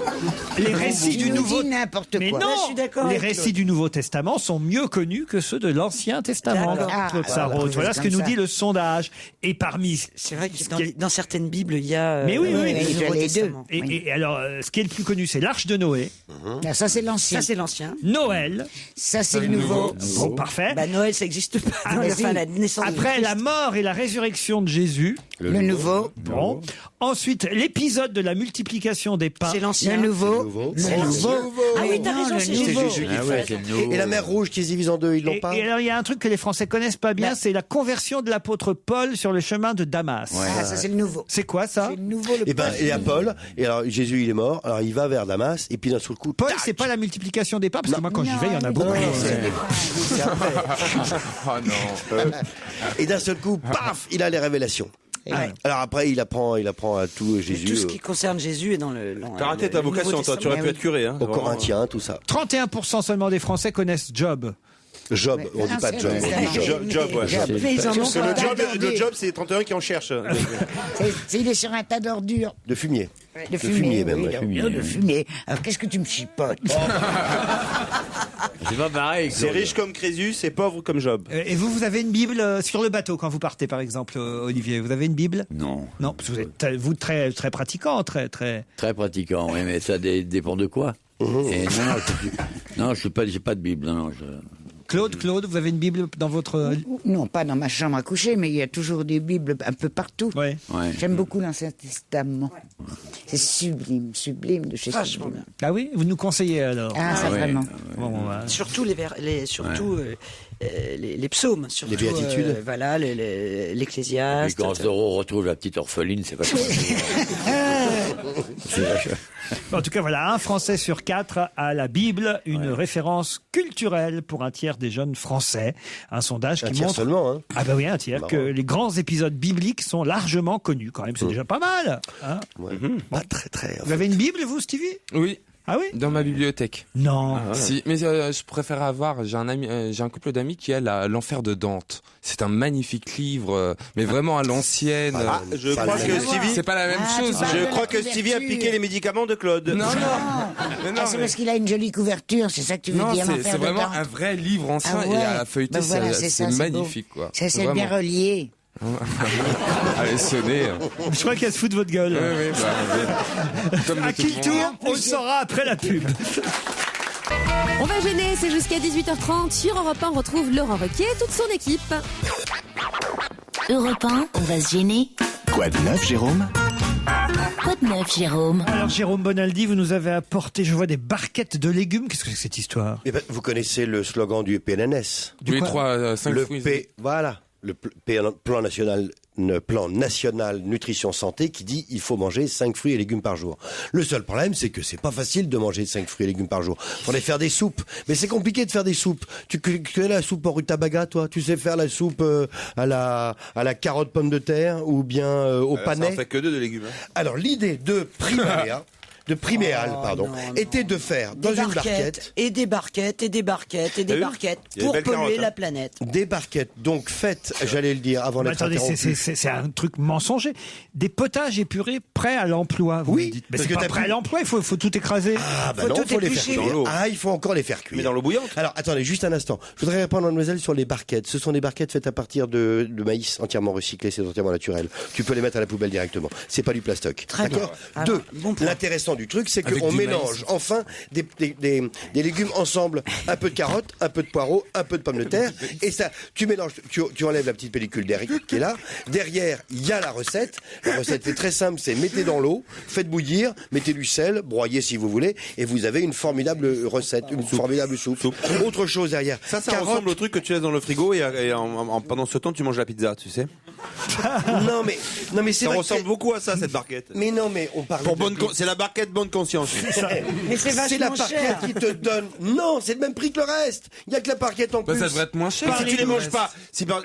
les récits Tu du nous Nouveau. dis n'importe Mais quoi. non, Là, je suis d'accord les avec récits Claude. du Nouveau Testament sont mieux connus que ceux de l'Ancien Testament. D'accord. Claude Ah, Sarraute. Voilà ce que comme nous ça. dit le sondage. Et parmi C'est vrai que ce dans, qui est- dans certaines Bibles, il y a... Mais oui, oui, le oui, Nouveau les deux. Testament. Et alors, ce qui est le plus connu, c'est l'arche de Noé, Ah, ça, c'est l'Ancien. Ça, c'est l'Ancien. Noël. Ça, c'est le Nouveau. Bon, parfait. Bah, Noël, ça n'existe pas. Ah, Dans mais le- si. enfin, la naissance de Après Christ. la mort et la résurrection de Jésus. Le Nouveau. Bon. Ensuite, l'épisode de la multiplication des pains. C'est l'Ancien. Le Nouveau. Le Nouveau. Ah oui, t'as Non, raison, le c'est Nouveau. Jésus qui Ah ouais, fait. c'est le nouveau. Et la mer Rouge qui se divise en deux, ils l'ont pas? Et alors, il y a un truc que les Français connaissent pas bien, c'est la conversion de l'apôtre Paul sur le chemin de Damas. Ah, ça, c'est le Nouveau. C'est quoi ça? C'est le Nouveau, le Et ben, et à Paul, et alors Jésus il est mort, alors il va vers Damas, et puis d'un seul coup, Paul, tac, c'est pas la multiplication des pains, parce que Non. moi, quand j'y vais, il y en a beaucoup. non, Ouais. c'est après. Oh non. Et d'un seul coup, paf, il a les révélations. Ouais. Alors après, il apprend à tout Mais Jésus, tout ce qui concerne Jésus est dans le... T'as raté ta vocation, toi. Tu aurais pu être curé. Hein, aux vraiment. Corinthiens, tout ça. 31% seulement des Français connaissent Job. Job, on dit pas Job. Job, ouais. Mais ils en ont pas. Le job, c'est les 31 qui en cherchent. Il est sur un tas d'ordures. De fumier. De fumier, même. De fumier. Alors qu'est-ce que tu me chipotes? C'est pas pareil. C'est riche comme Crésus, c'est pauvre comme Job. Et vous avez une Bible sur le bateau quand vous partez, par exemple, Olivier? Vous avez une Bible? Non. Non, parce que vous êtes très très pratiquant, très. Très pratiquant, oui, mais ça dépend de quoi. Et non, j'ai pas de Bible. Non, Claude, vous avez une Bible dans votre... Non, pas dans ma chambre à coucher, mais il y a toujours des Bibles un peu partout. Ouais. J'aime beaucoup l'Ancien Testament. C'est sublime de chez sublime. Ah oui? Vous nous conseillez alors? Ah, ça vraiment. Surtout les psaumes. Surtout, les béatitudes. Voilà, l'Ecclésiaste. Et quand Zorro retrouve la petite orpheline, c'est pas En tout cas, voilà, 1 Français sur 4 a la Bible, une référence culturelle pour un tiers des jeunes Français. Un sondage qui montre... seulement, hein. Ah bah oui, un tiers, que les grands épisodes bibliques sont largement connus. Quand même, c'est déjà pas mal. Hein. Pas très. Vous avez une Bible, vous, Stevie? Oui. Ah oui? Dans ma bibliothèque. Non. Si, mais je préfère avoir. J'ai un couple d'amis qui a l'Enfer de Dante. C'est un magnifique livre, mais vraiment à l'ancienne. Je crois que Stevie. C'est pas la même chose. Je crois que Stevie a piqué les médicaments de Claude. Non. C'est parce qu'il a une jolie couverture, c'est ça que tu veux dire? Non, c'est vraiment un vrai livre ancien et à feuilleter, c'est magnifique, quoi. Ça, c'est bien relié. Allez, sonnez. Je crois qu'elle se fout de votre gueule. À qui le tour? On le saura après la pub. On va gêner, c'est jusqu'à 18h30. Sur Europe 1, on retrouve Laurent Ruquier et toute son équipe. Europe 1, on va se gêner. Quoi de neuf, Jérôme? Quoi de neuf, Jérôme? Alors, Jérôme Bonaldi, vous nous avez apporté, je vois, des barquettes de légumes. Qu'est-ce que c'est que cette histoire? Vous connaissez le slogan du PNNS? Du 5 fruits. Voilà. Le plan national nutrition santé qui dit il faut manger 5 fruits et légumes par jour. Le seul problème, c'est que c'est pas facile de manger 5 fruits et légumes par jour. Faudrait faire des soupes. Mais c'est compliqué de faire des soupes. Tu connais la soupe en rutabaga, toi? Tu sais faire la soupe à la carotte pomme de terre ou bien au panais? Ça en fait que 2 de légumes. Hein. Alors, l'idée de Priméal, était de faire dans une barquette. Et des barquettes pour polluer la planète. Des barquettes, donc faites, j'allais le dire avant d'être interrompu. C'est un truc mensonger. Des potages épurés prêts à l'emploi. Vous me dites. Mais c'est pas prêt à l'emploi, il faut tout écraser. Ah bah non, il faut les faire cuire. Il faut encore les faire cuire. Mais dans l'eau bouillante. Alors attendez, juste un instant. Je voudrais répondre à mademoiselle sur les barquettes. Ce sont des barquettes faites à partir de maïs entièrement recyclé, c'est entièrement naturel. Tu peux les mettre à la poubelle directement. C'est pas du plastoc. D'accord. Deux, l'intéressant du truc, c'est qu'on mélange enfin des légumes ensemble, un peu de carottes, un peu de poireaux, un peu de pommes de terre, et ça, tu mélanges, tu enlèves la petite pellicule qui est là. Derrière, il y a la recette. La recette est très simple, c'est mettez dans l'eau, faites bouillir, mettez du sel, broyez si vous voulez, et vous avez une formidable recette, une formidable soupe. Autre chose derrière. Ça ressemble au truc que tu laisses dans le frigo et pendant ce temps tu manges la pizza, tu sais. non mais c'est ça ressemble beaucoup à ça, cette barquette. Mais non, mais on parle c'est la barquette bonne conscience. Mais c'est la barquette qui te donne. Non, c'est le même prix que le reste. Il y a que la barquette en plus. Ça devrait être moins cher. Si tu les manges pas,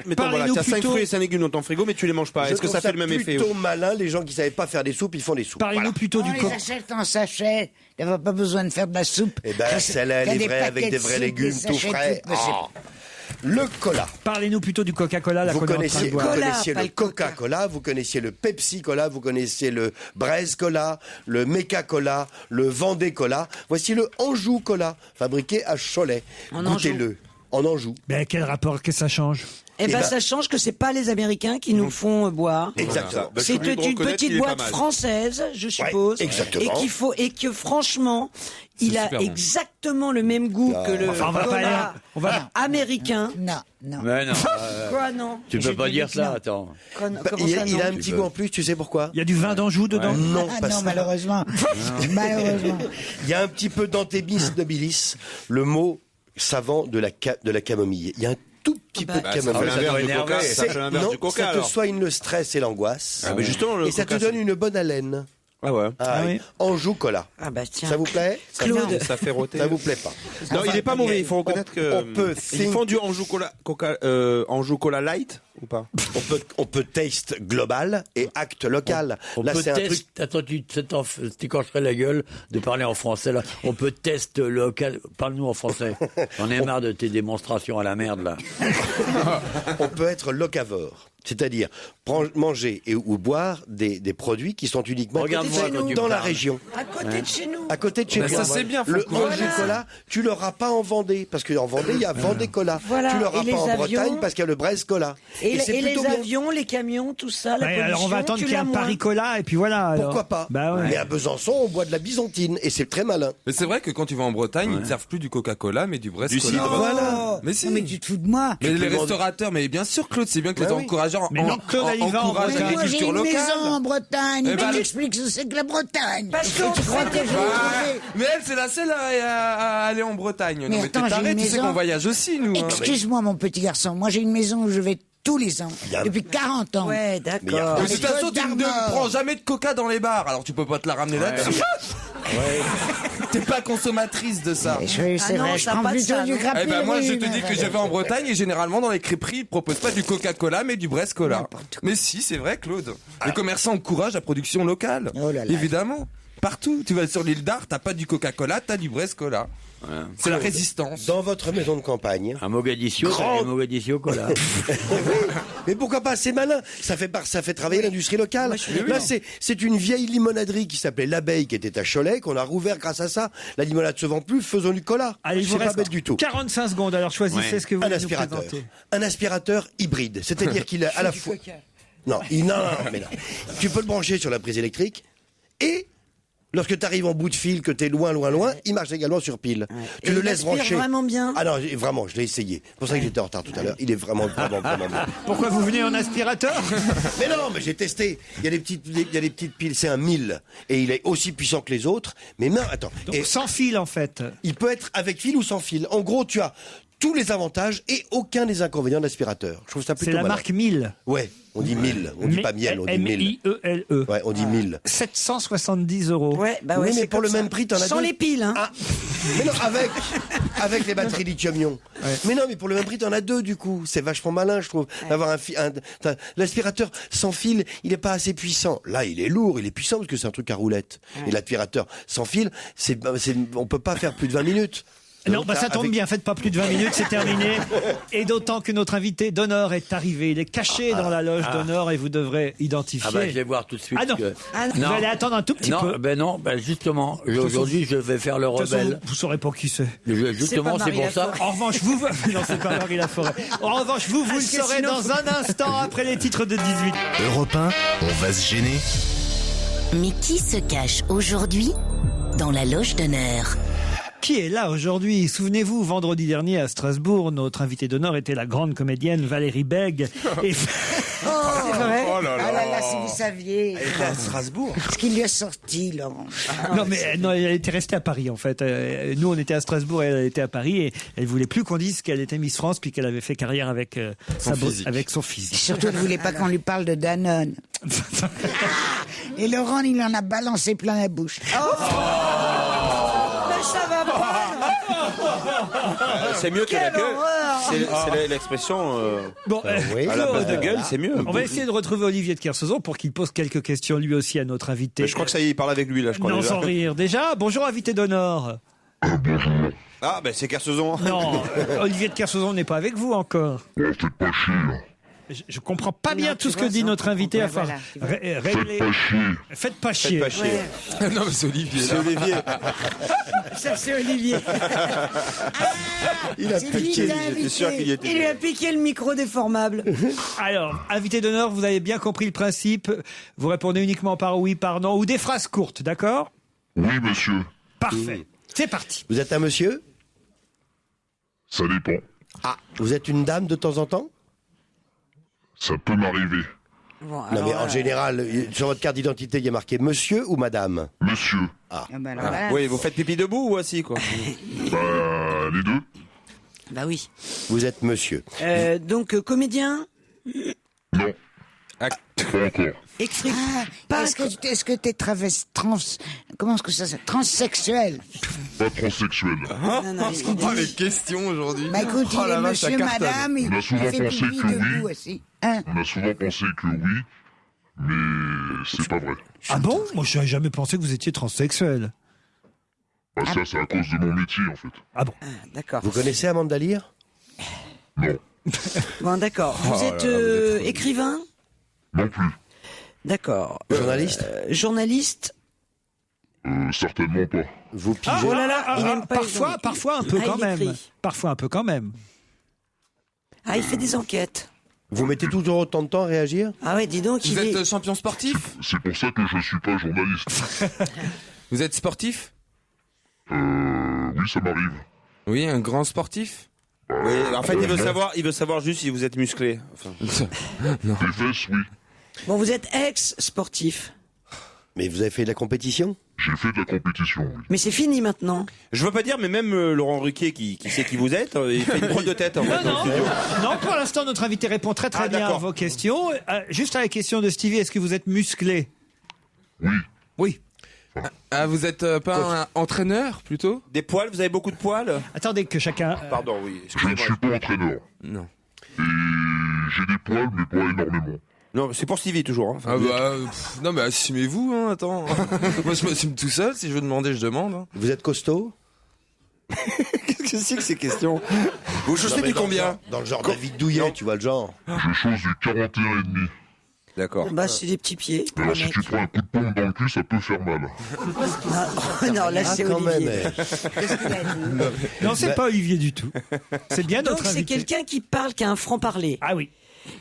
mettons voilà, tu as 5 fruits et 5 légumes dans ton frigo, mais tu les manges pas. Est-ce que ça fait le même effet? C'est plutôt malin, les gens qui savaient pas faire des soupes, ils font des soupes. Parlez-nous plutôt du coq. On les achète en sachet. Il n'y a pas besoin de faire de la soupe. Eh ben, celle-là, elle est vraie avec des vrais légumes tout frais. Le cola. Parlez-nous plutôt du Coca-Cola. Vous connaissiez le Coca-Cola, vous connaissiez le Pepsi-Cola, vous connaissiez le Braise-Cola, le Meca-Cola, le Vendée-Cola. Voici le Anjou-Cola, fabriqué à Cholet. Goûtez-le. En Anjou. Mais quel rapport? Qu'est-ce que ça change? Ça change que c'est pas les Américains qui nous font boire. Exactement. C'est une petite boîte française, je suppose. Exactement. Et que franchement, il a exactement le même goût que le cola américain. Non. Mais non. Quoi, non? Tu peux pas dire ça, attends. Il a un petit goût en plus, tu sais pourquoi? Il y a du vin d'Anjou dedans? Non, malheureusement. Malheureusement. Il y a un petit peu d'antébis de bilis, le mot savant de la camomille. Il y a un tout petit peu de camomille. Ça fait l'inverse du coca. Ça te soigne le stress et l'angoisse. Mais justement, et ça te donne une bonne haleine. Ah ouais. Oui. Anjou Cola. Ah bah tiens. Ça vous plaît? Claude. Ça fait roter. Ça vous plaît pas? Non, il est pas mauvais. Il faut reconnaître ils font du Anjou Cola Light ou pas? On peut taste global et acte local. On là, peut c'est un truc. Attends, tu t'écorcherais la gueule de parler en français là. On peut test local. Parle-nous en français. J'en ai marre de tes démonstrations à la merde là. On peut être locavore. C'est-à-dire manger ou boire des produits qui sont uniquement dans la région. À côté de chez nous. À côté de chez nous. Ça c'est bien. Le Anjou Cola, tu l'auras pas en Vendée, parce qu'en Vendée il y a Vendée Cola. Voilà. Tu l'auras Et pas en les Bretagne avions. parce qu'il y a le Brest Cola. Et c'est les plutôt bien. avions, les camions, tout ça, la pollution. Alors on va attendre tu qu'il y ait l'as un moins. Paris Cola et puis voilà. alors. Pourquoi pas? Bah ouais. Mais à Besançon, on boit de la byzantine et c'est très malin. Mais c'est vrai que quand tu vas en Bretagne, ils ne servent plus du Coca-Cola, mais du Brest Du Cola. cidre. Voilà. Mais si. Non, mais tu te fous de moi. Mais les restaurateurs, mais bien sûr, Claude, c'est bien que les encourageurs Mais non, Claude, il va en encouragent Bretagne. Mais moi, j'ai l'agriculture une locale. maison en Bretagne. Eh Mais ben, tu expliques ce que c'est que la Bretagne. Parce qu'on tu crois que je vais trouver. Mais elle, c'est la seule à aller en Bretagne. Non, mais attends, t'es j'ai taré, une tu sais maison. qu'on voyage aussi, nous. hein. Excuse-moi, mon petit garçon. Moi, j'ai une maison où je vais tous les ans. Depuis 40 ans. Ouais, d'accord. De toute façon, tu ne prends jamais de coca dans les bars, alors tu peux pas te la ramener là-dessus. T'es pas consommatrice de ça. C'est Ah non, vrai, je ça prends pas de plutôt ça, du non. crapule. Eh ben moi je te dis que je vais en Bretagne et généralement dans les crêperies ils proposent pas du Coca-Cola mais du Brest Cola. Mais si c'est vrai Claude. Les commerçants encouragent la production locale. Oh là là. Évidemment. Partout. Tu vas sur l'île d'Ar, t'as pas du Coca-Cola, t'as du Brest Cola. C'est la résistance. Dans votre maison de campagne. À Mogadiscio, t'as les Mogadiscio Cola. Mais pourquoi pas? C'est malin. Ça fait travailler l'industrie locale. Là, c'est une vieille limonaderie qui s'appelait l'Abeille, qui était à Cholet, qu'on a rouvert grâce à ça. La limonade se vend plus, faisons du cola. Allez, il vous C'est pas reste bête du tout. 45 secondes, alors choisissez ce que vous Un voulez nous aspirateur. présenter. Un aspirateur hybride. C'est-à-dire qu'il a à la fois. Non, non, mais non. Tu peux le brancher sur la prise électrique et. Lorsque tu arrives en bout de fil, que tu es loin, il marche également sur pile. Tu le laisses brancher. vraiment bien. Ah non, vraiment, je l'ai essayé. C'est pour ça que j'étais en retard tout à l'heure. Il est vraiment bien. Pourquoi vous venez en aspirateur? Mais non, mais j'ai testé. Il y a des petites piles, c'est un 1000. Et il est aussi puissant que les autres. Mais non, attends. Donc, sans fil, en fait. Il peut être avec fil ou sans fil. En gros, tu as tous les avantages et aucun des inconvénients de l'aspirateur. Je trouve ça plutôt C'est la malin. marque 1000. Ouais, on dit 1000. On dit pas miel, on dit 1000. M-I-E-L-E. Ouais, on dit 1000. 770 €. Ouais, bah ouais, Oui, mais c'est pour comme le ça. même prix, t'en as Sans deux. les piles, hein. Ah, mais non, avec les batteries lithium-ion. Mais non, mais pour le même prix, t'en as deux, du coup. C'est vachement malin, je trouve, d'avoir l'aspirateur sans fil, il est pas assez puissant. Là, il est lourd, il est puissant parce que c'est un truc à roulette. Et l'aspirateur sans fil, on peut pas faire plus de 20 minutes. Non, bah ça tombe bien, faites pas plus de 20 minutes, c'est terminé. Et d'autant que notre invité d'honneur est arrivé. Il est caché dans la loge d'honneur et vous devrez identifier. Ah bah je vais voir tout de suite. Ah non, vous allez attendre un tout petit peu. Non, justement, aujourd'hui je vais faire le De toute façon, rebelle. vous saurez pas qui c'est. Justement, c'est pour ça. En revanche, non, c'est pas Marie Laforêt. En revanche, vous le saurez dans un instant après les titres de 18. Europe 1, on va se gêner. Mais qui se cache aujourd'hui dans la loge d'honneur? Qui est là aujourd'hui? Souvenez-vous, vendredi dernier à Strasbourg, notre invitée d'honneur était la grande comédienne Valérie Bègue. Et... C'est vrai. Oh là là. Ah là là, si vous saviez. Elle était à Strasbourg. Ce qui lui est sorti, Laurent. Non, mais non, elle était restée à Paris en fait. Nous, on était à Strasbourg et elle était à Paris et elle voulait plus qu'on dise qu'elle était Miss France puis qu'elle avait fait carrière avec son physique. Surtout, elle ne voulait pas qu'on lui parle de Danone. Et Laurent, il en a balancé plein la bouche. Mais ça va pas. C'est mieux que la Quelle gueule. horreur. C'est l'expression. Bon, oui. À la base de Claude, gueule, c'est mieux. on va essayer de retrouver Olivier de Kersauzon pour qu'il pose quelques questions lui aussi à notre invité. Mais je crois que ça y est, il parle avec lui là, je crois. Non, déjà. sans rire. Déjà, bonjour invité d'honneur. Ah, ben c'est Kersauzon. Non, Olivier de Kersauzon n'est pas avec vous encore. Je comprends pas bien tout ce que dit notre invité. Enfin, régler. Faites pas chier. Faites pas chier. Non mais c'est Olivier. C'est Olivier. Ça, c'est Olivier. Il a piqué. J'étais sûr qu'il y était. Il lui a piqué le micro déformable. Alors, invité d'honneur, vous avez bien compris le principe. Vous répondez uniquement par oui, par non, ou des phrases courtes, d'accord? Oui, monsieur. Parfait. C'est parti. Vous êtes un monsieur? Ça dépend. Ah, vous êtes une dame de temps en temps? Ça peut m'arriver. Bon, Non, mais en général, sur votre carte d'identité, il y a marqué monsieur ou madame? Monsieur. Ah. Ah bah alors voilà. Oui, vous faites pipi debout ou assis, quoi? Les deux. Bah oui. Vous êtes monsieur. Donc, comédien? Non. Pas encore. Est-ce que t'es comment est-ce que ça s'appelle, transsexuel? Pas transsexuel. Les questions aujourd'hui. Bah écoute, il est monsieur, madame, il fait pipi debout aussi. On a souvent pensé que oui, mais c'est pas vrai. Ah bon? Moi, je n'avais jamais pensé que vous étiez transsexuel. Bah ça, c'est à cause de mon métier, en fait. Ah bon? D'accord. Vous connaissez Amanda Lear? Non. Bon, d'accord. Vous êtes écrivain? Non plus. D'accord. Journaliste? Journaliste? Certainement pas. Vous pigez? Oh là là, il aime pas parfois un peu quand même. écrit. Parfois un peu quand même. Ah, il fait des enquêtes. Vous mettez toujours autant de temps à réagir? Ah ouais, dis donc, Vous êtes champion sportif? C'est pour ça que je suis pas journaliste. Vous êtes sportif? Oui, ça m'arrive. Oui, un grand sportif? Oui, en fait, il veut savoir juste si vous êtes musclé. Enfin. Non. Les fesses, oui. Bon, vous êtes ex-sportif. Mais vous avez fait de la compétition? J'ai fait de la compétition, oui. Mais c'est fini maintenant. Je veux pas dire, mais même Laurent Ruquier, qui sait qui vous êtes, il fait une drôle de tête. En fait, dans le studio. Non, pour l'instant, notre invité répond très bien à vos questions. Juste à la question de Stevie, est-ce que vous êtes musclé? Oui. Oui. Ah, vous êtes pas un entraîneur, plutôt? Des poils, vous avez beaucoup de poils? Attendez que chacun... Pardon, oui. Je ne suis pas entraîneur. Non. Et j'ai des poils, mais pas énormément. Non, c'est pour Stevie toujours. Hein. Ah bah, non mais assumez-vous, hein, attends. Moi je m'assume tout seul, si je veux demander, je demande. Hein. Vous êtes costaud? Qu'est-ce que c'est que ces questions? Vous chaussez du combien? Dans le genre David Douillet, tu vois le genre. Je chausse du 41,5. D'accord. Bah, c'est des petits pieds. Là, si tu prends un coup de pompe dans le cul, ça peut faire mal. Non, là c'est Olivier. Non, c'est pas Olivier du tout. C'est bien notre Donc c'est invité. quelqu'un qui parle, qui a un franc-parler. Ah oui.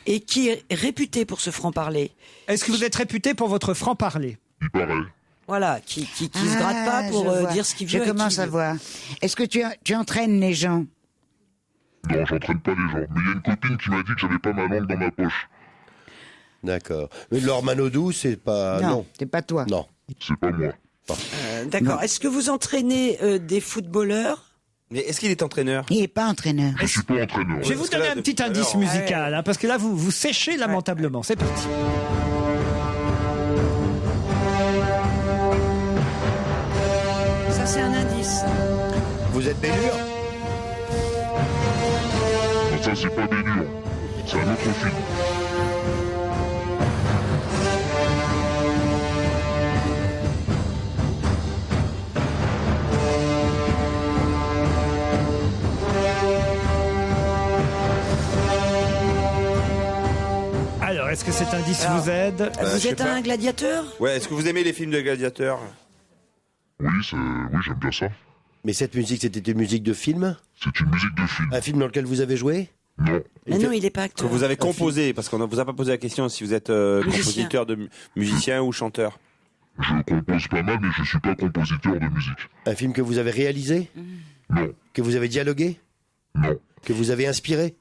Et qui est réputé pour ce franc-parler. Est-ce que vous êtes réputé pour votre franc-parler? Il paraît. Voilà, qui se gratte pas pour dire ce qu'il veut. Je commence à voir. Est-ce que tu entraînes les gens? Non, j'entraîne pas les gens. Mais il y a une copine qui m'a dit que j'avais pas ma langue dans ma poche. D'accord. Mais Laure Manodou, c'est pas... Non, c'est pas toi. Non. C'est pas moi. D'accord. Est-ce que vous entraînez des footballeurs? Mais est-ce qu'il est entraîneur? Il est pas entraîneur. Je suis pas entraîneur. Je vais vous donner un petit indice musical, hein, parce que là, vous séchez lamentablement. C'est parti. Ça, c'est un indice. Vous êtes Bénure? Non, ça, c'est pas Bénure. C'est un autre film. Alors, est-ce que cet indice vous aide? Vous êtes un gladiateur? Ouais, est-ce que vous aimez les films de gladiateurs? Oui, j'aime bien ça. Mais cette musique, c'était une musique de film? C'est une musique de film. Un film dans lequel vous avez joué? Non. Mais non, il est pas acteur. Que vous avez composé, parce qu'on ne vous a pas posé la question si vous êtes compositeur de musicien ou chanteur. Je compose pas mal, mais je suis pas compositeur de musique. Un film que vous avez réalisé? Non. Que vous avez dialogué? Non. Que vous avez inspiré?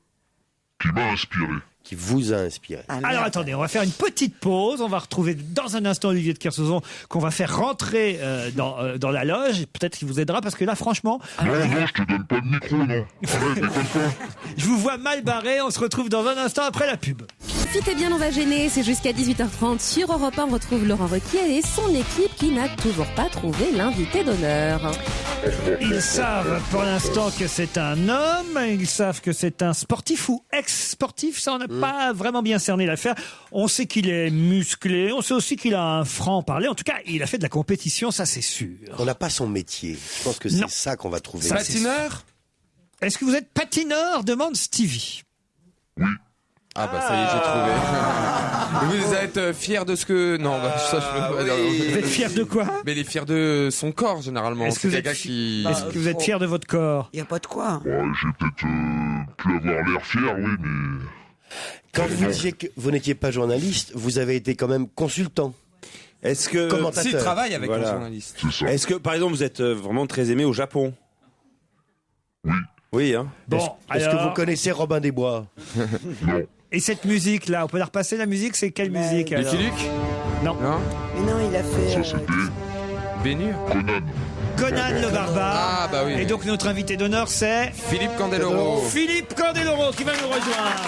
Qui m'a inspiré. Qui vous a inspiré. Alors attendez, on va faire une petite pause. On va retrouver dans un instant Olivier de Kersauzon qu'on va faire rentrer dans la loge. Peut-être qu'il vous aidera parce que là, franchement... Non, je te donne pas de micro, non. Arrête, déconne pas. Je vous vois mal barré. On se retrouve dans un instant après la pub. Profitez bien, on va gêner. C'est jusqu'à 18h30 sur Europe 1. On retrouve Laurent Ruquier et son équipe qui n'a toujours pas trouvé l'invité d'honneur. Ils savent pour l'instant que c'est un homme. Ils savent que c'est un sportif ou ex-sportif. Ça, on n'a pas vraiment bien cerné l'affaire. On sait qu'il est musclé. On sait aussi qu'il a un franc-parler. En tout cas, il a fait de la compétition, ça c'est sûr. On n'a pas son métier. Je pense que c'est ça qu'on va trouver. Patineur? Est-ce que vous êtes patineur? Demande Stevie. Oui. Ah bah ça y est, j'ai trouvé. Vous êtes fier de ce que... Non, bah, ça je peux pas dire. Vous êtes fier de quoi? Mais il est fier de son corps, généralement. Est-ce que, c'est quelqu'un qui... Est-ce que vous êtes fier de votre corps? Il n'y a pas de quoi. Ouais, j'ai peut-être pu avoir l'air fier, oui, mais... Quand vous disiez que vous n'étiez pas journaliste, vous avez été quand même consultant. Est-ce que... Commentateur. S'il travaille avec un journaliste. Est-ce que, par exemple, vous êtes vraiment très aimé au Japon? Oui. Oui, hein. Bon, Est-ce que vous connaissez Robin des Bois? Non. Et cette musique-là, on peut la repasser la musique? C'est quelle musique alors? Lucky Luke? Non. Mais non, il a fait... Ça, c'était Bénure? Conan. Conan le barbare. Ah bah oui. Et donc notre invité d'honneur c'est Philippe Candeloro. Philippe Candeloro qui va nous rejoindre.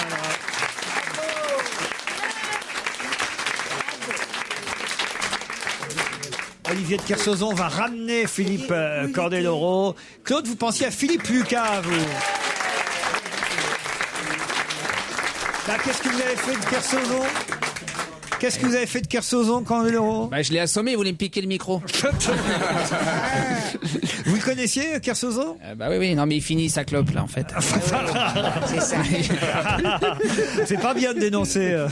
Olivier de Kersauzon va ramener Philippe Candeloro. Claude, vous pensiez à Philippe Lucas, vous? Qu'est-ce que vous avez fait de Kersauzon? Qu'est-ce que vous avez fait de Kersauzon, Candeloro? Je l'ai assommé, il voulait me piquer le micro. Vous le connaissiez, Kersauzon? Oui, non, mais il finit sa clope, là, en fait. C'est ça. C'est pas bien de dénoncer.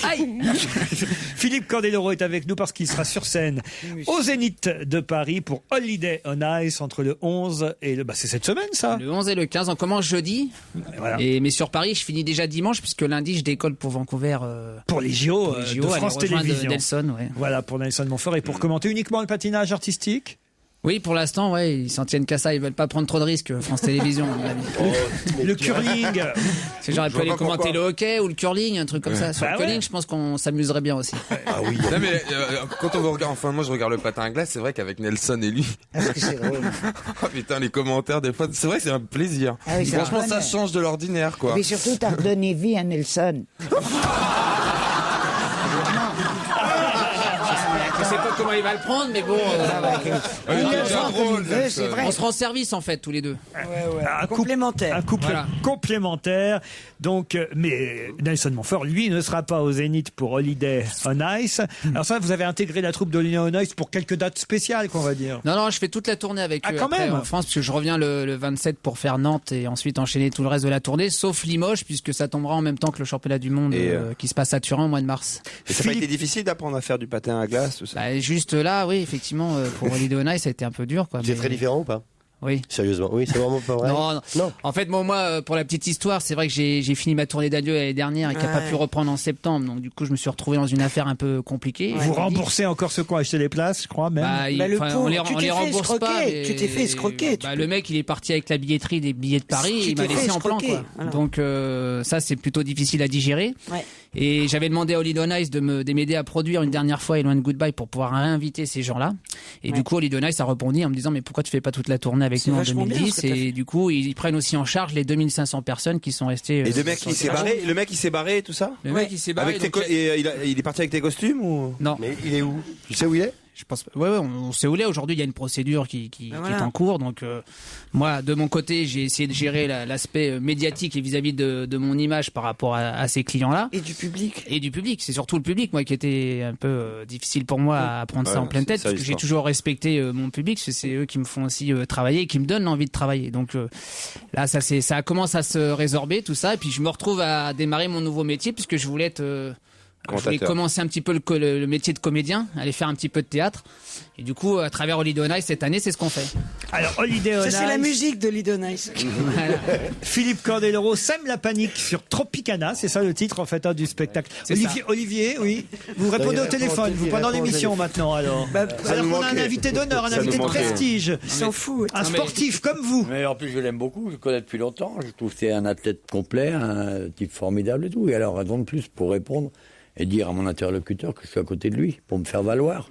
Aïe. Philippe Candeloro est avec nous parce qu'il sera sur scène au Zénith de Paris pour Holiday on Ice entre le 11 et le... c'est cette semaine, ça? Le 11 et le 15, on commence jeudi. Voilà. Mais sur Paris, je finis déjà dimanche, puisque lundi, je décolle pour Vancouver. Pour les JO, de France Télévisions. Nelson, ouais. Voilà, pour Nelson Montfort. Et pour commenter uniquement le patinage artistique? Oui, pour l'instant, ils s'en tiennent qu'à ça. Ils veulent pas prendre trop de risques, France Télévisions, à mon avis. Le curling. J'aurais pu aller commenter le hockey ou le curling, un truc comme ça. Sur le curling, je pense qu'on s'amuserait bien aussi. Ah oui. Non, mais quand on regarde, moi je regarde le patin à glace, c'est vrai qu'avec Nelson et lui. Est-ce que c'est drôle? Oh putain, les commentaires des fois, c'est vrai que c'est un plaisir. Ah oui, franchement, ça change de l'ordinaire, quoi. Mais surtout, t'as redonné vie à Nelson. Je sais pas comment il va le prendre, mais bon. C'est vrai. On se rend service en fait tous les deux. Un complémentaire. Un couple complémentaire. Donc, mais Nelson Montfort, lui, ne sera pas au Zénith pour Holiday on Ice. Alors ça, vous avez intégré la troupe d'Holiday on Ice pour quelques dates spéciales, qu'on va dire. Non, je fais toute la tournée avec eux quand même. en France, parce que je reviens le 27 pour faire Nantes et ensuite enchaîner tout le reste de la tournée, sauf Limoges, puisque ça tombera en même temps que le championnat du monde qui se passe à Turin au mois de mars. Et ça n'a pas été difficile d'apprendre à faire du patin à glace, tout ça? Juste là, oui, effectivement, pour Holiday on Ice, ça a été un peu dur, quoi. C'est très différent ou pas? Oui. Sérieusement, oui, c'est vraiment pas vrai. Non. En fait, moi, pour la petite histoire, c'est vrai que j'ai fini ma tournée d'adieu l'année dernière et qui n'a pas pu reprendre en septembre. Donc, du coup, je me suis retrouvé dans une affaire un peu compliquée. Vous remboursez encore ceux qui ont acheté les places, je crois, même. On les rembourse pas. Tu t'es fait escroquer. Le mec, il est parti avec la billetterie des billets de Paris et il m'a laissé en plan, quoi. Voilà. Donc, ça, c'est plutôt difficile à digérer. Ouais. Et j'avais demandé à Holiday on Ice de m'aider à produire une dernière fois Hello and Goodbye pour pouvoir réinviter ces gens-là. Et du coup, Holiday on Ice a répondu en me disant, mais pourquoi tu fais pas toute la tournée avec nous en 2010? Et du coup, ils prennent aussi en charge les 2500 personnes qui sont restées. Et le mec, il s'est barré et tout ça? Le mec, il s'est barré. Il est parti avec tes costumes ou? Non. Mais il est où? Tu sais où il est? Je pense. On sait où il est. Aujourd'hui, il y a une procédure qui est en cours. Donc, moi, de mon côté, j'ai essayé de gérer l'aspect médiatique et vis-à-vis de mon image par rapport à ces clients-là. Et du public. C'est surtout le public, moi, qui était un peu difficile pour moi à prendre ça en pleine tête, parce que j'ai toujours respecté mon public, parce que c'est eux qui me font aussi travailler et qui me donnent l'envie de travailler. Donc là, ça commence à se résorber, tout ça. Et puis, je me retrouve à démarrer mon nouveau métier, puisque je voulais commencer un petit peu le métier de comédien, aller faire un petit peu de théâtre. Et du coup, à travers Holiday on Ice, cette année, c'est ce qu'on fait. Alors, Holiday on Ice. C'est la musique de Holiday on Ice. Philippe Candeloro sème la panique sur Tropicana. C'est ça le titre, en fait, du spectacle. Olivier, oui. Vous répondez au téléphone, vous, pendant l'émission maintenant, alors. Alors qu'on a un invité d'honneur, un invité de prestige. Il s'en fout. Un sportif comme vous. Mais en plus, je l'aime beaucoup, je le connais depuis longtemps. Je trouve que c'est un athlète complet, un type formidable et tout. Et alors, raison de plus pour répondre et dire à mon interlocuteur que je suis à côté de lui, pour me faire valoir.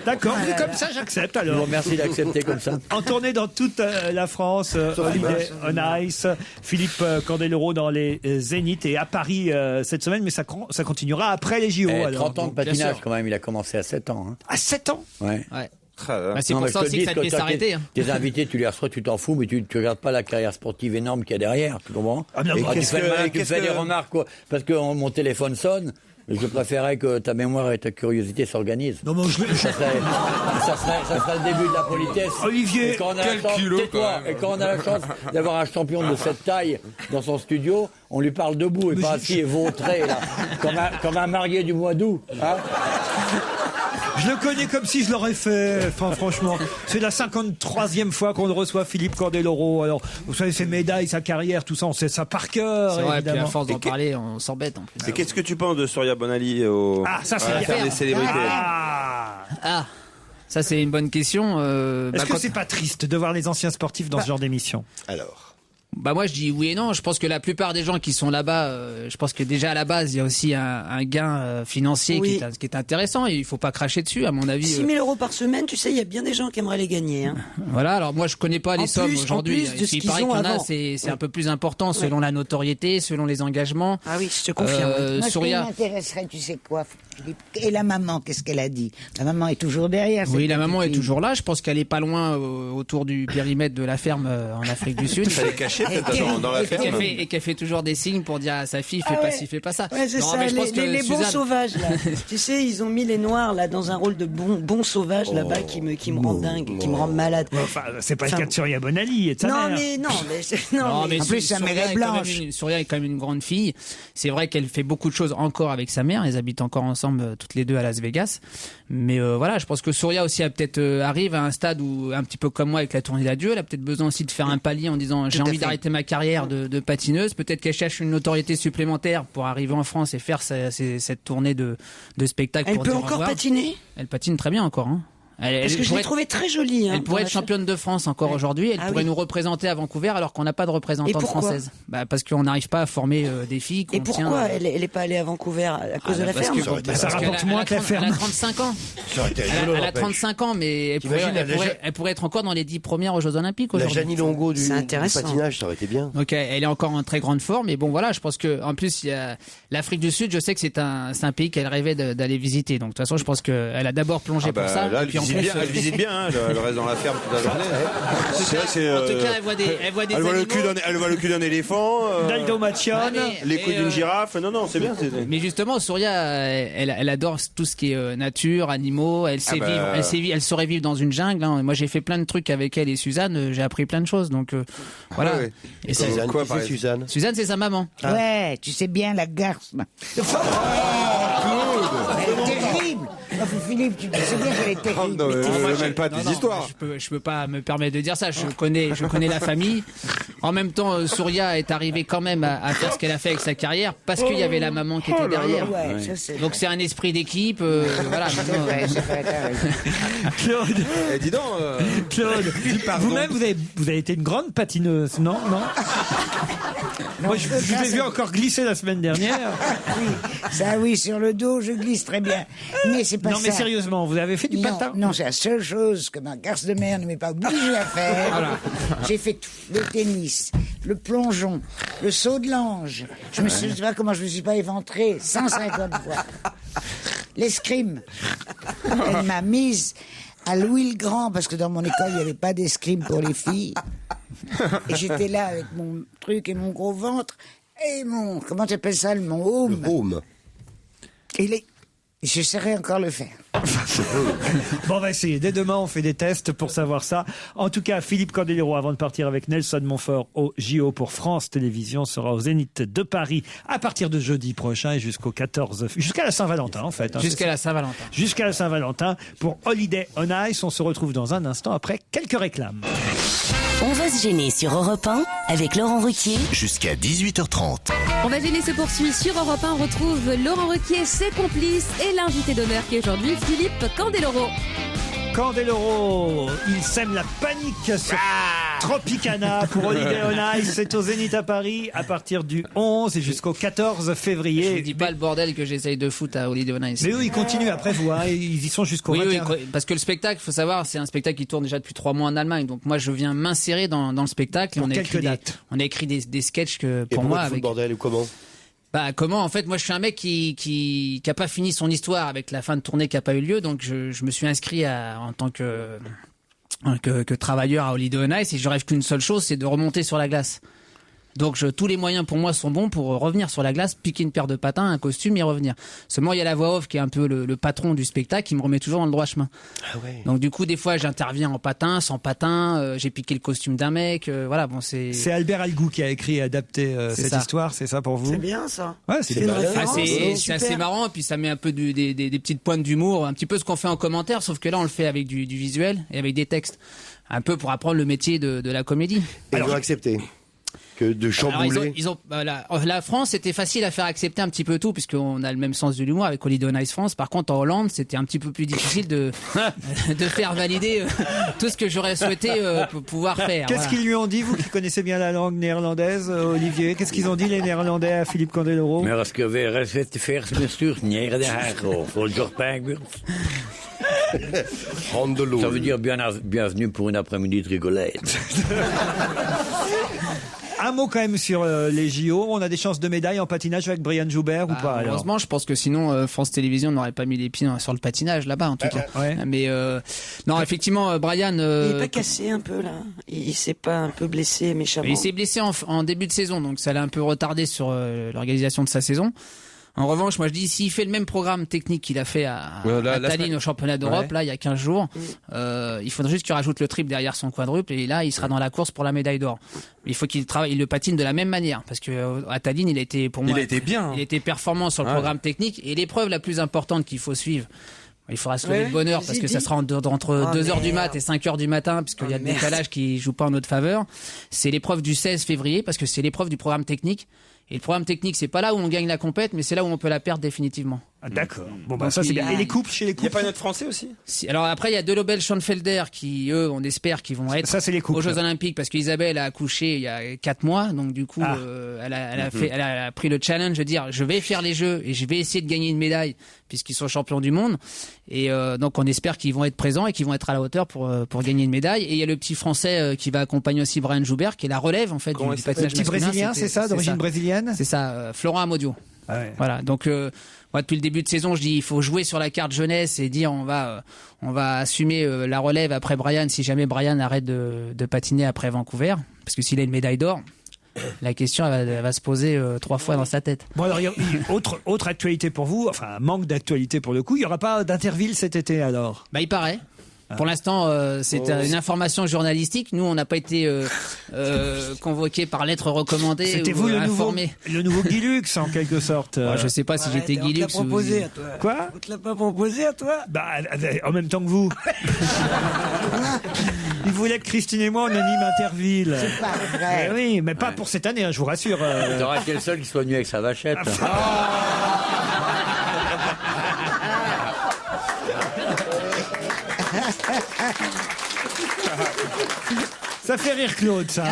D'accord, vu comme ça, j'accepte alors. Je vous remercie d'accepter comme ça. En tournée dans toute la France, Holiday on Ice, Philippe Candeloro dans les Zéniths et à Paris cette semaine, mais ça continuera après les JO. 30 ans de patinage quand même, il a commencé à 7 ans. Hein. À 7 ans? Ouais. C'est pour ça aussi que ça devait s'arrêter. Tes invités, tu les reçois, tu t'en fous, mais tu regardes pas la carrière sportive énorme qu'il y a derrière, tu comprends? Tu fais des remarques, quoi, parce que mon téléphone sonne. Je préférais que ta mémoire et ta curiosité s'organisent. Non, mais ça serait le début de la politesse. Olivier, et quand on a la chance d'avoir un champion de cette taille dans son studio, on lui parle debout et pas assis et vautré, là, comme un marié du mois d'août. Hein. Je le connais comme si je l'aurais fait. Enfin, franchement, c'est la 53e fois qu'on reçoit Philippe Candeloro. Alors, vous savez, ses médailles, sa carrière, tout ça, on sait ça par cœur. C'est vrai, évidemment. puis à force d'en parler, on s'embête en plus. Et qu'est-ce que tu penses de Soria Bonali ça, c'est l'affaire des célébrités? Ça, c'est une bonne question. Est-ce que c'est pas triste de voir les anciens sportifs dans ce genre d'émission? Alors, Bah moi je dis oui et non. Je pense que la plupart des gens qui sont là-bas, je pense que déjà à la base il y a aussi un gain financier qui est intéressant et il faut pas cracher dessus à mon avis. 6 000 euros par semaine, tu sais, il y a bien des gens qui aimeraient les gagner. Hein. Voilà, alors moi je connais pas les sommes aujourd'hui. Il paraît qu'il y en a, c'est un peu plus important selon la notoriété, selon les engagements. Ah oui, je te confirme. Moi, Souria... ce qui m'intéresserait, tu sais quoi, Philippe, et la maman, qu'est-ce qu'elle a dit? La maman est toujours derrière. Oui, la maman est toujours là. Je pense qu'elle est pas loin autour du périmètre de la ferme en Afrique du Sud. Elle est cachée dans la ferme. Et qu'elle fait toujours des signes pour dire à sa fille, fais pas ci, fais pas ça. Ouais, c'est ça, les bons sauvages, là. Tu sais, ils ont mis les noirs, là, dans un rôle de bons sauvages, là-bas, qui me rend dingue, qui me rend malade. Enfin, c'est pas le cas de Surya Bonali et de sa mère. Non, mais en plus, sa mère est blanche. Surya est quand même une grande fille. C'est vrai qu'elle fait beaucoup de choses encore avec sa mère. Elles habitent encore ensemble, toutes les deux, à Las Vegas. Mais voilà, je pense que Surya aussi arrive à un stade où, un petit peu comme moi avec la tournée d'adieu, elle a peut-être besoin aussi de faire un palier en disant j'ai envie d'arrêter ma carrière de patineuse. Peut-être qu'elle cherche une notoriété supplémentaire pour arriver en France et faire cette tournée de spectacle. Elle peut encore patiner? Elle patine très bien encore. Hein. Parce que je l'ai trouvée très jolie. Elle pourrait être championne de France encore aujourd'hui. Elle pourrait nous représenter à Vancouver alors qu'on n'a pas de représentante française. Parce qu'on n'arrive pas à former des filles. Et pourquoi elle n'est pas allée à Vancouver à cause de la ferme? Ça rapporte moins que la ferme. Elle a 35 ans. Elle a 35 ans, mais elle pourrait être encore dans les 10 premières aux Jeux Olympiques aujourd'hui. La Jeannie Longo du patinage, ça aurait été bien. Donc elle est encore en très grande forme. Mais bon, voilà, je pense que en plus, il y a l'Afrique du Sud. Je sais que c'est un pays qu'elle rêvait d'aller visiter. Donc de toute façon, je pense qu'elle a d'abord plongé pour ça. Elle visite bien, hein, elle reste dans la ferme toute la journée. En tout cas, elle voit des animaux. Elle voit le cul d'un éléphant. Dalmatian. Les couilles d'une girafe. Non, c'est bien. Mais justement, Surya, elle adore tout ce qui est nature, animaux. Elle sait vivre. Elle saurait vivre dans une jungle. Hein. Moi, j'ai fait plein de trucs avec elle et Suzanne. J'ai appris plein de choses. Donc voilà. Ouais. Et Suzanne, quoi, c'est Suzanne? Suzanne, c'est sa maman. Ouais, tu sais bien la garce. Claude. Elle est terrible. Philippe, tu sais bien qu'elle est terrible. Non, ne mêle pas des histoires. Je peux pas me permettre de dire ça. Je connais la famille. En même temps, Surya est arrivée quand même à faire ce qu'elle a fait avec sa carrière parce qu'il y avait la maman qui était derrière. Donc c'est un esprit d'équipe. Voilà. Claude. Dis donc. Claude. Vous-même, vous avez été une grande patineuse, non? Moi, je vous ai vu encore glisser la semaine dernière. Oui, sur le dos, je glisse très bien. Mais c'est pas ça. Non, mais sérieusement, vous avez fait du patin? Non, c'est la seule chose que ma garce de mer ne m'est pas obligée à faire. Voilà. J'ai fait tout. Le tennis, le plongeon, le saut de l'ange. Je sais pas comment je me suis pas éventré 150 fois. L'escrime. Elle m'a mise à Louis le Grand parce que dans mon école, il n'y avait pas d'escrime pour les filles. Et j'étais là avec mon truc et mon gros ventre et mon... Comment tu appelles ça? Mon home. Le home. Et je saurais encore le faire. Bon, on va essayer. Dès demain, on fait des tests pour savoir ça. En tout cas, Philippe Candeloro, avant de partir avec Nelson Montfort au JO pour France Télévisions, sera au Zénith de Paris à partir de jeudi prochain et jusqu'à la Saint-Valentin, en fait. Jusqu'à la Saint-Valentin. Jusqu'à la Saint-Valentin pour Holiday on Ice. On se retrouve dans un instant après quelques réclames. On va se gêner sur Europe 1 avec Laurent Ruquier. Jusqu'à 18h30. On va gêner se poursuit sur Europe 1. On retrouve Laurent Ruquier, ses complices et l'invité d'honneur qui est aujourd'hui Philippe Candeloro. Candeloro, il sème la panique sur Tropicana pour Holiday on Ice. C'est au Zénith à Paris à partir du 11 et jusqu'au 14 février. Je ne dis pas le bordel que j'essaye de foutre à Holiday on Ice. Mais eux, ils continuent après vous, hein, ils y sont jusqu'au 21. Oui, parce que le spectacle, il faut savoir, c'est un spectacle qui tourne déjà depuis 3 mois en Allemagne. Donc moi, je viens m'insérer dans le spectacle. Pour quelques dates. On a écrit des sketchs que pour moi... avec le bordel ou comment? Comment? En fait, moi, je suis un mec qui a pas fini son histoire avec la fin de tournée qui a pas eu lieu, donc je me suis inscrit en tant que travailleur à Holiday on Ice et je rêve qu'une seule chose, c'est de remonter sur la glace. Donc tous les moyens pour moi sont bons pour revenir sur la glace, piquer une paire de patins, un costume et revenir. Seulement il y a la voix off qui est un peu le patron du spectacle qui me remet toujours dans le droit chemin. Ah ouais. Donc du coup des fois j'interviens en patin, sans patin, j'ai piqué le costume d'un mec, voilà bon c'est. C'est Albert Algou qui a écrit et adapté cette histoire, c'est ça pour vous? C'est bien ça. Ouais, c'est une référence. C'est assez marrant et puis ça met un peu des petites pointes d'humour, un petit peu ce qu'on fait en commentaire, sauf que là on le fait avec du visuel et avec des textes, un peu pour apprendre le métier de la comédie. Et ils ont accepté. que de chambouler. La France, c'était facile à faire accepter un petit peu tout, puisqu'on a le même sens de l'humour avec Holiday on Ice France. Par contre, en Hollande, c'était un petit peu plus difficile de faire valider tout ce que j'aurais souhaité pouvoir faire. Qu'est-ce qu'ils lui ont dit, vous qui connaissez bien la langue néerlandaise, Olivier? Qu'est-ce qu'ils ont dit, les Néerlandais, à Philippe Candeloro? Mais est-ce que weer zit vers bestuur neer de Hago voor Jorpijnbuurt? Ça veut dire bienvenue pour une après-midi de rigolade. Un mot quand même sur les JO. On a des chances de médaille en patinage avec Brian Joubert ou pas? Heureusement, je pense que sinon France Télévisions n'aurait pas mis les pieds sur le patinage là-bas en tout cas. Ouais. Mais non, effectivement, Brian. Il est pas cassé un peu là. Il s'est pas un peu blessé méchamment. Il s'est blessé en début de saison, donc ça l'a un peu retardé sur l'organisation de sa saison. En revanche, moi je dis, s'il fait le même programme technique qu'il a fait à Tallinn au championnat d'Europe, là il y a 15 jours, il faudrait juste qu'il rajoute le triple derrière son quadruple et là il sera dans la course pour la médaille d'or. Il faut qu'il travaille, il le patine de la même manière parce que à Tallinn il a été, pour moi, il a été bien. Il était performant sur le programme technique et l'épreuve la plus importante qu'il faut suivre. Il faudra se lever de bonne heure parce que ça sera entre 2h du mat et 5h du matin puisqu'il y a le décalage qui joue pas en notre faveur. C'est l'épreuve du 16 février parce que c'est l'épreuve du programme technique. Et le programme technique, c'est pas là où on gagne la compète, mais c'est là où on peut la perdre définitivement. Ah, d'accord. Bon, bah, ça, c'est bien. Et les couples, chez les couples? Il n'y a pas notre Français aussi? Alors après, il y a Delobel Schoenfelder qui, eux, on espère qu'ils vont être c'est les couples, aux Jeux Olympiques parce qu'Isabelle a accouché il y a 4 mois. Donc, du coup, elle a pris le challenge de dire, je vais faire les Jeux et je vais essayer de gagner une médaille puisqu'ils sont champions du monde. Et donc, on espère qu'ils vont être présents et qu'ils vont être à la hauteur pour gagner une médaille. Et il y a le petit Français qui va accompagner aussi Brian Joubert, qui est la relève, en fait, du patinage masculin. Petit brésilien, c'est ça, d'origine brésilienne? C'est ça, Florent Amodio. Ah ouais. Voilà. Donc, moi, depuis le début de saison, je dis, il faut jouer sur la carte jeunesse et dire, on va assumer la relève après Brian si jamais Brian arrête de patiner après Vancouver. Parce que s'il a une médaille d'or, la question elle va se poser 3 fois dans sa tête. Bon, alors, autre actualité pour vous, enfin, manque d'actualité pour le coup, il n'y aura pas d'Interville cet été alors? Il paraît. Pour l'instant, c'est une information journalistique. Nous, on n'a pas été convoqués par lettre recommandée. C'était vous le nouveau Guy Lux, en quelque sorte. Je sais pas si j'étais Guy Lux. On te l'a proposé à toi. Quoi? On te l'a pas proposé à toi? En même temps que vous. Il voulait que Christine et moi on anime Interville. C'est pas vrai. Oui, mais pas pour cette année, je vous rassure. Il aura été le seul qui soit venu avec sa vachette. Ça fait rire Claude, ça.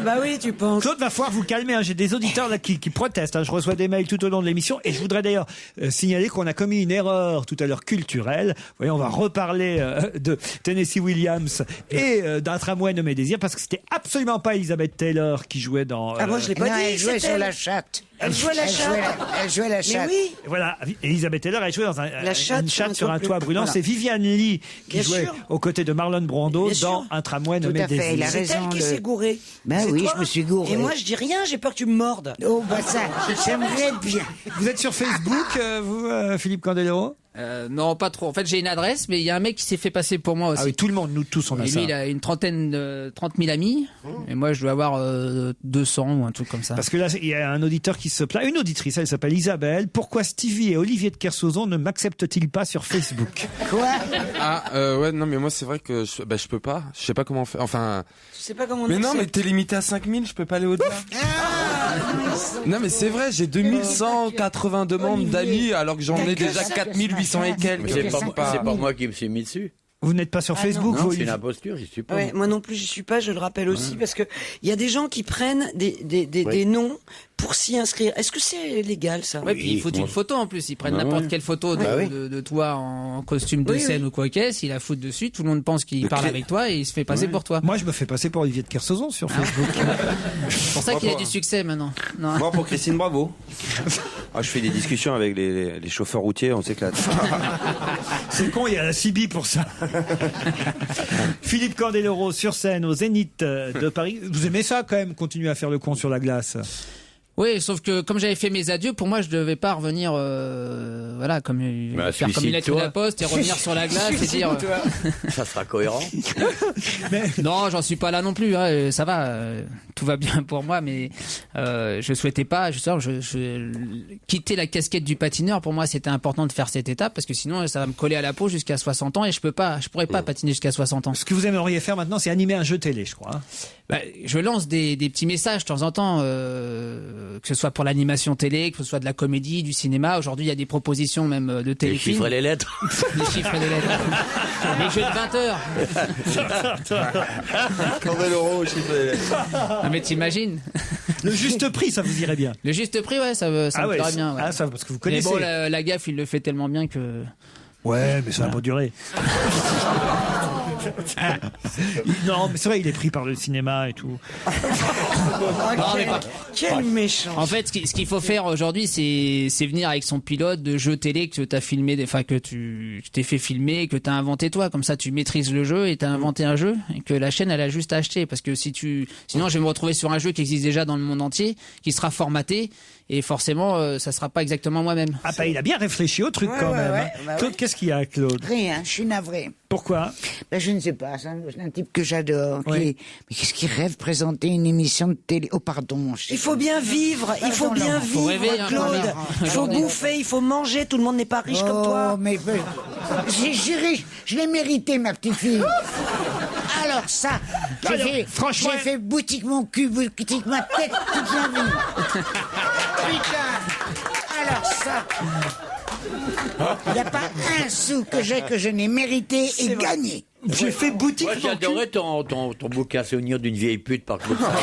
Bah oui, tu penses. Claude va falloir vous calmer. J'ai des auditeurs là qui protestent. Je reçois des mails tout au long de l'émission et je voudrais d'ailleurs signaler qu'on a commis une erreur tout à l'heure culturelle. Vous voyez, on va reparler de Tennessee Williams et d'un tramway nommé Désir parce que c'était absolument pas Elizabeth Taylor qui jouait dans. Moi je l'ai pas dit. Elle jouait sur la chatte. Elle jouait la chatte. Elle jouait la chatte. Mais oui. Voilà, Elizabeth Taylor, elle jouait dans une chatte sur un toit brûlant. Voilà. C'est Viviane Lee qui jouait aux côtés de Marlon Brando dans un tramway nommé Désir. Il a C'est raison. elle qui s'est gourée. Ben oui, je me suis gouré. Et moi je dis rien, j'ai peur que tu me mordes. Oh bah ça, j'aimerais bien. Vous êtes sur Facebook, vous, Philippe Candeloro? Non, pas trop. En fait, j'ai une adresse, mais il y a un mec qui s'est fait passer pour moi aussi. Ah oui, tout le monde, nous tous, on a ça. Lui, il a une 30 000 amis. Et moi, je dois avoir 200 ou un truc comme ça. Parce que là, il y a un auditeur qui se plaint. Une auditrice, elle s'appelle Isabelle. Pourquoi Stevie et Olivier de Kersauzon ne m'acceptent-ils pas sur Facebook? Quoi? Ouais, non, mais moi, c'est vrai que je peux pas. Je sais pas comment faire. Enfin. Je sais pas comment on Mais non, accepte. mais t'es limité à 5000, je peux pas aller au-delà. Non, mais c'est vrai, j'ai 2180 demandes d'amis alors que j'en ai déjà 4800 et quelques. C'est pas moi qui me suis mis dessus. Vous n'êtes pas sur Facebook, non, vous? C'est une imposture, j'y suis pas. Ouais, moi non plus, j'y suis pas, je le rappelle aussi, parce que il y a des gens qui prennent des noms pour s'y inscrire. Est-ce que c'est légal, ça? Ouais, puis il faut une photo en plus. Ils prennent n'importe quelle photo de toi en costume de scène ou quoi qu'est-ce, ils la foutent dessus, tout le monde pense qu'il parle avec toi et il se fait passer pour toi. Moi, je me fais passer pour Olivier de Kersauzon sur Facebook. C'est pour ça qu'il a du succès maintenant. Non. Moi, pour Christine Bravo. Je fais des discussions avec les chauffeurs routiers, on s'éclate. C'est con, il y a la CB pour ça. Philippe Candeloro sur scène au Zénith de Paris. Vous aimez ça quand même, continuer à faire le con sur la glace? Oui, sauf que comme j'avais fait mes adieux, pour moi, je devais pas revenir, voilà, faire comme une lettre de la poste et revenir sur la glace et dire. Ça sera cohérent. Mais... Non, j'en suis pas là non plus. Hein, ça va, tout va bien pour moi, mais je souhaitais pas. Justement, quitter la casquette du patineur. Pour moi, c'était important de faire cette étape parce que sinon, ça va me coller à la peau jusqu'à 60 ans et je pourrais pas patiner jusqu'à 60 ans. Ce que vous aimeriez faire maintenant, c'est animer un jeu télé, je crois. Bah, je lance des petits messages de temps en temps, que ce soit pour l'animation télé, que ce soit de la comédie, du cinéma. Aujourd'hui, il y a des propositions même de téléfilms. Les chiffres et les lettres. Les chiffres et les lettres. Les jeux de 20 heures. Candeloro aux chiffres et les lettres. Non, mais t'imagines. Le juste prix, ça vous irait bien. Le juste prix, ouais, ça me plairait bien. Ouais. Ah, ça, parce que vous connaissez. Mais bon, la gaffe, il le fait tellement bien que... Ouais, mais ça va pas durer. Non, mais c'est vrai, il est pris par le cinéma et tout. Quel méchant. En fait, ce qu'il faut faire aujourd'hui, c'est venir avec son pilote de jeu télé que t'as filmé, enfin que tu t'es fait filmer, que t'as inventé toi. Comme ça, tu maîtrises le jeu et t'as inventé un jeu et que la chaîne elle a juste à acheter. Parce que sinon, je vais me retrouver sur un jeu qui existe déjà dans le monde entier, qui sera formaté. Et forcément, ça sera pas exactement moi-même. Ah bah il a bien réfléchi au truc quand même. Ouais, bah Claude, qu'est-ce qu'il y a, Claude? Rien, je suis navré. Pourquoi? Ben, je ne sais pas, c'est un type que j'adore. Oui. Mais qu'est-ce qu'il rêve présenter une émission de télé? Oh pardon. Il faut bien vivre, il faut bien vivre, faut rêver, Claude. Il faut bouffer, il faut manger, tout le monde n'est pas riche comme toi. Mais je l'ai mérité, ma petite fille. Alors ça, j'ai fait boutique mon cul, boutique ma tête toute la vie. Putain. Alors ça, il n'y a pas un sou que je n'ai mérité et gagné. J'ai fait boutique. Moi, j'ai adoré ton bouquin Souvenir d'une vieille pute par Claude Sarraute.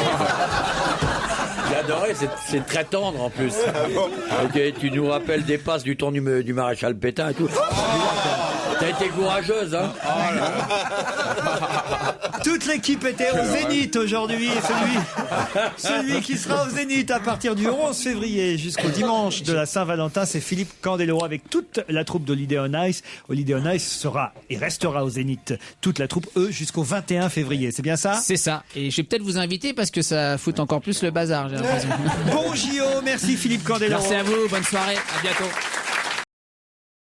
J'ai adoré, c'est très tendre en plus. Okay, tu nous rappelles des passes du temps du maréchal Pétain et tout. T'as été courageuse, hein. Toute l'équipe était au Zénith aujourd'hui. Celui qui sera au Zénith à partir du 11 février jusqu'au dimanche de la Saint-Valentin, c'est Philippe Candeloro avec toute la troupe d'Holiday on Ice. Holiday on Ice sera et restera au Zénith. Toute la troupe, jusqu'au 21 février. C'est bien ça? C'est ça. Et je vais peut-être vous inviter parce que ça fout encore plus le bazar, j'ai l'impression. Bon JO, merci Philippe Candeloro. Merci à vous, bonne soirée, à bientôt.